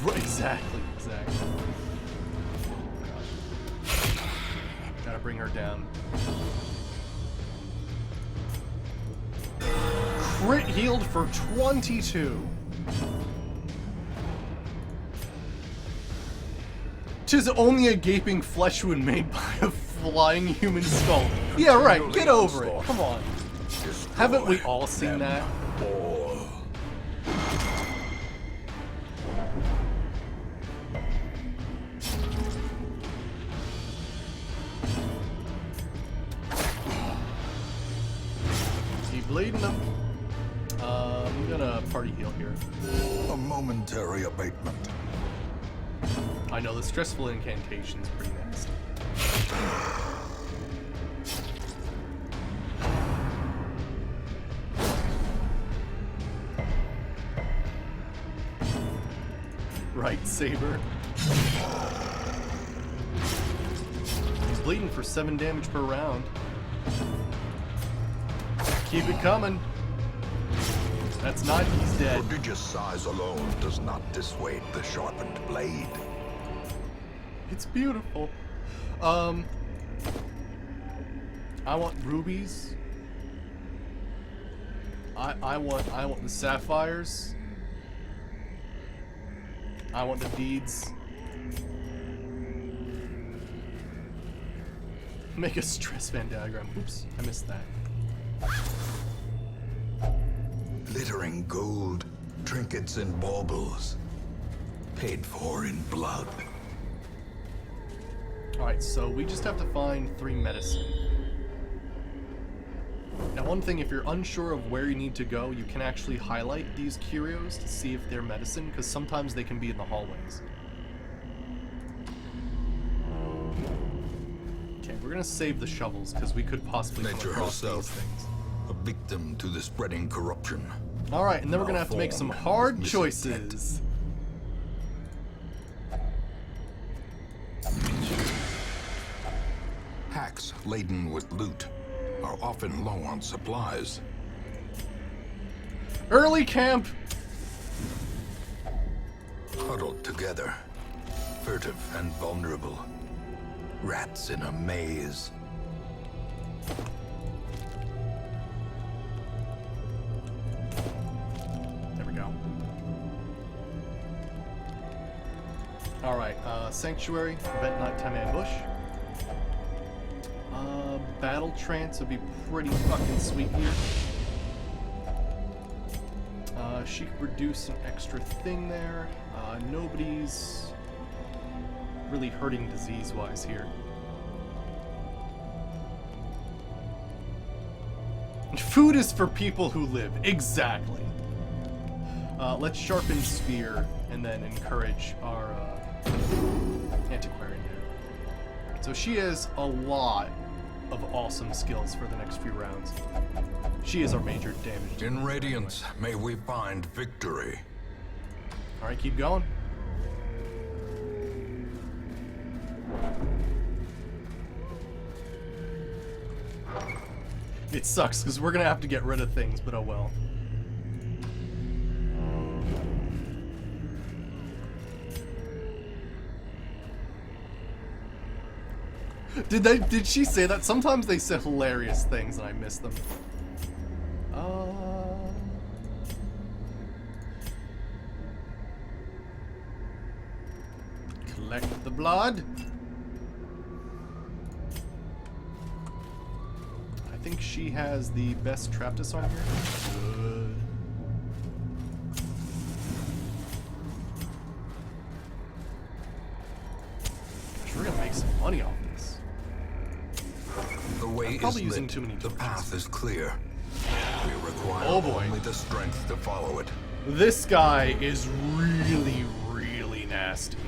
Right, exactly. Gotta bring her down. Crit healed for 22. Tis only a gaping flesh wound made by a flying human skull. Yeah, right. Get over it. Come on. Haven't we all seen that? All. Keep bleeding them. I'm gonna party heal here. A momentary abatement. I know the stressful incantation's pretty nasty. Right, Saber. He's bleeding for 7 damage per round. Keep it coming. That's not, he's dead. Prodigious size alone does not dissuade the sharpened blade. It's beautiful. I want rubies. I want the sapphires. I want the beads. Make a stress Venn diagram. Oops, I missed that. Glittering gold, trinkets and baubles. Paid for in blood. Alright, so we just have to find 3 medicine. Now, one thing, if you're unsure of where you need to go, you can actually highlight these curios to see if they're medicine, because sometimes they can be in the hallways. Okay, we're gonna save the shovels, because we could possibly come Nature across these herself, things. a victim to the spreading corruption. Alright, and then we're gonna have to make some Malformed hard with choices. Hacks laden with loot are often low on supplies. Early camp! Huddled together, furtive and vulnerable. Rats in a maze. There we go. Alright, Sanctuary, prevent nighttime ambush. Battle trance would be pretty fucking sweet here. She could produce an extra thing there. Nobody's really hurting disease-wise here. Food is for people who live. Exactly. Let's sharpen Spear and then encourage our Antiquarian there. So she has a lot of awesome skills for the next few rounds. She is our major damage. In Radiance, may we find victory. Alright, keep going. It sucks, because we're gonna have to get rid of things, but oh well. Did she say that? Sometimes they say hilarious things and I miss them. Collect the blood. I think she has the best trap disarm here. Good. Gosh, we're gonna make some money off this. The way Probably is using lit. too many The torches. path is clear. We require Oh boy. only the strength to follow it. This guy is really, really nasty.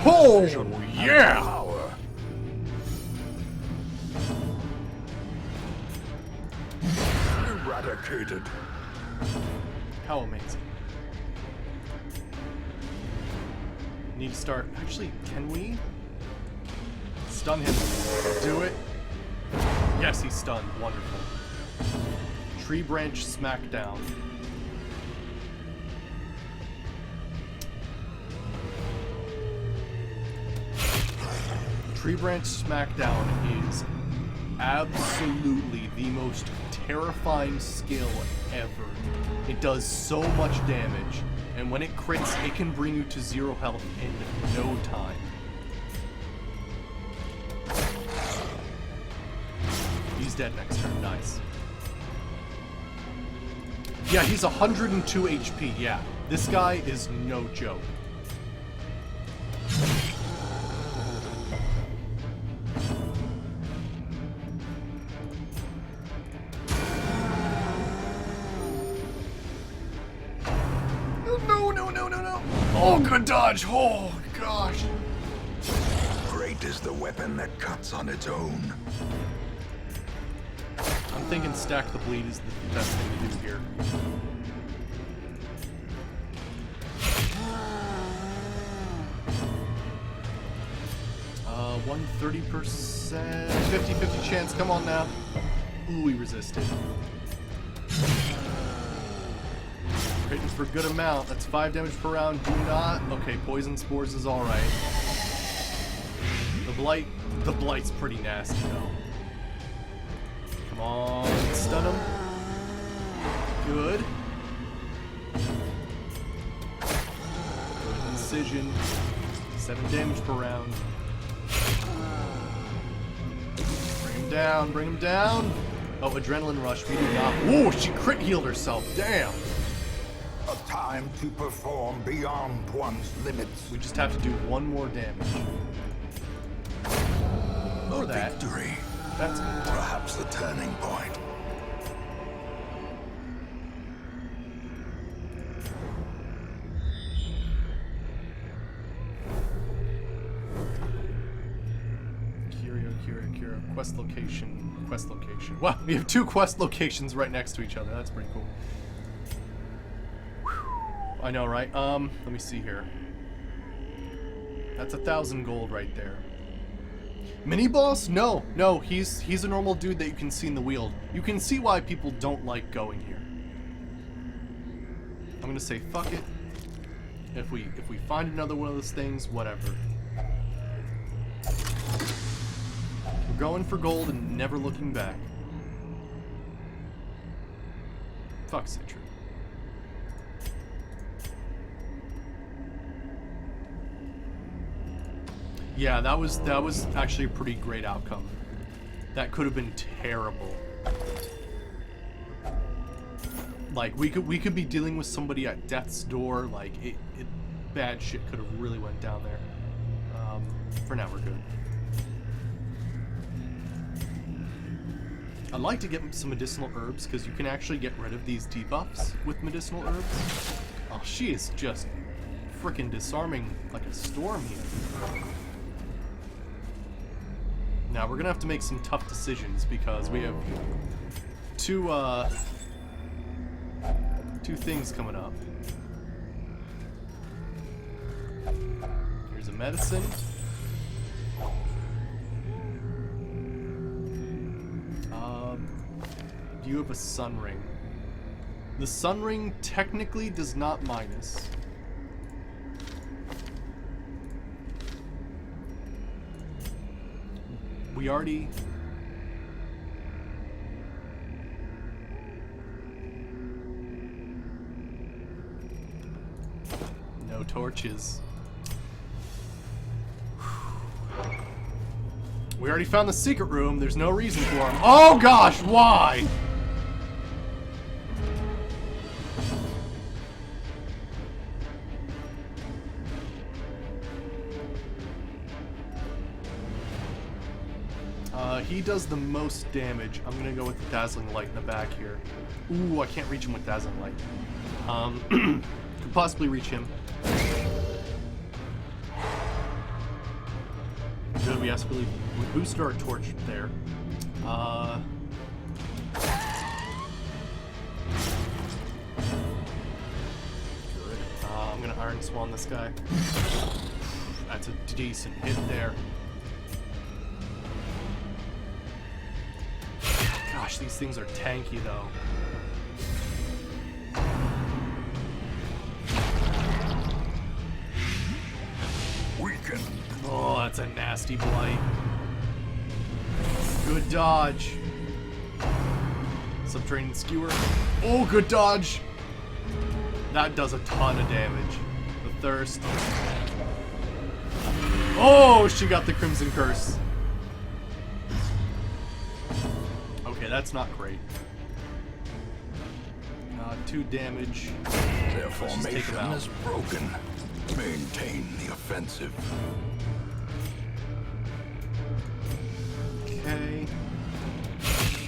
Oh, yeah! Power. Eradicated. How amazing. Need to start. Actually, can we stun him? Do it. Yes, he's stunned. Wonderful. Tree branch smackdown. Tree branch smackdown is absolutely the most terrifying skill ever. It does so much damage, and when it crits, it can bring you to 0 health in no time. He's dead next turn. Nice. Yeah, he's 102 HP. Yeah, this guy is no joke. No. Oh, good dodge. Oh, gosh. Great is the weapon that cuts on its own. I'm thinking stack the bleed is the best thing to do here. Uh, 130%, 50-50 chance. Come on now. Ooh, he resisted. Hitting for a good amount. That's 5 damage per round. Do not. Okay, poison spores is all right. The blight's pretty nasty though. Come on, stun him. Good. Good incision. 7 damage per round. Bring him down. Oh, adrenaline rush. We do not. Ooh, she crit healed herself. Damn. A time to perform beyond one's limits. We just have to do 1 more damage. Or that. Victory. That's good. Perhaps the turning point. Kira. Quest location. Wow, we have 2 quest locations right next to each other. That's pretty cool. I know, right? Let me see here. That's 1,000 gold right there. Mini boss? No, he's a normal dude that you can see in the Weald. You can see why people don't like going here. I'm gonna say fuck it. If we find another one of those things, whatever. We're going for gold and never looking back. Fuck Citra. Yeah, that was actually a pretty great outcome. That could have been terrible. Like we could be dealing with somebody at death's door. Like bad shit could have really went down there. For now, we're good. I'd like to get some medicinal herbs because you can actually get rid of these debuffs with medicinal herbs. Oh, she is just freaking disarming like a storm here. Now we're gonna have to make some tough decisions because we have two things coming up. Here's a medicine. You have a sun ring. The sun ring technically does not minus. We already... No torches. We already found the secret room. There's no reason for them. Oh gosh, why? He does the most damage. I'm gonna go with the Dazzling Light in the back here. Ooh, I can't reach him with Dazzling Light. Could possibly reach him. Good, we boosted our torch there. Good. I'm gonna Iron Swan this guy. That's a decent hit there. Gosh, these things are tanky though. Weaken. Oh, that's a nasty blight. Good dodge. Subterranean skewer. Oh, good dodge. That does a ton of damage. The thirst. Oh, she got the Crimson Curse. Okay, that's not great. 2 damage. Their Let's just take him formation out. is broken. Maintain the offensive. Okay.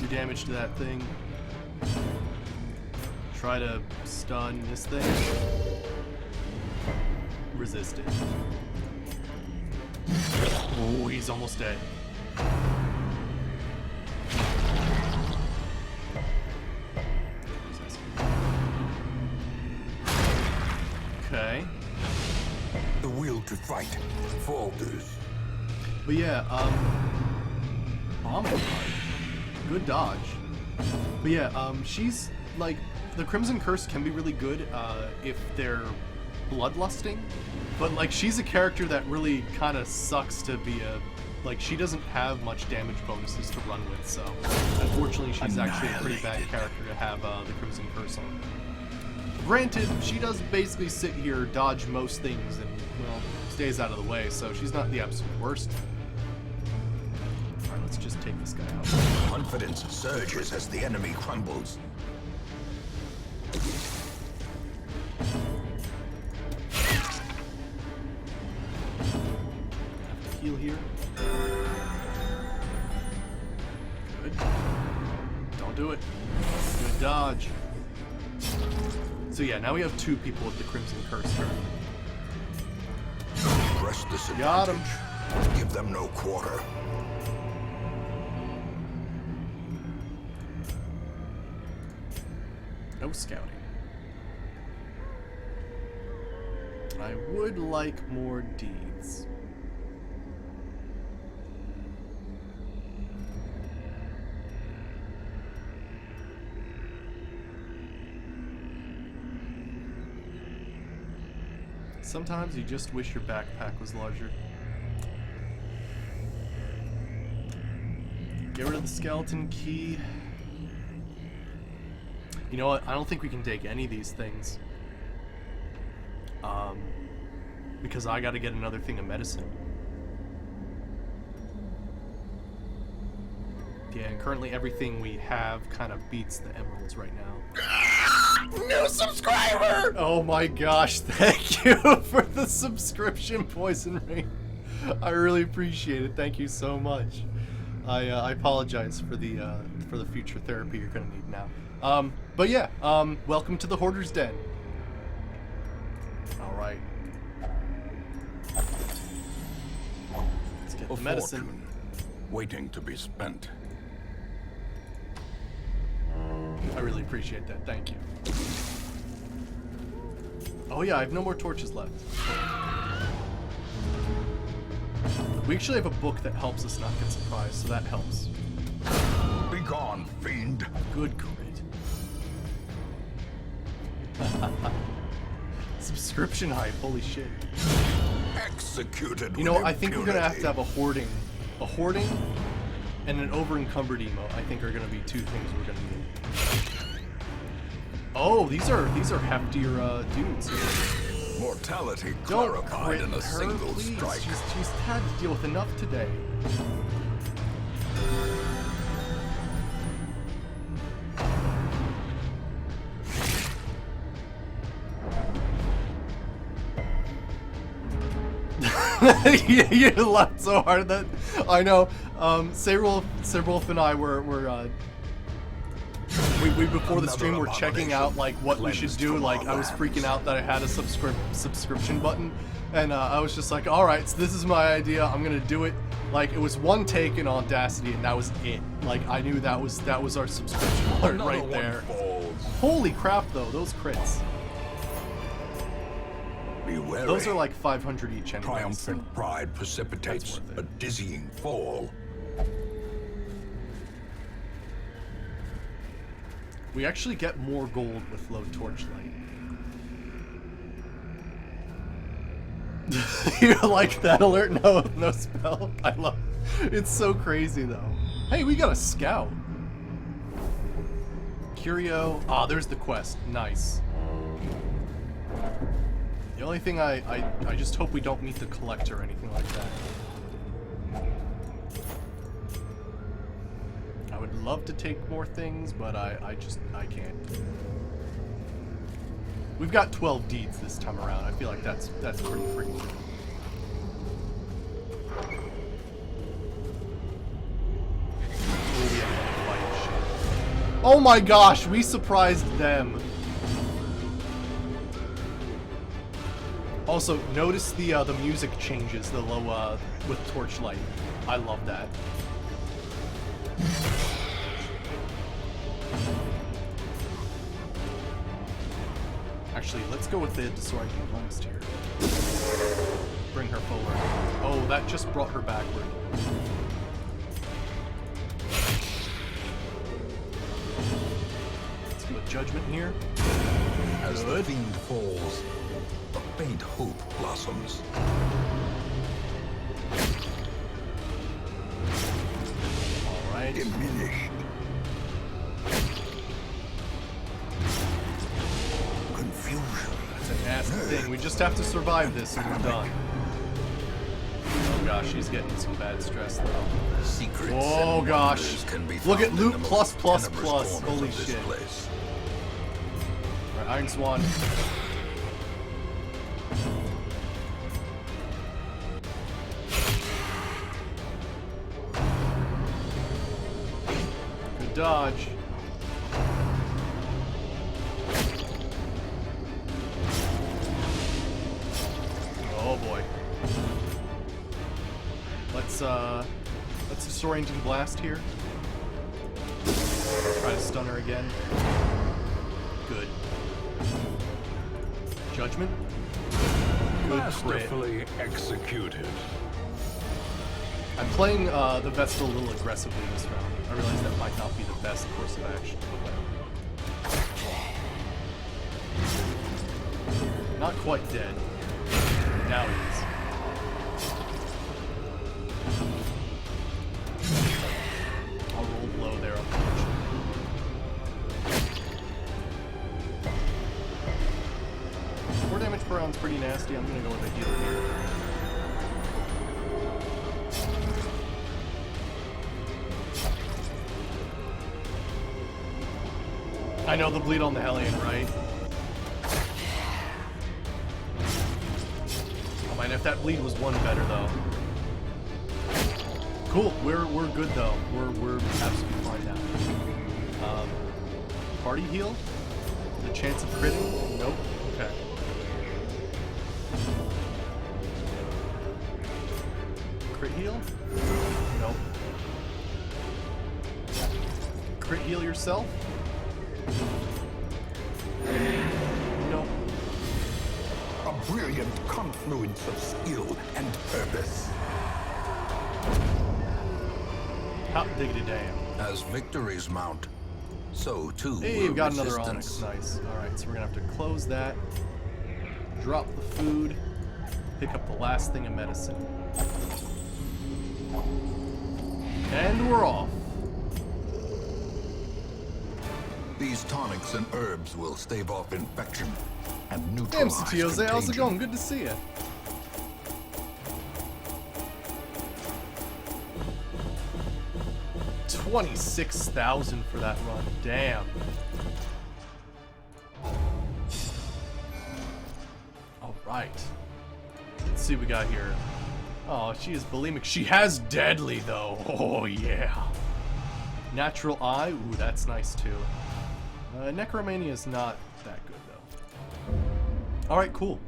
2 damage to that thing. Try to stun this thing. Resist it. Oh, he's almost dead. Okay. The will to fight falters. But yeah, Bomb Guard. Good dodge. But yeah, she's like, the Crimson Curse can be really good if they're bloodlusting, but like she's a character that really kind of sucks to be like she doesn't have much damage bonuses to run with, so unfortunately she's actually a pretty bad character to have the Crimson Curse on. Granted, she does basically sit here, dodge most things, and, well, stays out of the way, so she's not the absolute worst. Alright, let's just take this guy out. Confidence surges as the enemy crumbles. Have to heal here. Good. Don't do it. Good dodge. So yeah, now we have 2 people with the Crimson Curse currently. Press this Got him. advantage. Give them no quarter. No scouting. I would like more deeds. Sometimes you just wish your backpack was larger. Get rid of the skeleton key. You know what? I don't think we can take any of these things. Because I gotta get another thing of medicine. Yeah, and currently everything we have kind of beats the emeralds right now. New subscriber! Oh my gosh, thank you for the subscription, Poison Ring. I really appreciate it. Thank you so much. I apologize for the future therapy you're gonna need now. But yeah, welcome to the Hoarder's Den. Alright. Let's get the medicine. Fortune, waiting to be spent. I really appreciate that. Thank you. Oh yeah, I have no more torches left. We actually have a book that helps us not get surprised, so that helps. Be gone, fiend. Good crit. Subscription hype, holy shit. Executed. You know, with I think we're gonna have to impunity. have a hoarding and an over-encumbered emote. I think are gonna be 2 things we're gonna need. Oh, these are heftier dudes here. Mortality Don't clarified crit in a her, single please. strike. She's had to deal with enough today. you laughed so hard that I know. Sabrewolf and I were we before the stream were checking out like what we should do. Like I was freaking out that I had a subscription button, and I was just like, all right, so this is my idea. I'm gonna do it. Like it was one take in Audacity, and that was it. Like I knew that was our subscription alert Another right one there. falls. Holy crap, though, those crits. Be wary. Those are like 500 each anyway. Triumphant pride precipitates worth it. a dizzying fall. We actually get more gold with low torchlight. You like that alert? No spell. I love. It's so crazy though. Hey, we got a scout. Curio. Ah, there's the quest. Nice. The only thing I just hope we don't meet the collector or anything like that. I would love to take more things, but I can't. We've got 12 deeds this time around. I feel like that's pretty freaking good. Oh, we have another fight. Shit. Oh my gosh, we surprised them. Also, notice the music changes, the low with torchlight. I love that. Actually, let's go with the disorienting blast here. Bring her forward. Oh, that just brought her backward. Let's do a judgment here. As the fiend falls, a faint hope blossoms. Alright. Diminished. Confusion. It's a nasty thing. We just have to survive this and we're done. Oh gosh, she's getting some bad stress though. Secrets Oh and gosh. wonders can be Look at found in loot the most plus plus tenebrous plus. corners Holy of this shit. place. Alright, Iron Swan. Good dodge. Oh boy. Let's disorienting blast here. Try to stun her again. Good. Judgment. Good crit. Masterfully executed. I'm playing the Vestal a little aggressively this round. I realize that might not be the best course of action, but whatever. Not quite dead. Now he is. I'll roll low there, unfortunately. 4 damage per round's pretty nasty. I'm gonna go with a heal here. I know the bleed on the Hellion, right? Oh man, if that bleed was one better though. Cool, we're good though. We're absolutely fine now. Party heal? The chance of critting? Nope. Okay. Crit heal? Nope. Crit heal yourself? Nope. A brilliant confluence of skill and purpose. Hot diggity damn. As victories mount, so too Hey, will we've got another resistance. Onyx. Nice. Alright, so we're gonna have to close that. Drop the food. Pick up the last thing of medicine. And we're off. These tonics and herbs will stave off infection and Damn, neutralize Satioze, how's it contagion. going? Good to see you. $26,000 for that run. Damn. All right. Let's see what we got here. Oh, she is bulimic. She has deadly though. Oh yeah. Natural eye. Ooh, that's nice too. Necromania is not that good though. All right, cool.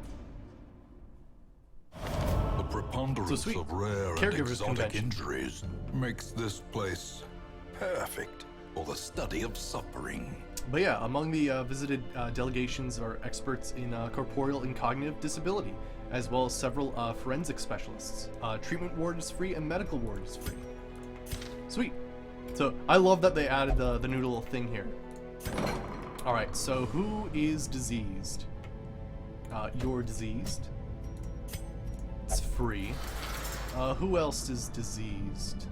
The preponderance sweet. of rare and Caregivers exotic convention. injuries makes this place perfect for the study of suffering. But yeah, among the visited delegations are experts in corporeal and cognitive disability, as well as several forensic specialists. Treatment ward is free and medical ward is free. Sweet. So I love that they added the new little thing here. Alright, so who is diseased? You're diseased. It's free. Who else is diseased?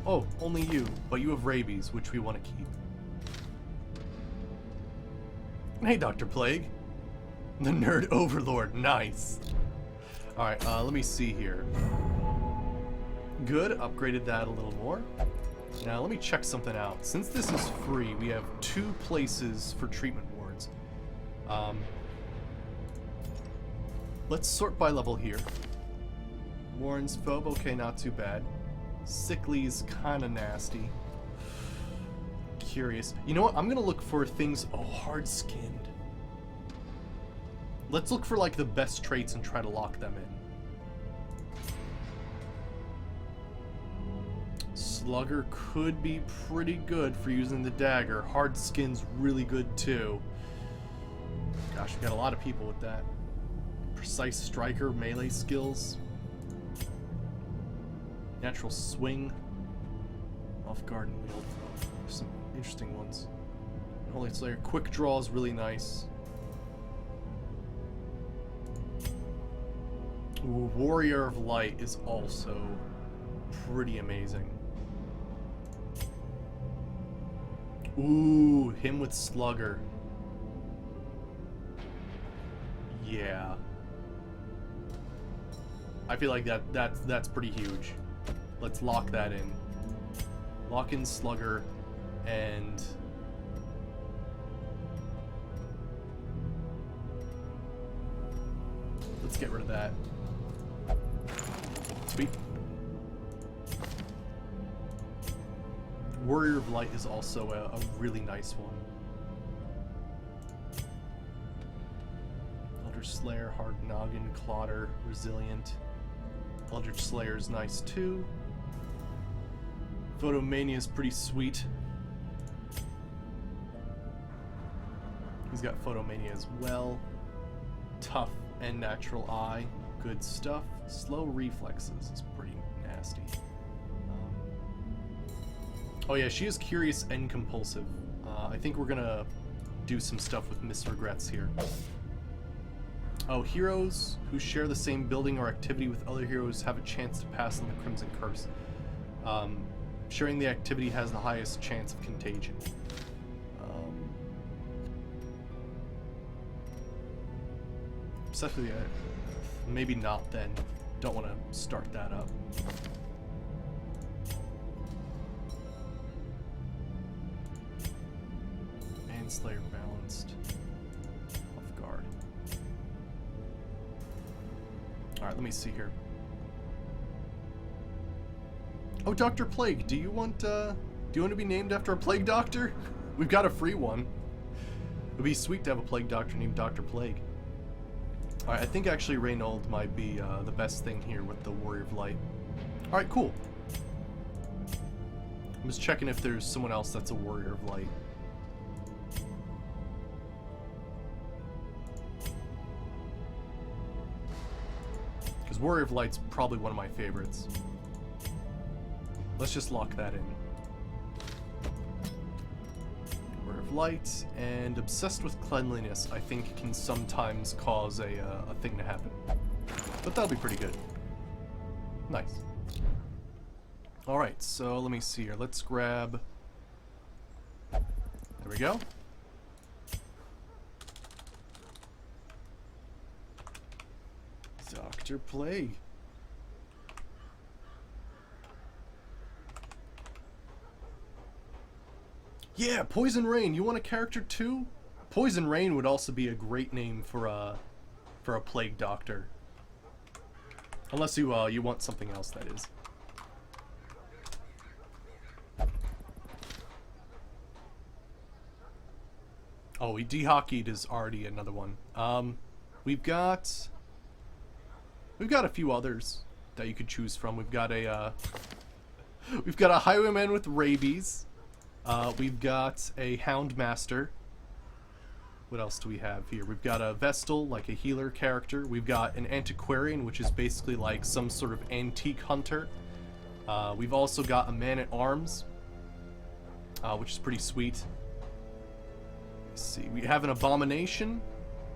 Oh, only you, but you have rabies, which we want to keep. Hey, Dr. Plague. The Nerd Overlord, nice. Alright, let me see here. Good, upgraded that a little more. Now, let me check something out. Since this is free, we have 2 places for treatment wards. Let's sort by level here. Warren's Phobe, okay, not too bad. Sickly's kinda nasty. Curious. You know what? I'm gonna look for things. Oh, hard-skinned. Let's look for like the best traits and try to lock them in. Slugger could be pretty good for using the dagger. Hard-skin's really good too. Gosh, we got a lot of people with that. Precise striker, melee skills. Natural swing. Off guard and wield. There's some interesting ones. Holy Slayer. Quick draw is really nice. Ooh, Warrior of Light is also pretty amazing. Ooh, him with Slugger. Yeah. I feel like that's pretty huge. Let's lock that in. Lock in Slugger and let's get rid of that. Sweet. Warrior of Light is also a really nice one. Eldritch Slayer, Hard Noggin, Clotter, Resilient. Eldritch Slayer is nice too. Photomania is pretty sweet. He's got Photomania as well. Tough and Natural Eye, good stuff. Slow Reflexes is pretty nasty. Oh yeah, she is Curious and Compulsive. I think we're gonna do some stuff with Miss Regrets here. Oh, heroes who share the same building or activity with other heroes have a chance to pass on the Crimson Curse. Sharing the activity has the highest chance of contagion. Especially, maybe not then. Don't want to start that up. Manslayer balanced. Off guard. Alright, let me see here. Oh, Dr. Plague, do you want to be named after a plague doctor? We've got a free one. It'd be sweet to have a plague doctor named Dr. Plague. Alright, I think actually Reynold might be the best thing here with the Warrior of Light. Alright, cool. I'm just checking if there's someone else that's a Warrior of Light. Because Warrior of Light's probably one of my favorites. Let's just lock that in. Warrior of Light and Obsessed with Cleanliness, I think, can sometimes cause a thing to happen. But that'll be pretty good. Nice. Alright, so let me see here. Let's grab... There we go. Dr. Plague. Yeah, Poison Rain. You want a character too? Poison Rain would also be a great name for a plague doctor. Unless you want something else, that is. Oh, Dehockeyed is already another one. We've got a few others that you could choose from. We've got a Highwayman with rabies. We've got a Houndmaster. What else do we have here? We've got a Vestal, like a healer character. We've got an Antiquarian, which is basically like some sort of antique hunter. We've also got a Man-at-Arms, which is pretty sweet. Let's see, we have an Abomination.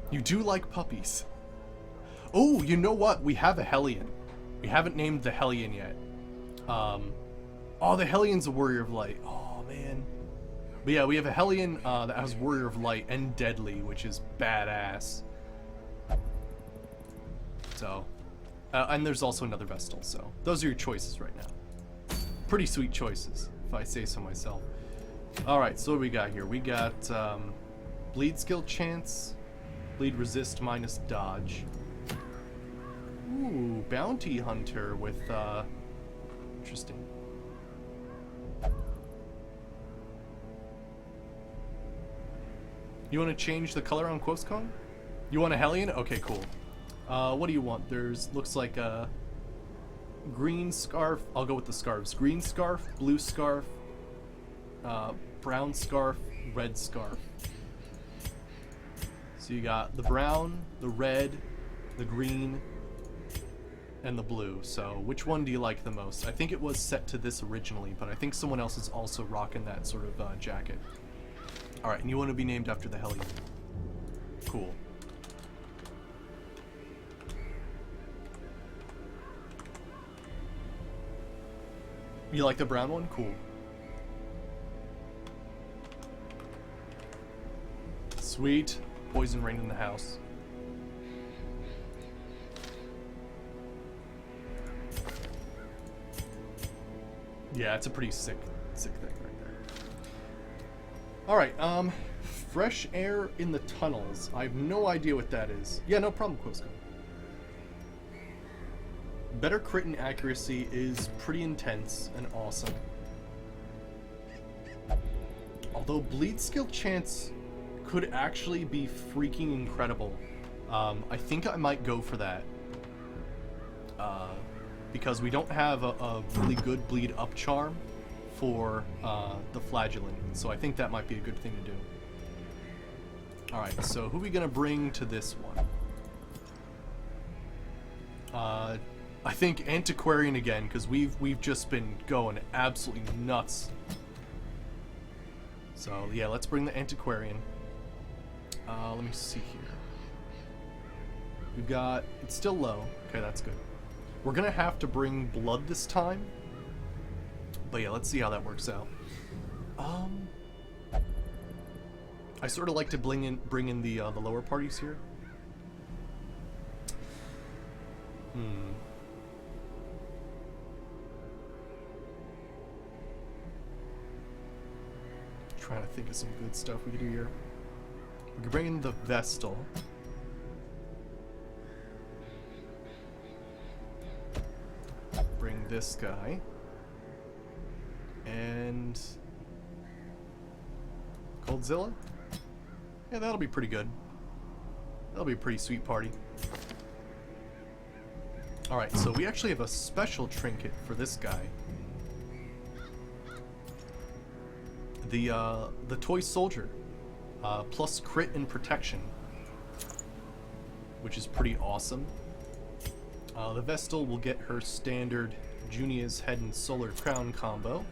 You do like puppies. Oh, you know what? We have a Hellion. We haven't named the Hellion yet. Oh, the Hellion's a Warrior of Light. Oh, man. But yeah, we have a Hellion that has Warrior of Light and Deadly, which is badass. So, and there's also another Vestal, so those are your choices right now. Pretty sweet choices, if I say so myself. Alright, so what do we got here? We got Bleed Skill Chance, Bleed Resist minus Dodge. Ooh, Bounty Hunter with, interesting. You want to change the color on Quoscon? You want a Hellion? Okay, cool. What do you want? There's, looks like a green scarf. I'll go with the scarves. Green scarf, blue scarf, brown scarf, red scarf. So you got the brown, the red, the green, and the blue. So which one do you like the most? I think it was set to this originally, but I think someone else is also rocking that sort of jacket. Alright, and you want to be named after the Hellion. Cool. You like the brown one? Cool. Sweet. Poison rain in the house. Yeah, it's a pretty sick thing right there. Alright, fresh air in the tunnels. I have no idea what that is. Yeah, no problem, Quosco. Better crit and accuracy is pretty intense and awesome. Although Bleed Skill Chance could actually be freaking incredible. I think I might go for that. Because we don't have a really good bleed up charm for the Flagellant, so I think that might be a good thing to do. Alright, so who are we gonna bring to this one? I think Antiquarian again, because we've just been going absolutely nuts. So yeah, let's bring the Antiquarian. Let me see here. We've got, it's still low. Okay, that's good. We're gonna have to bring blood this time. But yeah, let's see how that works out. I sort of like to bring in the lower parties here. Trying to think of some good stuff we could do here. We could bring in the Vestal. Bring this guy. And Coldzilla? Yeah, that'll be pretty good. That'll be a pretty sweet party. Alright, so we actually have a special trinket for this guy. The Toy Soldier. Plus crit and protection. Which is pretty awesome. The Vestal will get her standard Junia's Head and Solar Crown combo.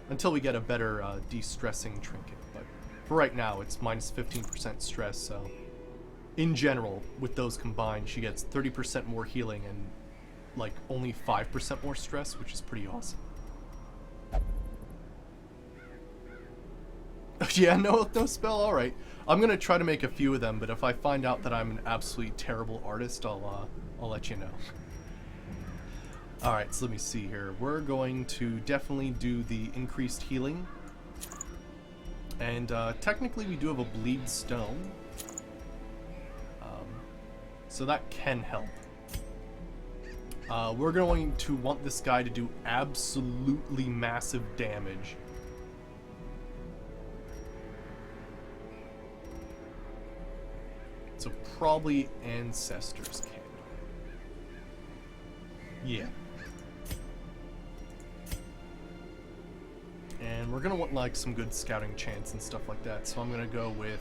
Until we get a better de-stressing trinket. But for right now, it's minus 15% stress, so... In general, with those combined, she gets 30% more healing and like only 5% more stress, which is pretty awesome. Yeah, no spell, alright. I'm gonna try to make a few of them, but if I find out that I'm an absolutely terrible artist, I'll let you know. Alright, so let me see here. We're going to definitely do the increased healing. And technically we do have a Bleed Stone. So that can help. We're going to want this guy to do absolutely massive damage. So probably Ancestor's Candle. Yeah. And And we're gonna want like some good scouting chance and stuff like that. So I'm gonna go with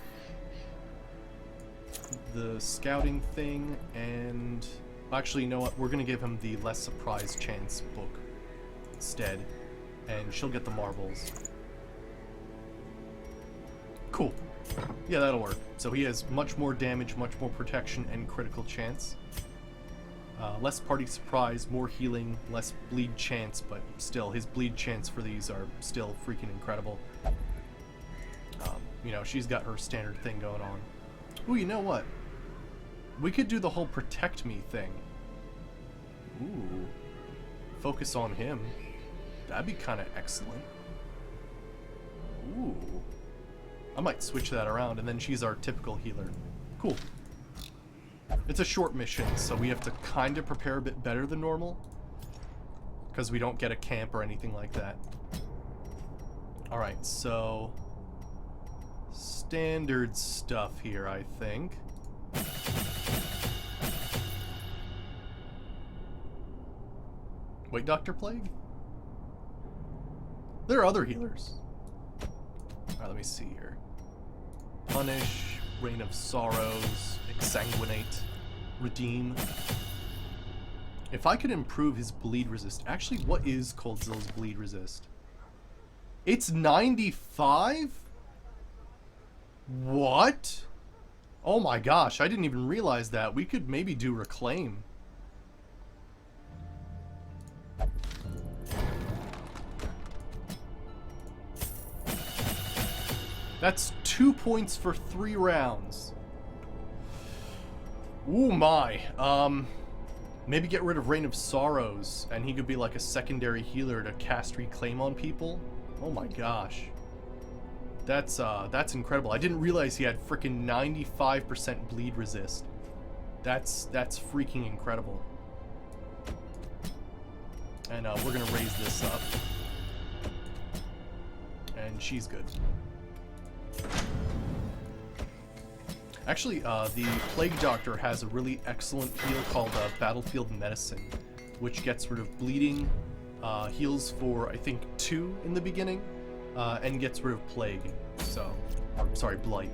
the scouting thing, and actually, you know what? We're gonna give him the less surprise chance book instead, and she'll get the marbles. Cool. Yeah, that'll work. So he has much more damage, much more protection, and critical chance. Less party surprise, more healing, less bleed chance, but still, his bleed chance for these are still freaking incredible. You know, she's got her standard thing going on. Ooh, you know what? We could do the whole protect me thing. Ooh. Focus on him. That'd be kind of excellent. Ooh. I might switch that around, and then she's our typical healer. Cool. It's a short mission, so we have to kind of prepare a bit better than normal, because we don't get a camp or anything like that. Alright, so standard stuff here, I think. Wait, Dr. Plague? There are other healers. Alright, let me see here. Punish, Rain of Sorrows, Exsanguinate, Redeem. If I could improve his bleed resist... Actually, what is Coldzilla's bleed resist? It's 95? What? Oh my gosh, I didn't even realize that. We could maybe do Reclaim. That's 2 points for 3 rounds. Ooh my. Maybe get rid of Rain of Sorrows, and he could be like a secondary healer to cast Reclaim on people. Oh my gosh. That's incredible. I didn't realize he had freaking 95% bleed resist. That's freaking incredible. And we're gonna raise this up. And she's good. Actually, the Plague Doctor has a really excellent heal called Battlefield Medicine, which gets rid of bleeding, heals for, I think, 2 in the beginning, and gets rid of Plague. So, or, sorry, Blight.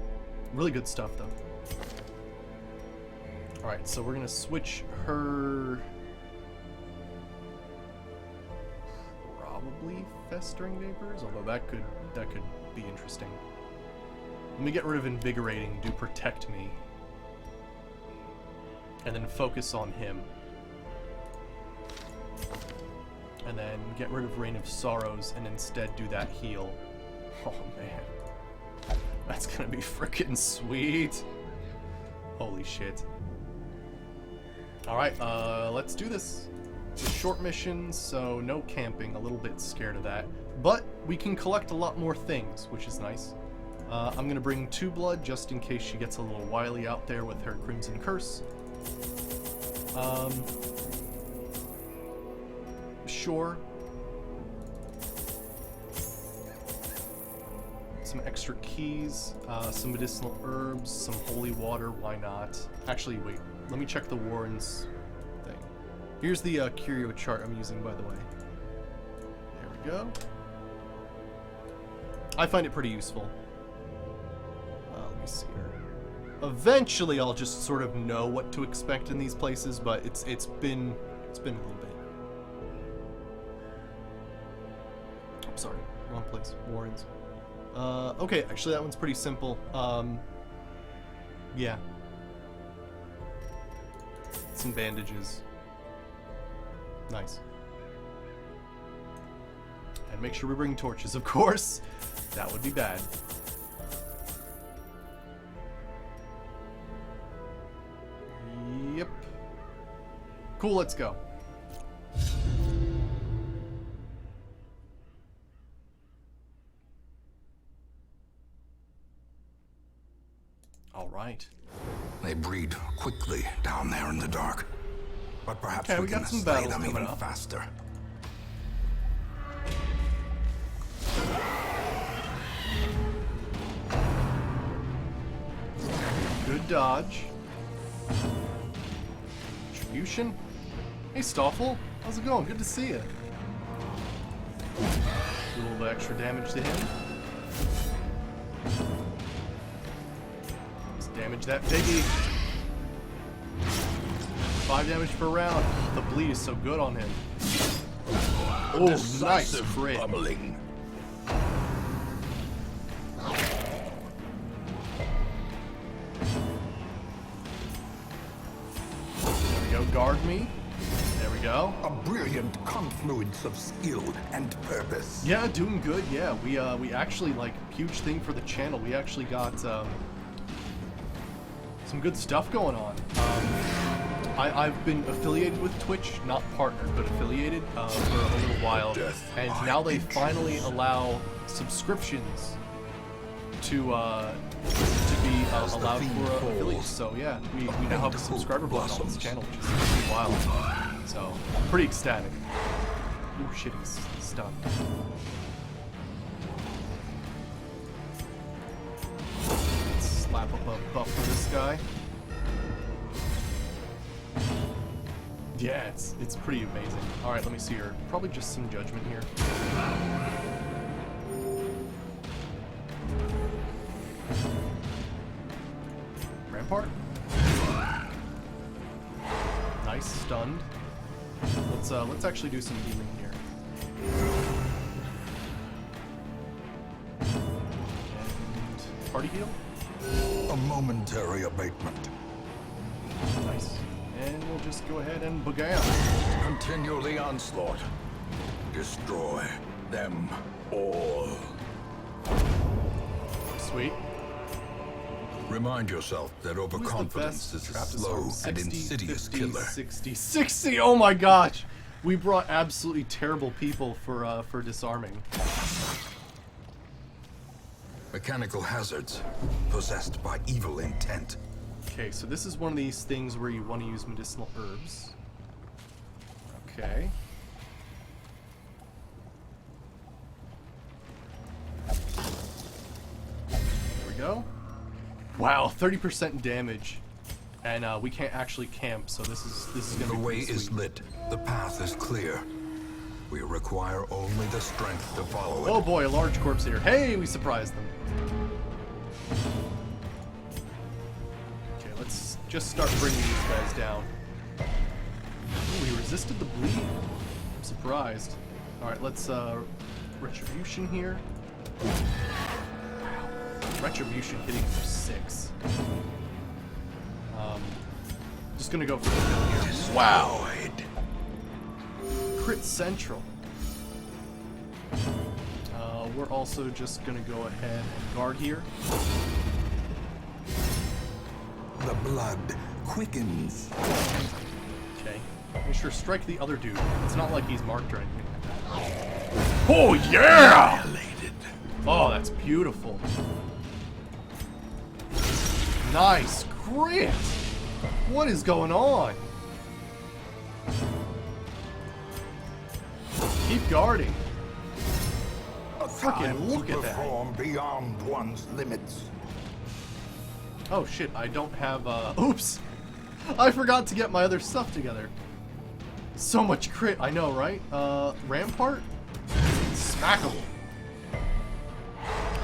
Really good stuff, though. Alright, so we're gonna switch her... Probably Festering Vapors, although that could be interesting. Let me get rid of Invigorating, do Protect Me. And then focus on him. And then get rid of Rain of Sorrows and instead do that heal. Oh man. That's gonna be frickin' sweet. Holy shit. Alright, let's do this. It's a short mission, so no camping. A little bit scared of that. But we can collect a lot more things, which is nice. I'm gonna bring 2 blood just in case she gets a little wily out there with her Crimson Curse. Sure. Some extra keys, some medicinal herbs, some holy water, why not? Actually, wait, let me check the Warren's thing. Here's the curio chart I'm using, by the way. There we go. I find it pretty useful. Let me see here. Eventually, I'll just sort of know what to expect in these places, but it's been a little bit. I'm sorry, wrong place. Warren's. Okay, actually, that one's pretty simple. Yeah. Some bandages. Nice. And make sure we bring torches, of course. That would be bad. Yep. Cool, let's go. All right. They breed quickly down there in the dark. But perhaps Okay, we we can got some slay battles them coming even up. faster. Good dodge. Distribution. Hey, Stoffel. How's it going? Good to see you. Do a little bit extra damage to him. Let's damage that piggy. 5 damage per round. The bleed is so good on him. Oh, nice Decisive crit. pummeling. There we go, guard me. There we go. A brilliant confluence of skill and purpose. Yeah, doing good. Yeah, we actually, like, huge thing for the channel. We actually got some good stuff going on. I've been affiliated with Twitch, not partnered, but affiliated for a little while, and now they finally allow subscriptions to be allowed for affiliates. So yeah, we now have a subscriber button on this channel, which is pretty wild. So pretty ecstatic. Ooh, shit, he's stunned. Let's slap up a buff for this guy. Yeah, it's pretty amazing. All right, let me see here. Probably just some judgment here. Rampart. Nice, stunned. Let's actually do some healing here. And party heal. A momentary abatement. Nice. And we'll just go ahead and bugam. Continue the onslaught. Destroy them all. Sweet. Remind yourself that Who's the overconfidence best? is a Trapped is slow hard. and 60, insidious 50, killer. 60, 60. Oh my gosh. We brought absolutely terrible people for disarming. Mechanical hazards possessed by evil intent. Okay, so this is one of these things where you want to use medicinal herbs. Okay. There we go. Wow, 30% damage, and we can't actually camp, so this is gonna The be way pretty is sweet. lit. The path is clear. We require only the strength to follow it. Oh boy, a large corpse here. Hey, we surprised them. Okay, let's just start bringing these guys down. Ooh, he resisted the bleed. I'm surprised. Alright, let's, Retribution here. Wow. Retribution hitting for 6. Just gonna go for the kill here. Wow! Crit Central. We're also just gonna go ahead and guard here. The blood quickens. Okay. Make sure strike the other dude. It's not like he's marked or anything like that. Oh yeah! Oh, that's beautiful. Nice crit! What is going on? Keep guarding. Fucking look at that. Perform beyond one's limits. Oh shit, I don't have, oops! I forgot to get my other stuff together. So much crit, I know, right? Rampart? Smackable.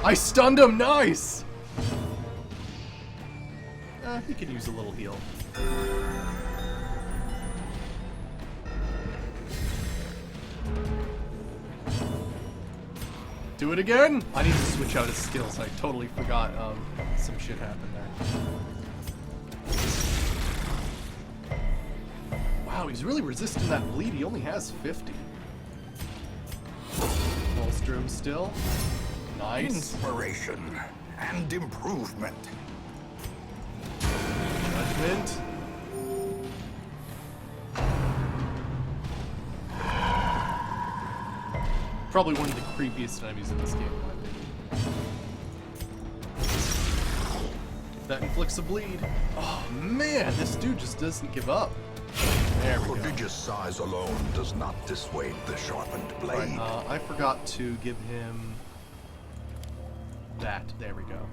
I stunned him, nice! He could use a little heal. Do it again? I need to switch out his skills. I totally forgot some shit happened there. Wow, he's really resisting that bleed. He only has 50. Bolster him still. Nice. Inspiration and improvement. Judgment. Probably one of the creepiest enemies in this game, in my opinion. That inflicts a bleed. Oh man, this dude just doesn't give up. There we go. Prodigious size alone does not dissuade the sharpened blade. Right, I forgot to give him that. There we go.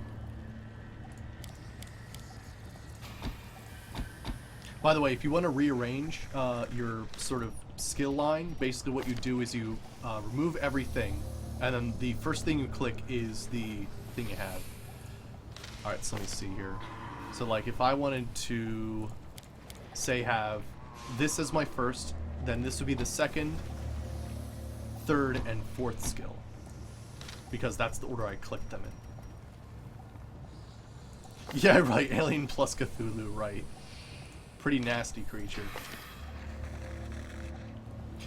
By the way, if you want to rearrange your sort of skill line, basically what you do is you remove everything, And then the first thing you click is the thing you have. Alright, so let me see here. So like if I wanted to say have this as my first, then this would be the second, third, and fourth skill. Because that's the order I clicked them in. Yeah, right, Alien plus Cthulhu, right. Pretty nasty creature.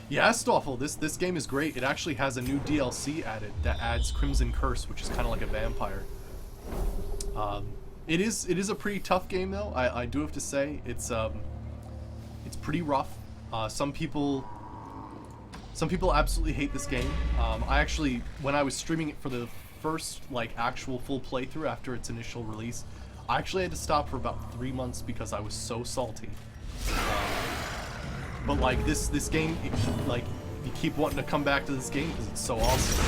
Yeah, Stoffel, this game is great. It actually has a new DLC added that adds Crimson Curse, which is kind of like a vampire. It is a pretty tough game though. I do have to say it's pretty rough. Some people absolutely hate this game. I actually, when I was streaming it for the first like actual full playthrough after its initial release, I actually had to stop for about 3 months because I was so salty. But like this game, like you keep wanting to come back to this game because it's so awesome.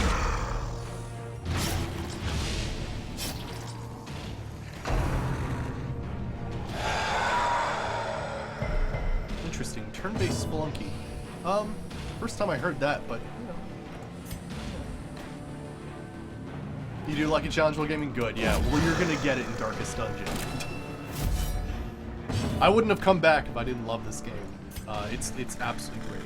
Interesting, turn-based Spelunky. First time I heard that, but you know. You do Lucky Challenge while gaming? Good, yeah. Well, you're gonna get it in Darkest Dungeon. I wouldn't have come back if I didn't love this game. It's absolutely great.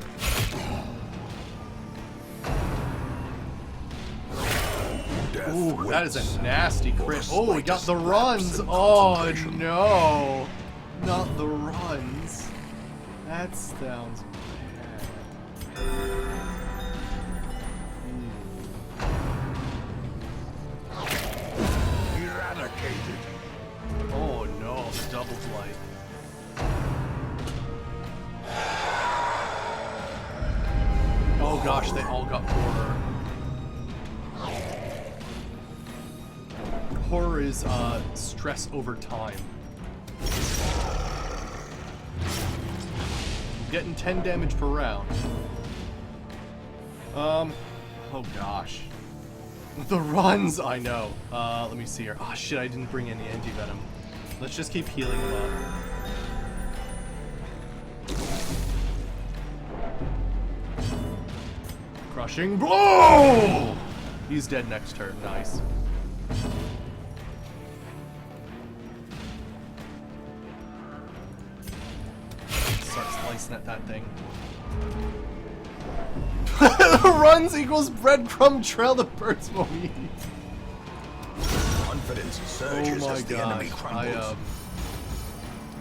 Ooh, that is a nasty crit. Oh, we got the runs. Oh no, not the runs. That sounds bad. Eradicated. Oh no, the double blight. Oh gosh, they all got horror. Horror is stress over time. Getting 10 damage per round. Oh gosh. The runs, I know. Let me see here. Oh shit, I didn't bring any anti-venom. Let's just keep healing him up. Crushing blow! He's dead next turn. Nice. Start slicing at that thing. Runs equals breadcrumb trail the birds will eat. Confidence Oh surges my as the enemy gosh. crumbles.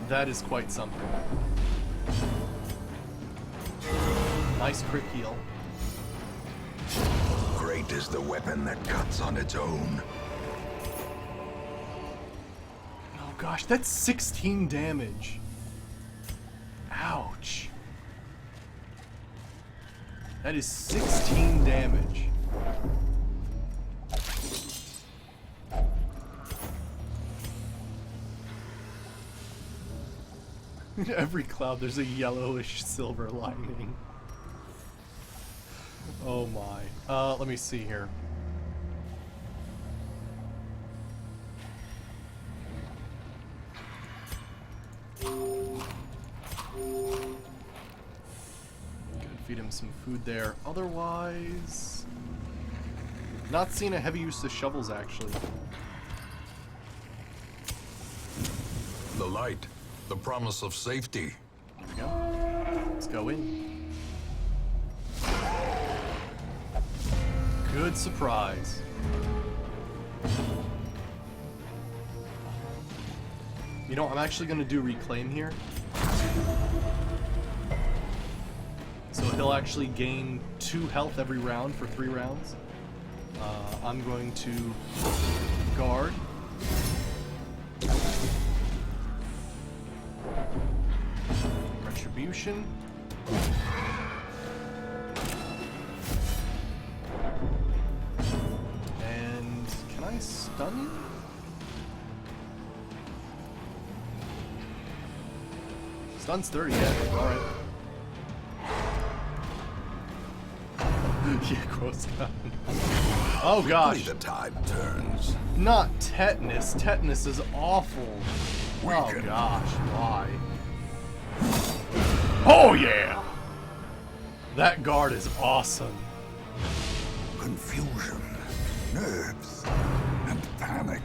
That is quite something. Nice crit heal. Great is the weapon that cuts on its own. Oh gosh, that's 16 damage. Ouch. That is 16 damage. In every cloud there's a yellowish silver lining. Oh my. Let me see here. Feed him some food there. Otherwise, not seeing a heavy use of shovels actually. The light, the promise of safety. There we go. Let's go in. Good surprise. You know, I'm actually gonna do reclaim here. So he'll actually gain 2 health every round for 3 rounds. I'm going to guard. Retribution. And can I stun you? Stun's 30, yeah, alright. Yeah, gross gun. Oh gosh. The tide turns. Not tetanus. Tetanus is awful. Oh Weaken. gosh, why? Oh yeah! That guard is awesome. confusion, nerves, and panic.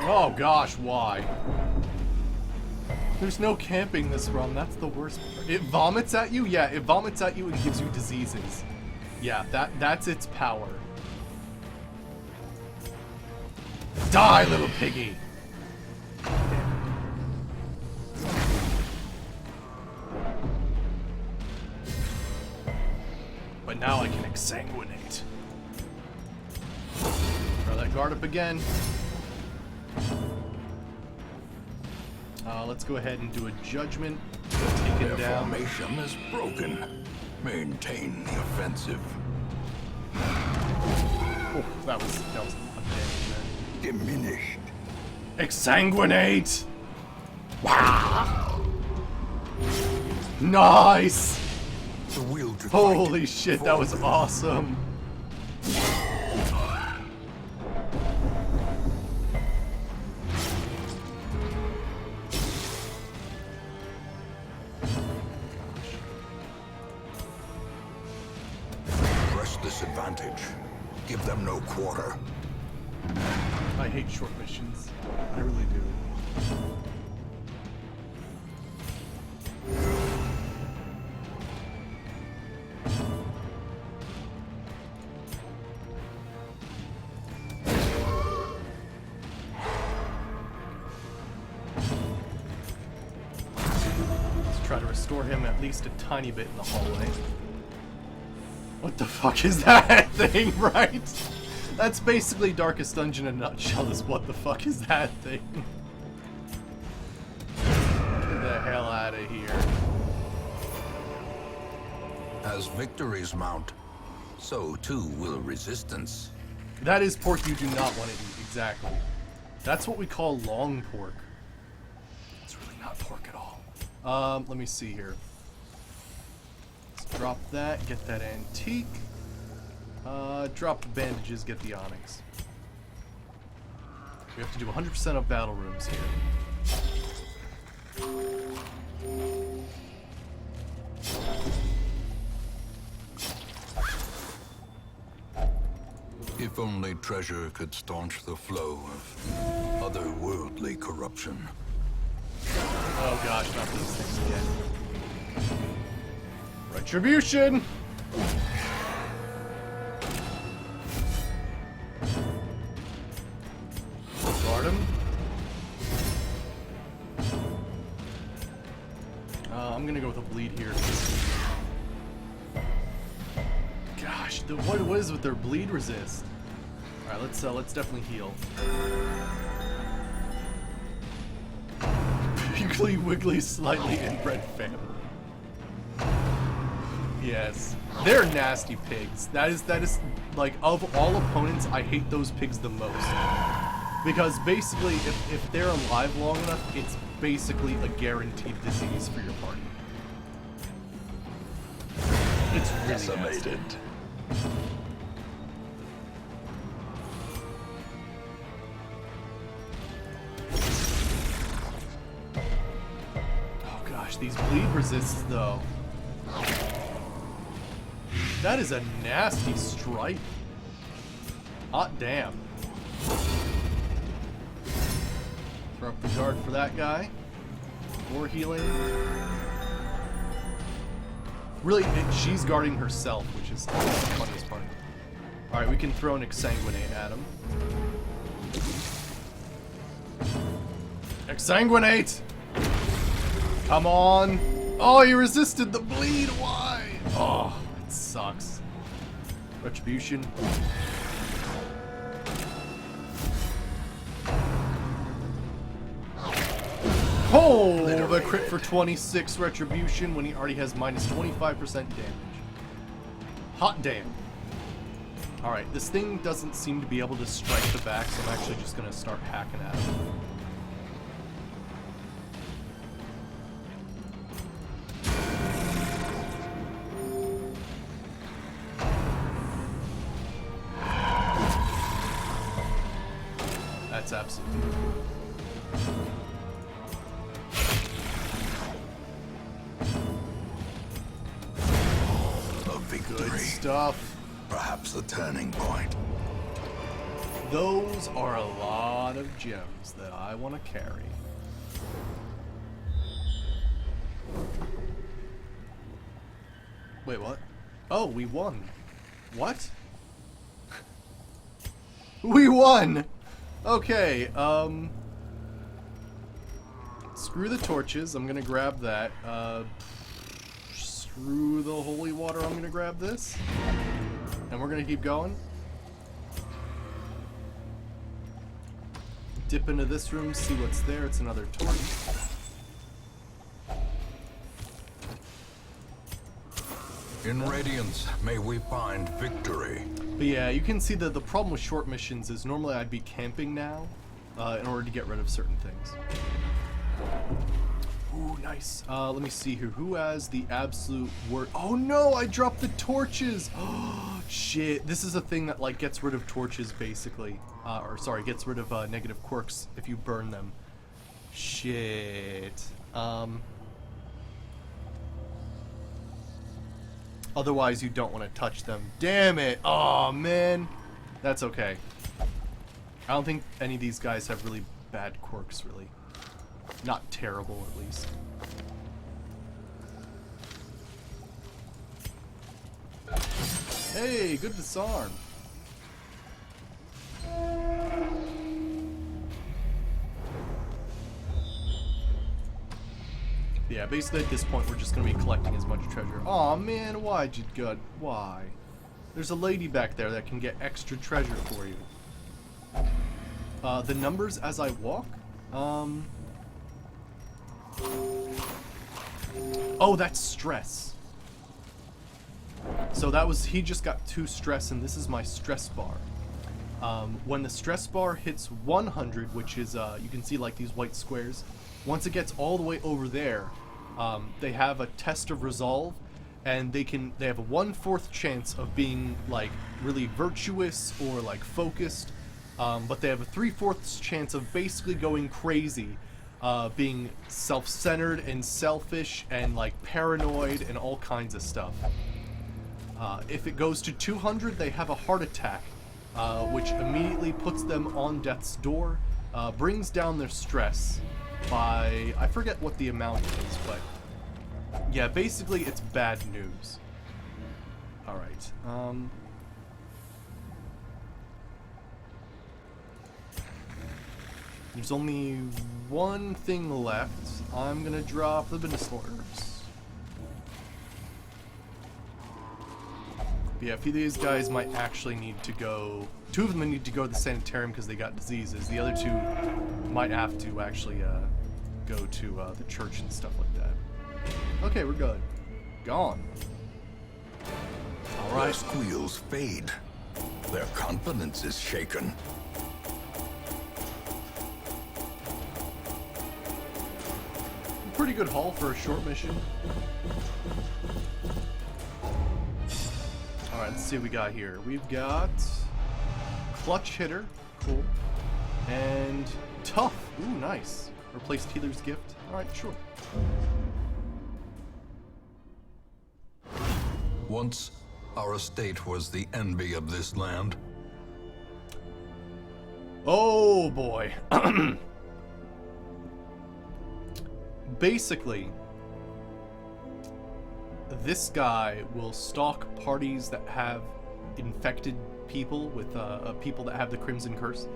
Oh gosh, why? There's no camping this run, that's the worst part. It vomits at you? Yeah, it vomits at you and gives you diseases. Yeah, that's its power. Die, little piggy! But now I can exsanguinate. Throw that guard up again. Let's go ahead and do a judgment. Take Their it down. formation is broken. Maintain the offensive. Oh, that was a damage there. Diminished. Exsanguinate! Nice! The will to Holy fight. shit, that was awesome. Press this advantage. Give them no quarter. I hate short missions. I really do. Let's try to restore him at least a tiny bit in the hallway. What the fuck is that thing, right? That's basically Darkest Dungeon in a nutshell, is what the fuck is that thing? Get the hell out of here. As victories mount, so too will resistance. That is pork you do not want to eat, exactly. That's what we call long pork. It's really not pork at all. Let me see here. Let's drop that, get that antique. Drop the bandages, get the onyx. We have to do 100% of battle rooms here. If only treasure could staunch the flow of otherworldly corruption. Oh gosh, not these things again. Retribution! Guard him. I'm gonna go with a bleed here. Gosh, what is with their bleed resist? All right, let's definitely heal. Piggly Wiggly slightly inbred family. Yes, they're nasty pigs. That is like, of all opponents, I hate those pigs the most. Because basically, if they're alive long enough, it's basically a guaranteed disease for your party. It's really Decimated. nasty. Oh gosh, these bleed resists though. That is a nasty strike. Hot damn. Throw up the guard for that guy. More healing. Really, she's guarding herself, which is the funniest part. Alright, we can throw an exsanguinate at him. Exsanguinate! Come on! Oh, he resisted the bleed! Why? Oh, it sucks. Retribution. Oh, the crit for 26 retribution when he already has minus 25% damage. Hot damn. Alright, this thing doesn't seem to be able to strike the back, so I'm actually just gonna start hacking at him. That's absolutely A victory. good stuff. Perhaps perhaps the turning point. Those are a lot of gems that I want to carry. Wait, what? Oh, we won. What? We won! Okay, screw the torches, I'm gonna grab that. Screw the holy water, I'm gonna grab this. And we're gonna keep going. Dip into this room, see what's there. It's another torch. In Radiance, may we find victory. But yeah, you can see that the problem with short missions is normally I'd be camping now in order to get rid of certain things. Ooh, nice. Let me see here. Who has the absolute worst? Oh no, I dropped the torches. Oh shit. This is a thing that like gets rid of torches basically. Or sorry, gets rid of negative quirks if you burn them. Shit. Otherwise, you don't want to touch them. Damn it! Oh man, that's okay. I don't think any of these guys have really bad quirks, really. Not terrible, at least. Hey, good disarm. Yeah, basically at this point we're just gonna be collecting as much treasure. Aw man, why'd you go? Why? There's a lady back there that can get extra treasure for you. The numbers as I walk? Oh, that's stress. So that was, he just got 2 stress and this is my stress bar. When the stress bar hits 100, which is, you can see like these white squares, once it gets all the way over there, they have a test of resolve, and they have a 1/4 chance of being like really virtuous or like focused, but they have a 3/4 chance of basically going crazy, being self-centered and selfish and like paranoid and all kinds of stuff. If it goes to 200, they have a heart attack, which immediately puts them on death's door, brings down their stress by, I forget what the amount is, but yeah, basically it's bad news. Alright, there's only one thing left. I'm gonna drop the Binislaughterers. Yeah, a few of these guys might actually need to go. 2 of them need to go to the sanitarium because they got diseases. The other 2 might have to actually go to the church and stuff like that. Okay, we're good. Gone. All Their right. squeals fade. Their confidence is shaken. Pretty good haul for a short mission. All right, let's see what we got here. We've got clutch hitter, cool, and tough. Ooh, nice. Replaced healer's gift. All right, sure. Once, our estate was the envy of this land. Oh boy. Basically, this guy will stalk parties that have infected people with people that have the Crimson Curse.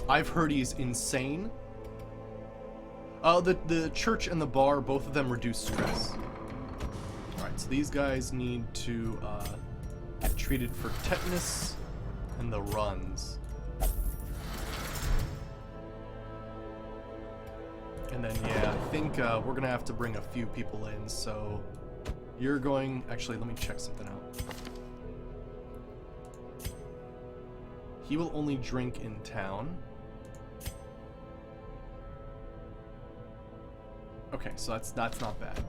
I've heard he's insane. The church and the bar, both of them reduce stress. Alright, so these guys need to get treated for tetanus and the runs. And then, yeah, I think we're gonna have to bring a few people in, so you're going... Actually, let me check something out. He will only drink in town. Okay, so that's not bad.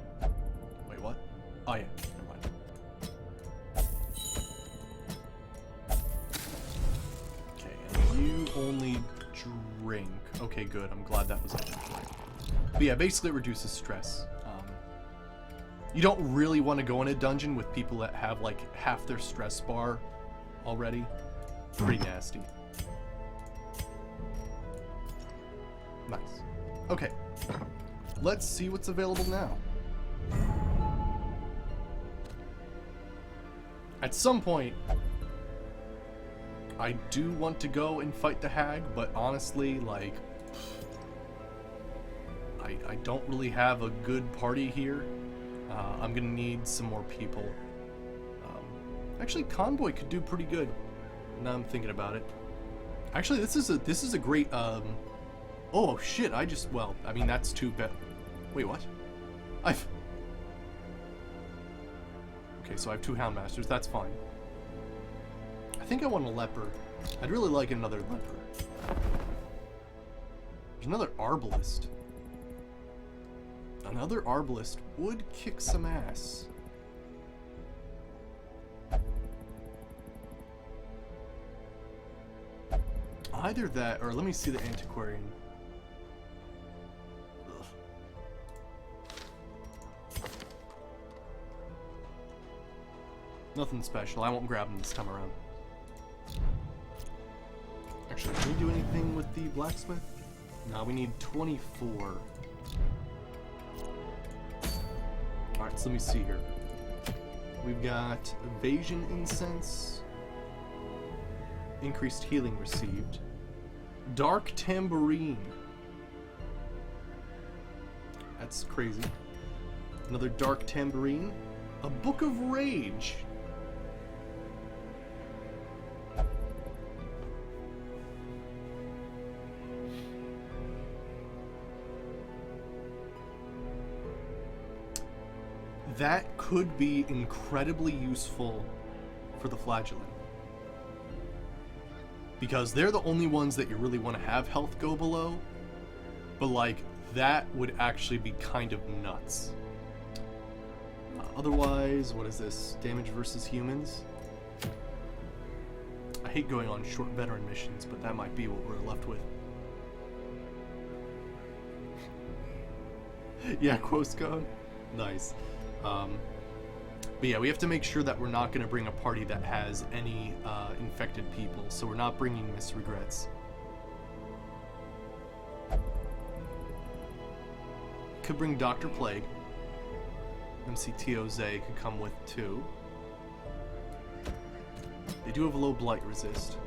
Wait, what? Oh yeah, never mind. Okay, and you only drink. Okay, good. I'm glad that was on. But yeah, basically it reduces stress. You don't really want to go in a dungeon with people that have like half their stress bar already. Pretty nasty. Nice. Okay. Let's see what's available now. At some point, I do want to go and fight the hag, but honestly, like, I don't really have a good party here. I'm gonna need some more people. Actually, Convoy could do pretty good. Now I'm thinking about it. Actually, this is a great. Oh shit! Well, I mean that's too bad. Wait, what? Okay, so I have 2 Houndmasters. That's fine. I think I want a leper. I'd really like another leper. There's another arbalist. Another arbalist would kick some ass. Either that, or let me see the antiquarian. Ugh. Nothing special. I won't grab him this time around. Actually, can we do anything with the blacksmith? No, we need 24. Alright, so let me see here. We've got evasion incense, increased healing received, dark tambourine. That's crazy. Another dark tambourine, a book of rage. That could be incredibly useful for the flagellant. Because they're the only ones that you really want to have health go below. But like, that would actually be kind of nuts. Otherwise, what is this? Damage versus humans? I hate going on short veteran missions, but that might be what we're left with. Yeah, Quoscone? Nice. But yeah, we have to make sure that we're not going to bring a party that has any infected people, so we're not bringing Miss Regrets. Could bring Dr. Plague. MCTOZ could come with too. They do have a low blight resist.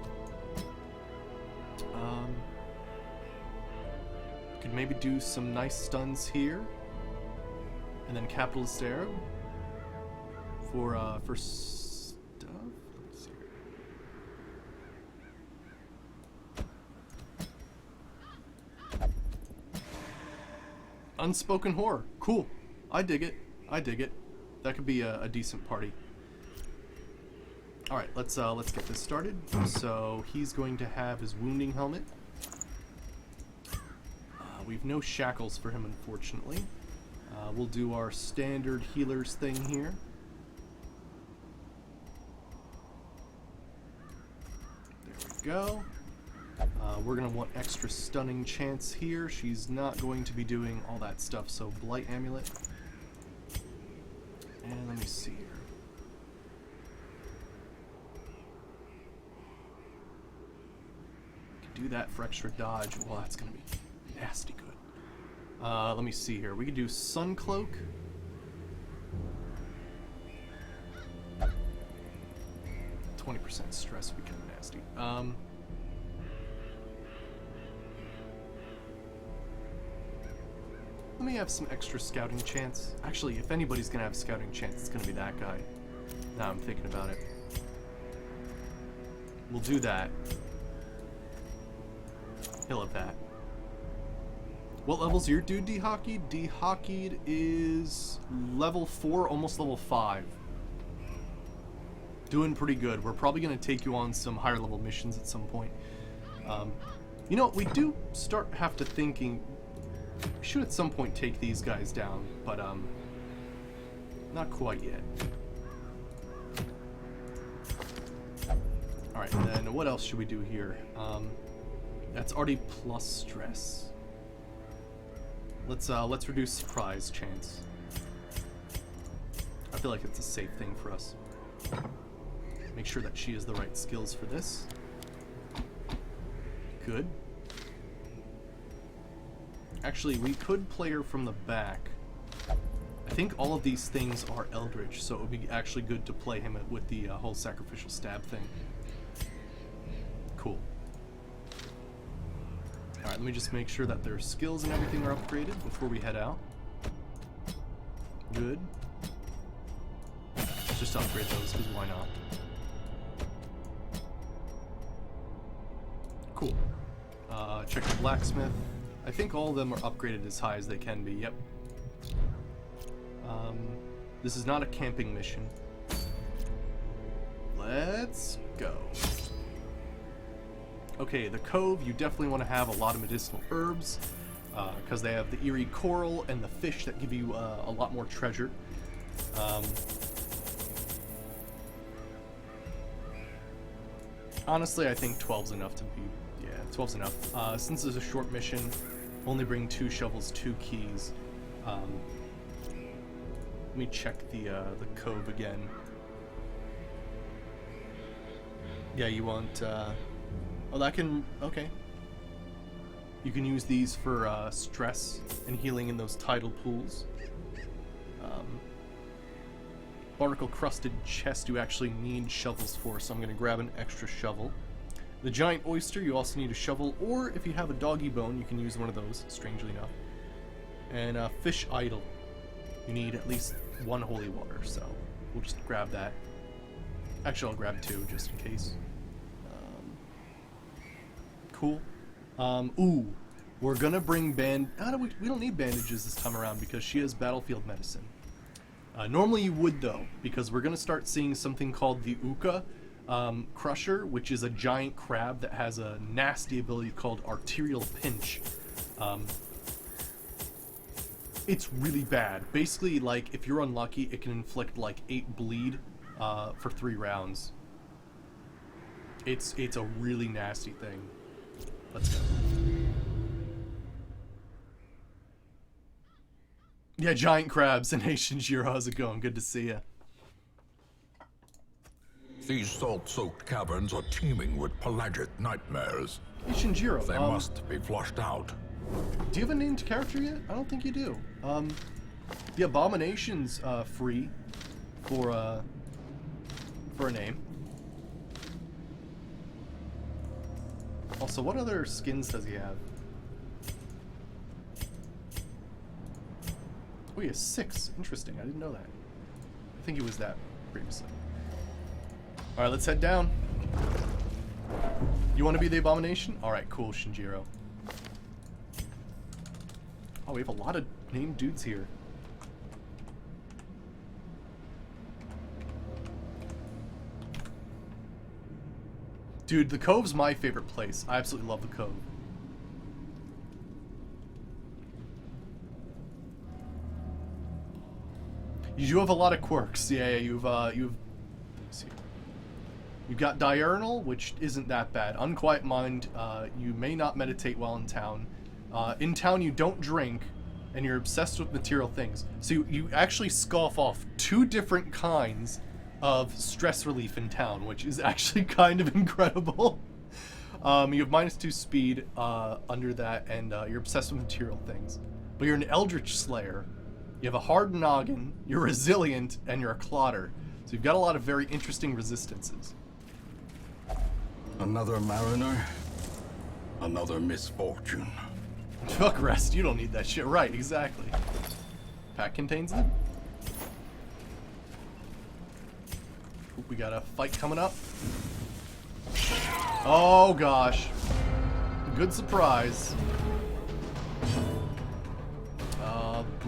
Could maybe do some nice stuns here. And then Capitalist Arab for stuff. Let's see here. Unspoken Horror. Cool. I dig it. I dig it. That could be a decent party. All right, let's get this started. So he's going to have his wounding helmet. We've no shackles for him, unfortunately. We'll do our standard healers thing here. There we go. We're going to want extra stunning chance here. She's not going to be doing all that stuff, so Blight Amulet. And let me see here. Can do that for extra dodge. Well, that's going to be nasty good. Let me see here. We could do Sun Cloak. %20 stress would be kind of nasty. Let me have some extra scouting chance. Actually, if anybody's gonna have scouting chance, it's gonna be that guy. Now I'm thinking about it. We'll do that. He'll have that. What level's your dude, D-Hockeyed? D-Hockeyed is level 4, almost level 5. Doing pretty good. We're probably going to take you on some higher level missions at some point. You know, we do have to thinking, we should at some point take these guys down, but not quite yet. Alright, and then what else should we do here? That's already plus stress. Let's reduce surprise chance. feel like it's a safe thing for us. Make sure that she has the right skills for this. Good. Actually, we could play her from the back. I think all of these things are Eldritch, so it would be actually good to play him with the whole sacrificial stab thing. Cool. Alright, let me just make sure that their skills and everything are upgraded before we head out. Good. Let's just upgrade those, because why not? Cool. Check the blacksmith. I think all of them are upgraded as high as they can be, yep. This is not a camping mission. Let's go. Okay, the Cove, you definitely want to have a lot of medicinal herbs, because they have the eerie coral and the fish that give you a lot more treasure. Honestly, I think 12's enough to be... Yeah, 12's enough. Since it's a short mission, only bring 2 shovels, 2 keys. Let me check the Cove again. Yeah, you want... Oh, that can... Okay. You can use these for stress and healing in those tidal pools. Barnacle-crusted chest you actually need shovels for, so I'm going to grab an extra shovel. The giant oyster, you also need a shovel, or if you have a doggy bone, you can use one of those, strangely enough. And fish idol. You need at least 1 holy water, so we'll just grab that. Actually, I'll grab 2 just in case. Cool. Ooh, we're gonna bring we don't need bandages this time around because she has battlefield medicine. Normally you would though, because we're gonna start seeing something called the Uka Crusher, which is a giant crab that has a nasty ability called Arterial Pinch. It's really bad. Basically, like, if you're unlucky, it can inflict like 8 bleed for 3 rounds. It's a really nasty thing. Let's go. Yeah, giant crabs and Shinjiro, how's it going? Good to see you. These salt-soaked caverns are teeming with pelagic nightmares. Hey, Shinjiro, They must be flushed out. Do you have a named character yet? I don't think you do. The Abomination's free for a name. Also, what other skins does he have? Oh, he has 6. Interesting. I didn't know that. I think he was that previously. Alright, let's head down. You want to be the Abomination? Alright, cool, Shinjiro. Oh, we have a lot of named dudes here. Dude, the Cove's my favorite place. I absolutely love the Cove. You do have a lot of quirks. Yeah, you've let me see. You've got Diurnal, which isn't that bad. Unquiet Mind, you may not meditate while in town. In town you don't drink, and you're obsessed with material things. So you actually scoff off 2 different kinds of stress relief in town, which is actually kind of incredible. You have -2 speed under that, and you're obsessed with material things. But you're an Eldritch Slayer. You have a hard noggin, you're resilient, and you're a clotter. So you've got a lot of very interesting resistances. Another mariner, another misfortune. Fuck rest, you don't need that shit. Right, exactly. Pack contains it. Oop, we got a fight coming up. Oh gosh. Good surprise.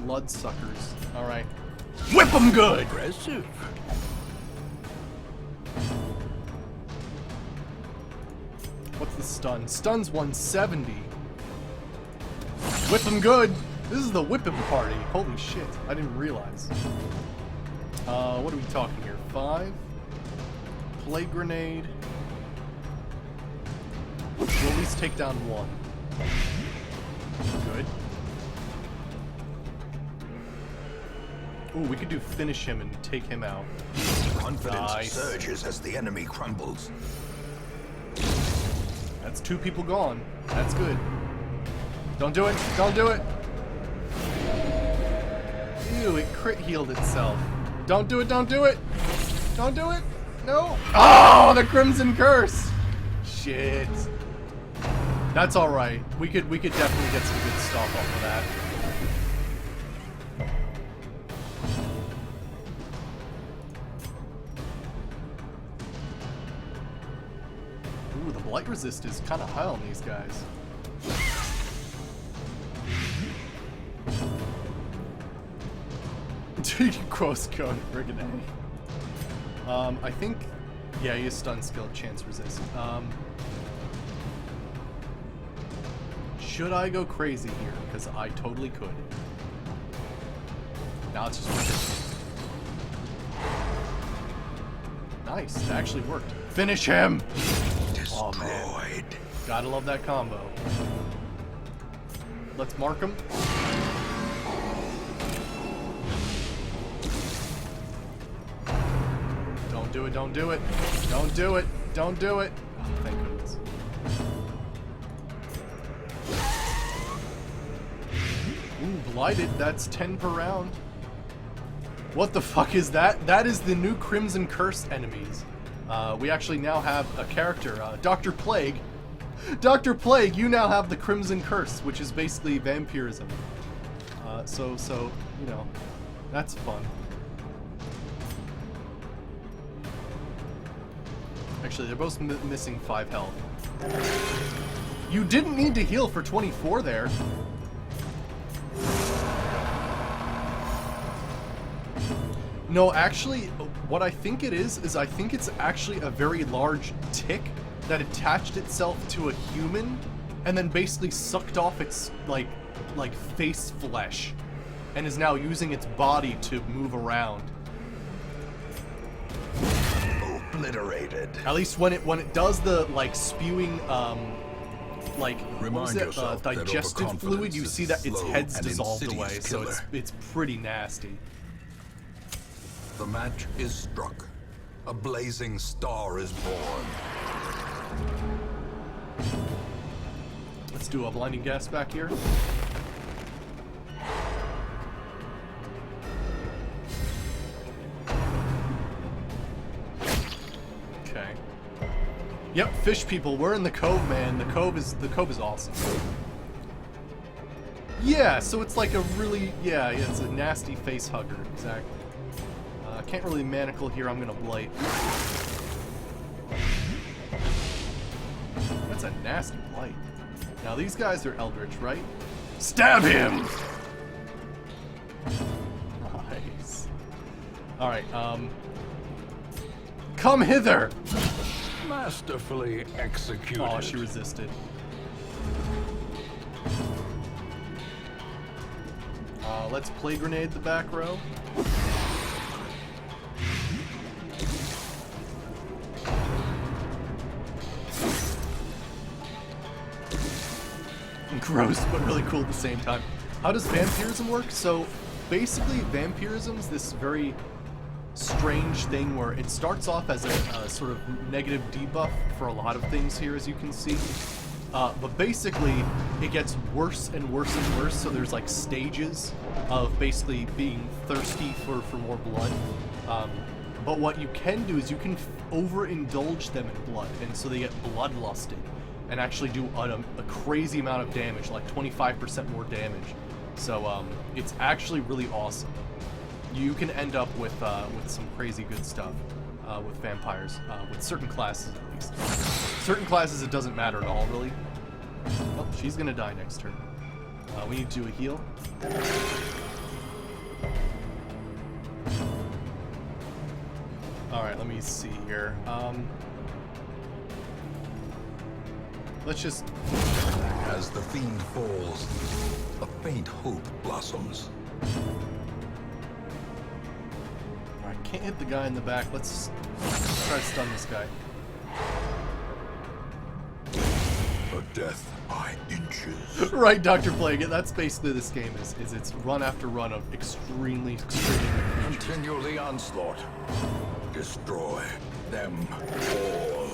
Bloodsuckers. Alright. Whip them good! Aggressive. What's the stun? Stun's 170. Whip them good! This is the whip 'em party. Holy shit. I didn't realize. What are we talking here? 5? Plague grenade. We'll at least take down 1. Good. Ooh, we could do finish him and take him out. Confidence Nice. surges as the enemy crumbles. That's 2 people gone. That's good. Don't do it. Don't do it. Ew, it crit healed itself. Don't do it. Don't do it. Don't do it. No. Oh, the Crimson Curse. Shit. That's all right. We could definitely get some good stuff off of that. Ooh, the blight resist is kind of high on these guys. Gross cone, friggin' A. I think, yeah, he is stun skill, chance resist. Should I go crazy here? Because I totally could. Now it's just nice, it actually worked. Finish him! Oh man, gotta love that combo. Let's mark him. Don't do it, don't do it. Don't do it, don't do it. Oh, thank goodness. Ooh, blighted, that's 10 per round. What the fuck is that? That is the new Crimson Curse enemies. We actually now have a character, Dr. Plague. Dr. Plague, you now have the Crimson Curse, which is basically vampirism. So, you know, that's fun. Actually, they're both missing 5 health. You didn't need to heal for 24 there. No, actually, what I think it is I think it's actually a very large tick that attached itself to a human and then basically sucked off its, like face flesh and is now using its body to move around. Obliterated. At least when it does the, like, spewing, like, what was Remind it? yourself that Digestive fluid, overconfidence you is see that its slow head's and dissolved insidious away, so killer. it's pretty nasty. The match is struck. A blazing star is born. Let's do a blinding gas back here. Okay. Yep, fish people, we're in the cove, man. The cove is awesome. Yeah, so it's like a really, yeah, it's a nasty face hugger, exactly. Can't really manacle here, I'm gonna blight. That's a nasty blight. Now these guys are Eldritch, right? Stab him! Nice. Alright, come hither! Masterfully executed. Oh, she resisted. Let's play grenade the back row. Gross, but really cool at the same time. How does vampirism work? So, basically, vampirism's this very strange thing where it starts off as a sort of negative debuff for a lot of things here, as you can see. But basically, it gets worse and worse and worse, so there's like stages of basically being thirsty for more blood. But what you can do is you can overindulge them in blood, and so they get bloodlusted and actually do a crazy amount of damage, like 25% more damage. So it's actually really awesome. You can end up with some crazy good stuff with vampires, with certain classes at least. Certain classes it doesn't matter at all, really. Oh, she's gonna die next turn. We need to do a heal. Alright, let me see here. Let's just... As the fiend falls, a faint hope blossoms. Alright, can't hit the guy in the back. Let's try to stun this guy. The A death by inches. Right, Dr. Plague. That's basically this game is it's run after run of extremely creature. Continue the onslaught. Destroy them all.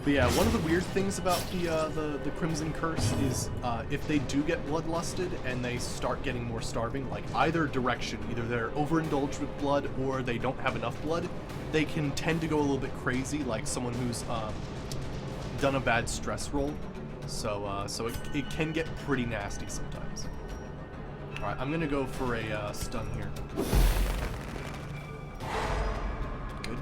But yeah, one of the weird things about the Crimson Curse is if they do get bloodlusted and they start getting more starving, like either direction, either they're overindulged with blood or they don't have enough blood, they can tend to go a little bit crazy, like someone who's done a bad stress roll. So it can get pretty nasty sometimes. All right, I'm gonna go for a stun here. Good.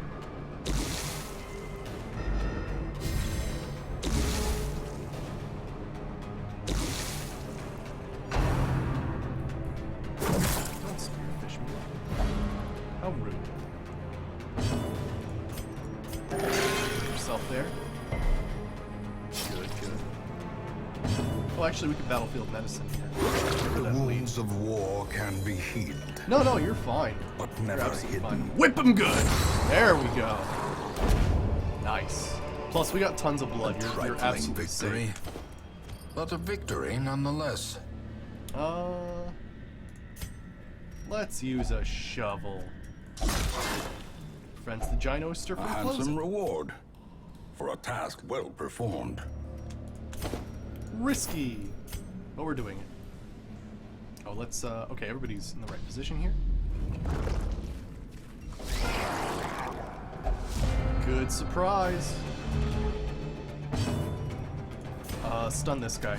Don't spearfish me. How rude. Get yourself there. Good, good. Oh, actually, we could battlefield medicine here. The wounds of war can be healed, No, you're fine. but You're never absolutely hidden. fine. Whip him good! There we go. Nice. Plus, we got tons of blood. You're Trifling absolutely victory, safe. but a victory nonetheless. Let's use a shovel. Prevents the Gynoster A from handsome closing. reward for a task well performed. Risky. But we're doing it. Oh, let's, okay, everybody's in the right position here. Good surprise. Stun this guy.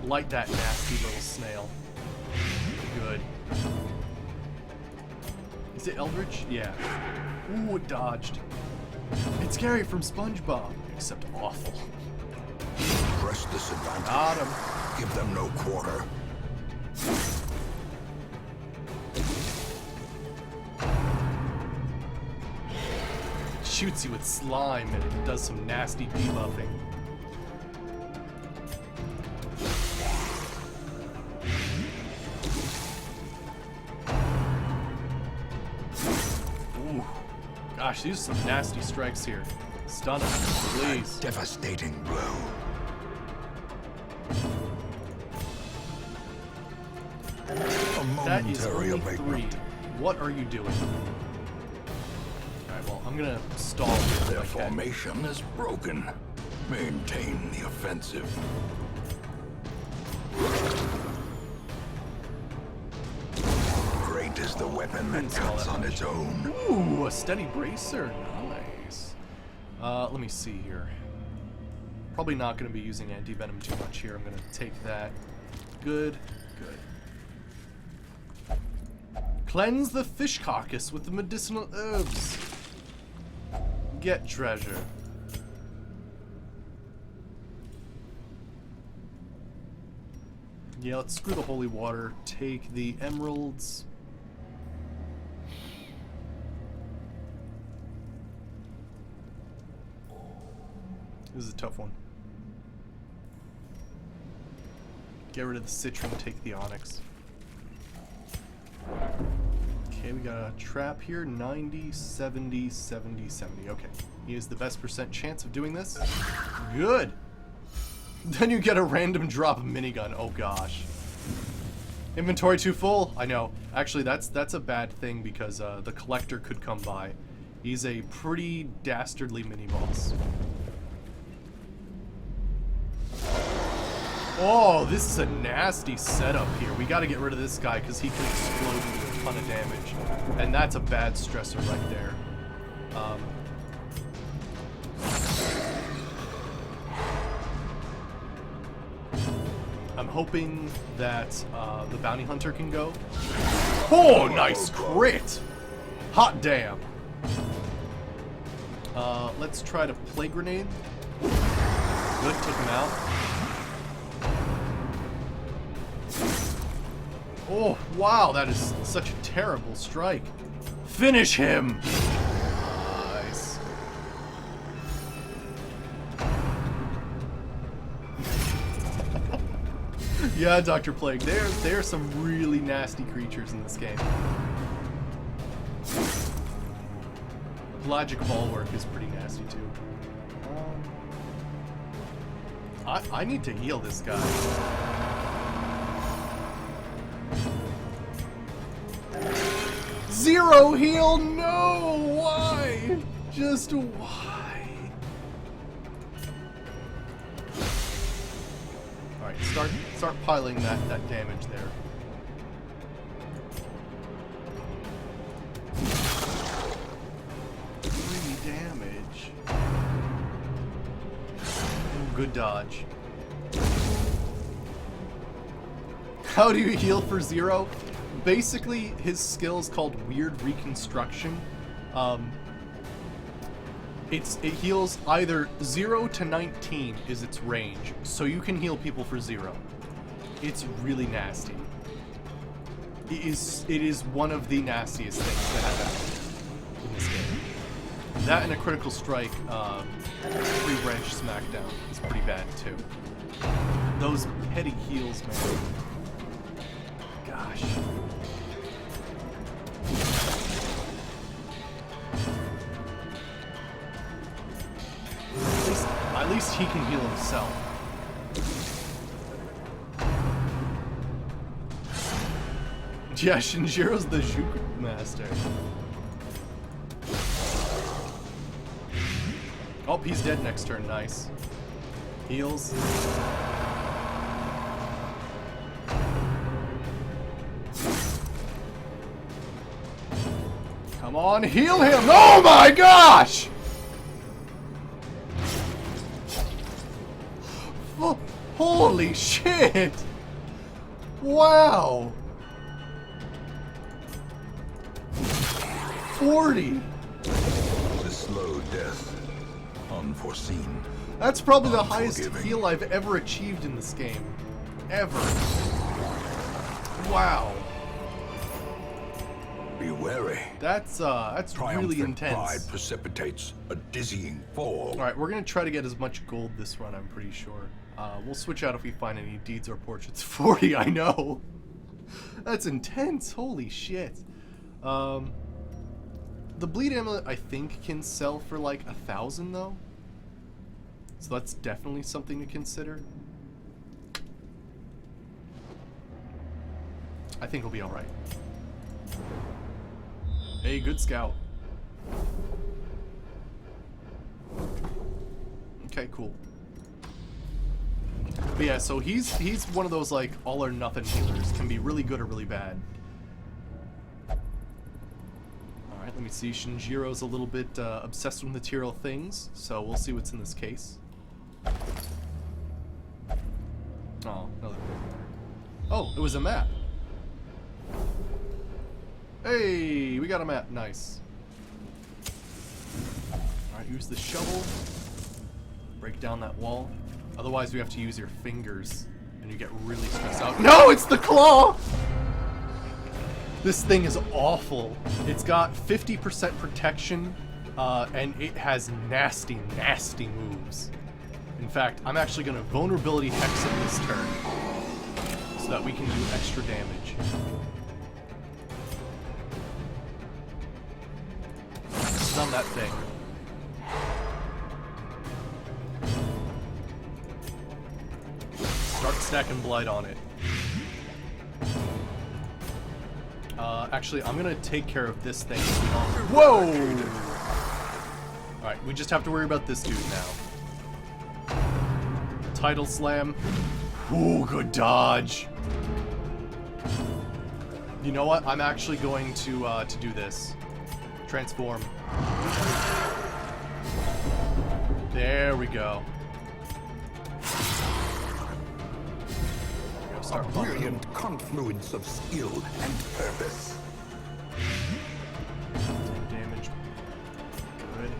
Light that nasty little snail. Good. Is it Eldritch? Yeah. Ooh, it dodged. It's Gary from SpongeBob, except awful. Press disadvantage. Got him. Give them no quarter. Shoots you with slime and it does some nasty debuffing. Ooh. Gosh, these are some nasty strikes here. Stun him, please. Devastating blow. A That is momentary only 3. abatement. What are you doing? Alright, well, I'm gonna stall here. Their if I can. formation is broken. Maintain the offensive. Great is the weapon that Install cuts that on much. its own. Ooh, a steady bracer. Nice. Let me see here. Probably not going to be using anti-venom too much here. I'm going to take that. Good. Good. Cleanse the fish carcass with the medicinal herbs. Get treasure. Yeah, let's screw the holy water. Take the emeralds. This is a tough one. Get rid of the citron, take the onyx. Okay, we got a trap here. 90, 70, 70, 70. Okay. He has the best % chance of doing this. Good! Then you get a random drop minigun. Oh gosh. Inventory too full? I know. Actually, that's a bad thing because the collector could come by. He's a pretty dastardly mini-boss. Oh, this is a nasty setup here. We gotta get rid of this guy because he can explode and do a ton of damage. And that's a bad stressor right there. I'm hoping that the bounty hunter can go. Oh, nice crit! Hot damn. Let's try to play grenade. Good, took him out. Oh, wow, that is such a terrible strike. Finish him! Nice. Yeah, Dr. Plague, there are some really nasty creatures in this game. Pelagic Bulwark is pretty nasty too. I need to heal this guy. Zero heal? No! Why? Just why? Alright, start piling that damage there. Damage. Ooh, good dodge. How do you heal for zero? Basically, his skill is called Weird Reconstruction. It heals either 0 to 19 is its range, so you can heal people for 0. It's really nasty. It is one of the nastiest things that happen in this game. That and a critical strike, 3-branch smackdown is pretty bad too. Those petty heals, man. Gosh. At least he can heal himself. Yeah, Shinjiro's the Juku Master. Oh, he's dead next turn. Nice. Heals. Come on, heal him! Oh my gosh! Oh, holy shit! Wow! 40! The slow death. Unforeseen. That's probably the highest Unforgiving. heal I've ever achieved in this game. Ever. Wow. Be wary. That's really Triumphant intense. pride precipitates a dizzying fall. Alright, we're gonna try to get as much gold this run, I'm pretty sure. We'll switch out if we find any deeds or portraits. 40, I know! That's intense, holy shit. The bleed amulet, I think, can sell for like 1,000 though. So that's definitely something to consider. I think we'll be alright. Hey, good scout. Okay, cool. But yeah, so he's one of those like all or nothing healers. Can be really good or really bad. Alright, let me see. Shinjiro's a little bit obsessed with material things, so we'll see what's in this case. Oh, another. Oh, it was a map. Hey, we got a map. Nice. Alright, use the shovel. Break down that wall. Otherwise, we have to use your fingers, and you get really stressed out. No, it's the claw! This thing is awful. It's got 50% protection, and it has nasty, nasty moves. In fact, I'm actually going to vulnerability hex it this turn, so that we can do extra damage. Stun that thing. Start stacking blight on it. Actually, I'm gonna take care of this thing. Whoa! Alright, we just have to worry about this dude now. Tidal slam. Ooh, good dodge. You know what? I'm actually going to do this. Transform. There we go. A brilliant confluence of skill and purpose. 10 damage. Good.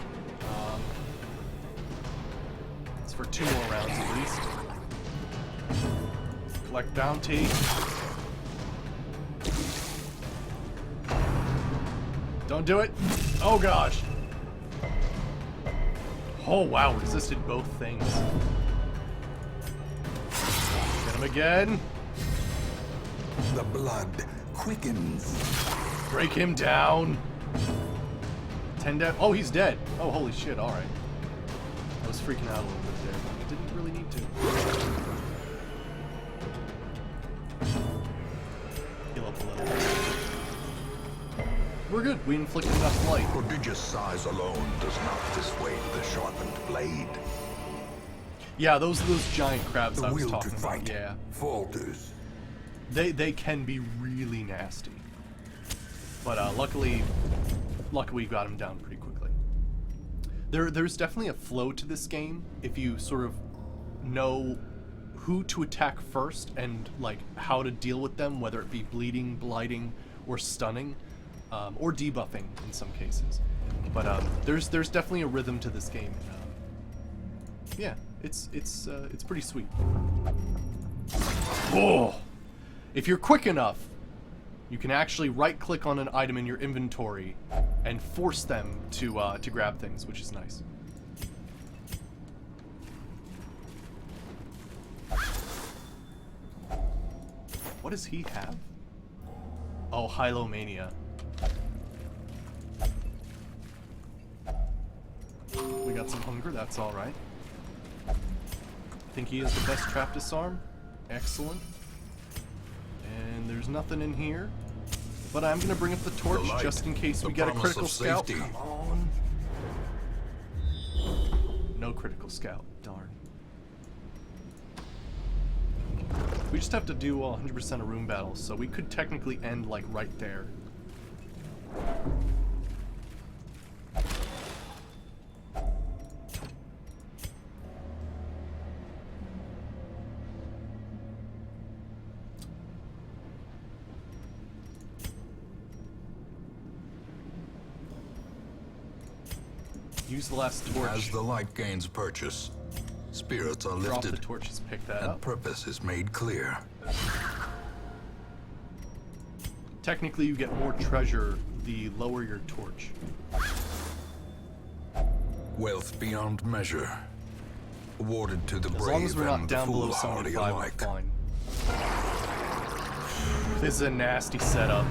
It's for 2 more rounds at least. Collect bounty. Don't do it. Oh gosh. Oh wow, resisted both things. Get him again. The blood quickens. Break him down. 10 death. Oh, he's dead. Oh, holy shit. All right. I was freaking out a little bit there, but I didn't really need to. Heal up a little. We're good. We inflicted enough blight. Prodigious size alone does not dissuade the sharpened blade. Yeah, those giant crabs The I was will to talking about. fight Yeah, falters. they can be really nasty. But luckily we got him down pretty quickly. There's definitely a flow to this game if you sort of know who to attack first and like how to deal with them, whether it be bleeding, blighting, or stunning, or debuffing in some cases. But there's definitely a rhythm to this game. Yeah, it's pretty sweet. Oh, if you're quick enough, you can actually right-click on an item in your inventory and force them to grab things, which is nice. What does he have? Oh, Hylomania. We got some hunger, that's alright. I think he is the best trap disarm. Excellent. And there's nothing in here. But I'm gonna bring up the torch light, just in case we the get a promise critical of scout. safety. Come on. No critical scout. Darn. We just have to do 100% of room battles, so we could technically end like right there. Use the last torch. As the light gains purchase, spirits are Drop the lifted torches, pick that and up. purpose is made clear. Technically, you get more treasure the lower your torch. Wealth beyond measure, awarded to the As brave long as we're not and the down below foolhardy 75, we're alike. fine. This is a nasty setup.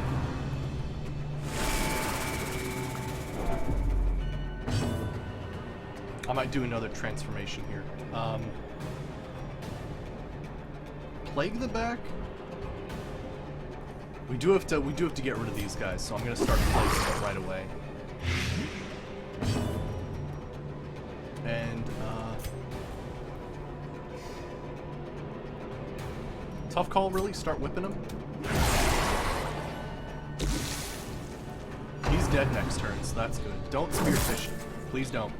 I might do another transformation here. Plague the back? We do have to get rid of these guys, so I'm gonna start placing it right away. And tough call, really? Start whipping him? He's dead next turn, so that's good. Don't spearfish him. Please don't.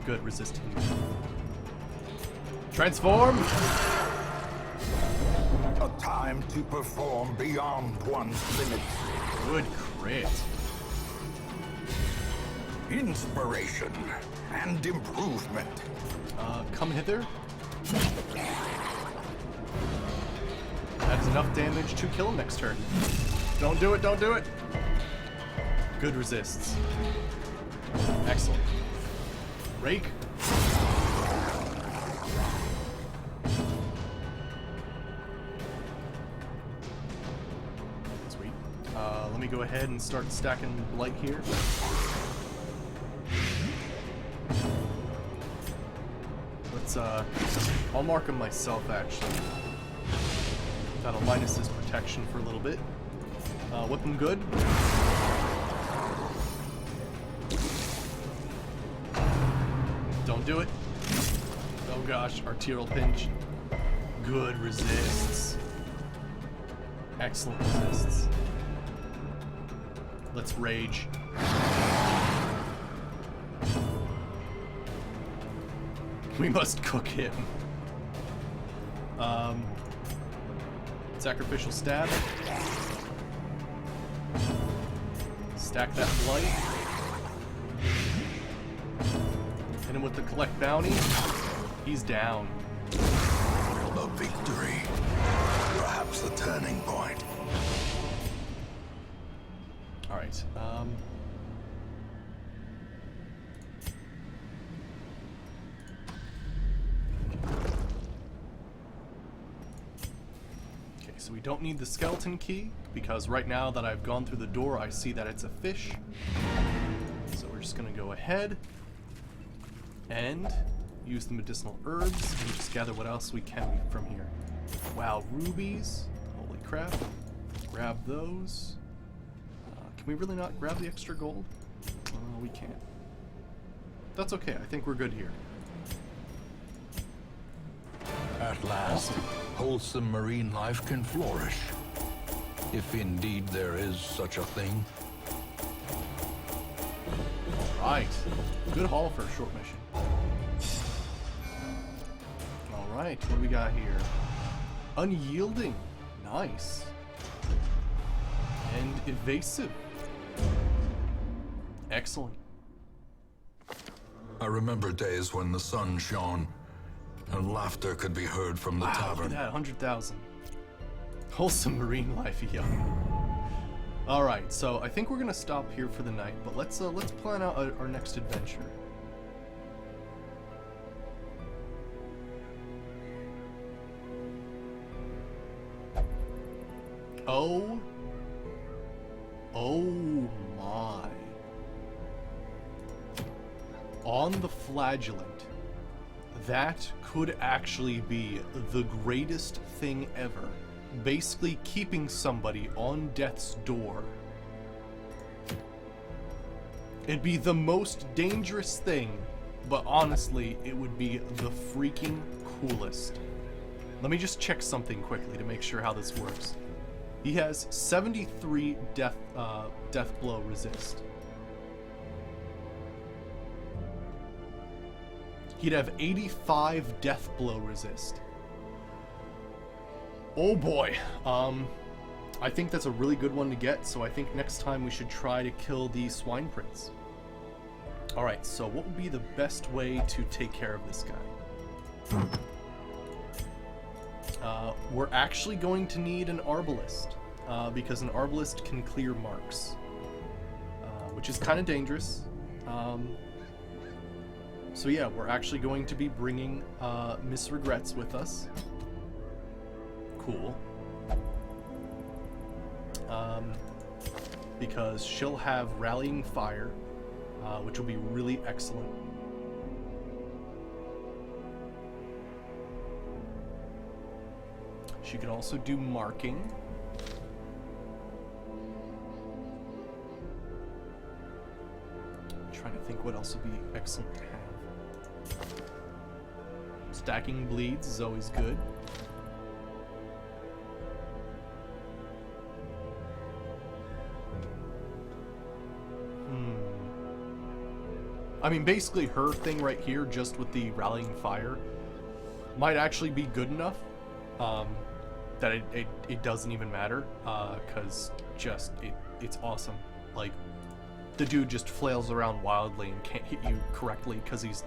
Good, resist him. Transform! A time to perform beyond one's limits. Good crit. Inspiration and improvement. Come hither. That is enough damage to kill him next turn. Don't do it, don't do it! Good resists. Excellent. Rake. Sweet. Let me go ahead and start stacking blight here. Let's, I'll mark him myself, actually. That'll minus his protection for a little bit. Whip him good. Don't do it. Oh gosh, arterial pinch. Good resists. Excellent resists. Let's rage. We must cook him. Sacrificial stab. Stack that blight. Hit him with the collect bounty. He's down. A victory, perhaps the turning point. All right. Okay, so we don't need the skeleton key because right now that I've gone through the door, I see that it's a fish. So we're we're just gonna go ahead and use the medicinal herbs and just gather what else we can from here. Wow, rubies. Holy crap. Grab those. Can we really not grab the extra gold? We can't. That's okay, I think we're good here. At last, wholesome marine life can flourish. If indeed there is such a thing. Alright. Good haul for a short mission. Alright, what do we got here? Unyielding. Nice. And evasive. Excellent. I remember days when the sun shone and laughter could be heard from the Wow, look tavern. at that, 100,000. Wholesome marine life, yeah. Alright, so I think we're gonna stop here for the night, but let's plan out our next adventure. Oh my. On the Flagellant. That could actually be the greatest thing ever. Basically keeping somebody on death's door. It'd be the most dangerous thing, but honestly, it would be the freaking coolest. Let me just check something quickly to make sure how this works. He has 73 death blow resist. He'd have 85 death blow resist. Oh boy. I think that's a really good one to get, so I think next time we should try to kill the Swine Prince. Alright, so what would be the best way to take care of this guy? We're actually going to need an Arbalist, because an Arbalist can clear marks, which is kind of dangerous. So yeah, we're actually going to be bringing Miss Regrets with us. Cool. Because she'll have Rallying Fire, which will be really excellent. She could also do Marking. I'm trying to think what else would be excellent to have. Stacking Bleeds is always good. I mean, basically her thing right here, just with the Rallying Fire, might actually be good enough that it doesn't even matter, because just, it's awesome. Like, the dude just flails around wildly and can't hit you correctly because he's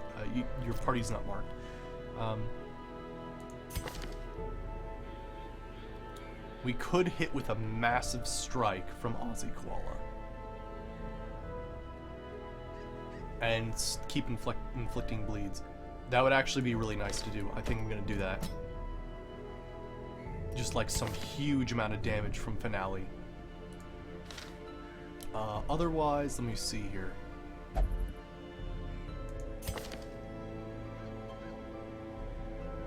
your party's not marked. We could hit with a massive strike from Aussie Koala. And keep inflicting bleeds. That would actually be really nice to do. I think I'm gonna do that. Just like some huge amount of damage from Finale. Otherwise, let me see here.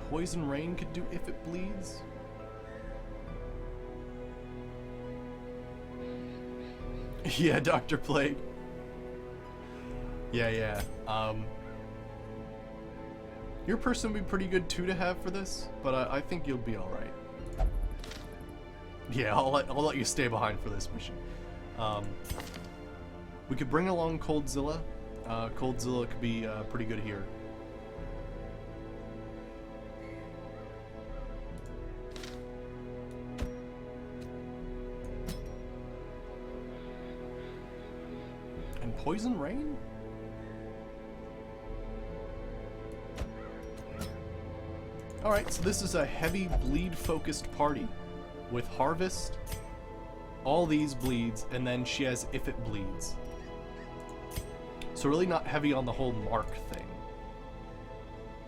Poison Rain could do if it bleeds. Yeah, Dr. Plague. Yeah. Your person would be pretty good too to have for this, but I think you'll be alright. Yeah, I'll let you stay behind for this mission. We could bring along Coldzilla. Coldzilla could be pretty good here. And Poison Rain? Alright, so this is a heavy bleed-focused party with Harvest, all these bleeds, and then she has If It Bleeds. So really not heavy on the whole mark thing,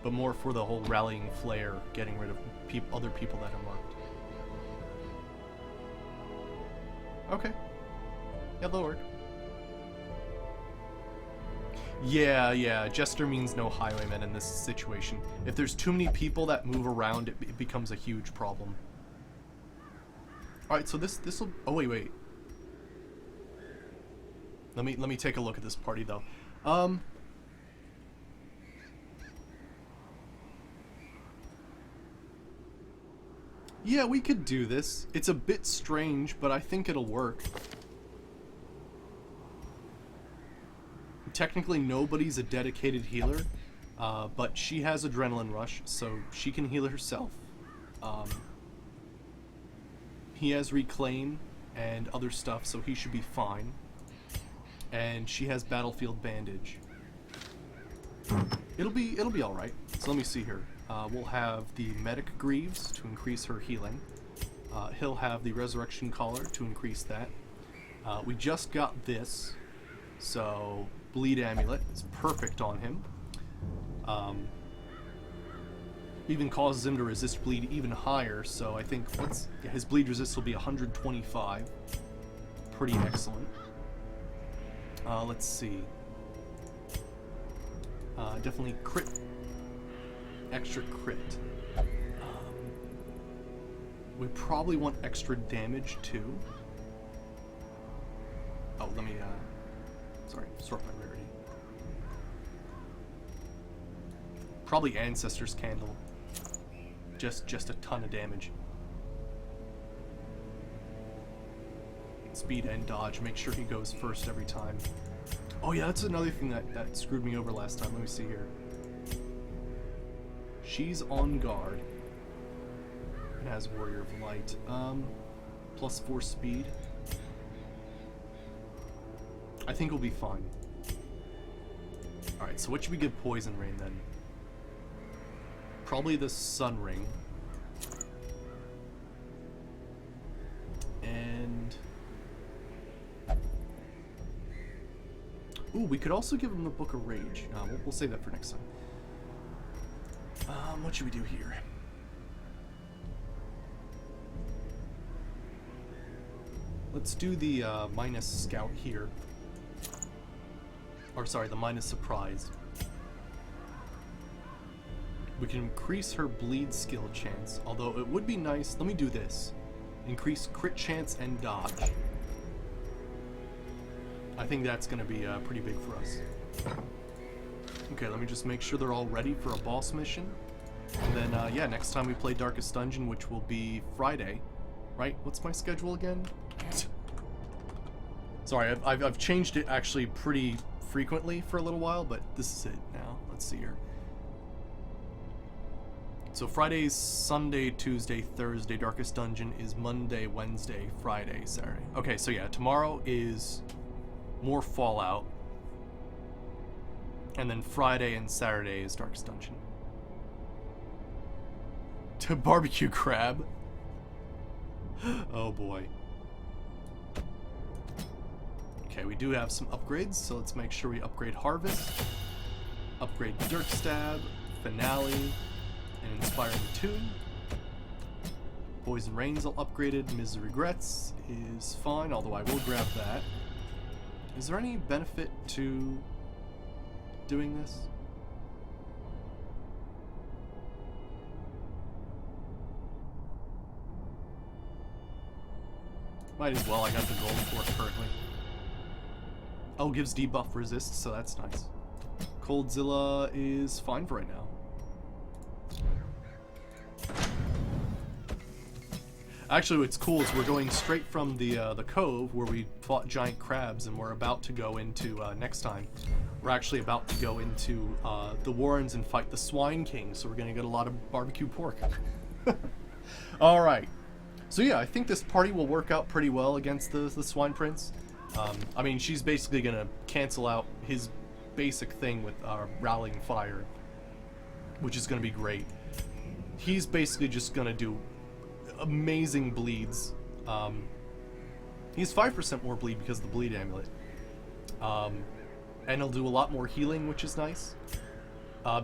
but more for the whole Rallying Flare, getting rid of other people that are marked. Okay. Yeah, that'll work. Yeah, Jester means no highwaymen in this situation. If there's too many people that move around, it becomes a huge problem. Alright, so this'll... Oh, wait. Let me take a look at this party, though. Yeah, we could do this. It's a bit strange, but I think it'll work. Technically, nobody's a dedicated healer, but she has Adrenaline Rush, so she can heal herself. He has Reclaim and other stuff, so he should be fine. And she has Battlefield Bandage. It'll be all right. So let me see here. We'll have the Medic Greaves to increase her healing. He'll have the Resurrection Collar to increase that. We just got this, so Bleed Amulet is perfect on him. Even causes him to resist bleed even higher, so I think his bleed resist will be 125. Pretty excellent. Let's see. Definitely crit. Extra crit. We probably want extra damage too. Oh, let me, sorry, sort by rarity. Probably Ancestor's Candle. Just a ton of damage. Speed and dodge. Make sure he goes first every time. Oh yeah, that's another thing that screwed me over last time. Let me see here. She's on guard. And has Warrior of Light. Plus 4 speed. I think we'll be fine. Alright, so what should we give Poison Rain then? Probably the Sun Ring. And... ooh, we could also give him the Book of Rage. We'll save that for next time. What should we do here? Let's do the minus Scout here. Or sorry, the minus Surprise. We can increase her bleed skill chance, although it would be nice. Let me do this. Increase crit chance and dodge. I think that's going to be pretty big for us. Okay, let me just make sure they're all ready for a boss mission. And then, yeah, next time we play Darkest Dungeon, which will be Friday. Right? What's my schedule again? Sorry, I've changed it actually pretty frequently for a little while, but this is it now. Let's see here. So Friday's Sunday, Tuesday, Thursday. Darkest Dungeon is Monday, Wednesday, Friday, Saturday. Okay, so yeah, tomorrow is more Fallout. And then Friday and Saturday is Darkest Dungeon. To barbecue crab. Oh boy. Okay, we do have some upgrades, so let's make sure we upgrade Harvest, upgrade Dirk Stab, Finale, and Inspiring Tune. Poison Rain's all upgraded. Misery Regrets is fine, although I will grab that. Is there any benefit to doing this? Might as well, I got the gold for it currently. Oh, gives debuff resist, so that's nice. Coldzilla is fine for right now. Actually, what's cool is we're going straight from the cove where we fought giant crabs, and we're about to go into next time. We're actually about to go into the Warrens and fight the Swine King, so we're gonna get a lot of barbecue pork. All right. So yeah, I think this party will work out pretty well against the Swine Prince. I mean, she's basically gonna cancel out his basic thing with Rallying Fire, which is gonna be great. He's basically just gonna do amazing bleeds. He's 5% more bleed because of the Bleed Amulet. And he'll do a lot more healing, which is nice.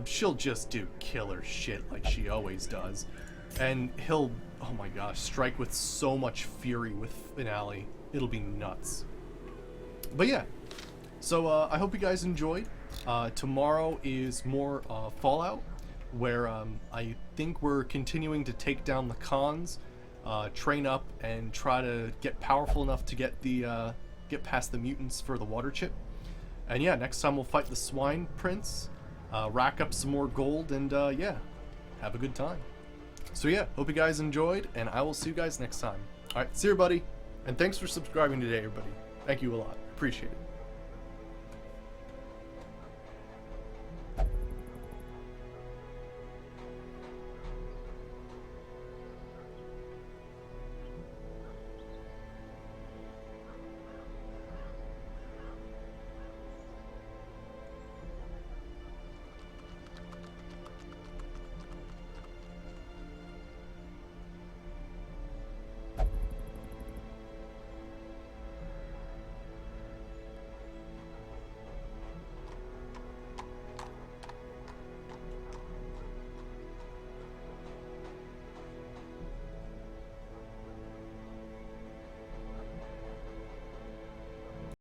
She'll just do killer shit like she always does. And he'll, oh my gosh, strike with so much fury with Finale. It'll be nuts. But yeah, so I hope you guys enjoyed. Tomorrow is more Fallout, where I think we're continuing to take down the Khans, train up, and try to get powerful enough to get past the mutants for the water chip. And yeah, next time we'll fight the Swine Prince, rack up some more gold, and yeah, have a good time. So yeah, hope you guys enjoyed, and I will see you guys next time. Alright, see you, buddy, and thanks for subscribing today, everybody. Thank you a lot. Appreciate it.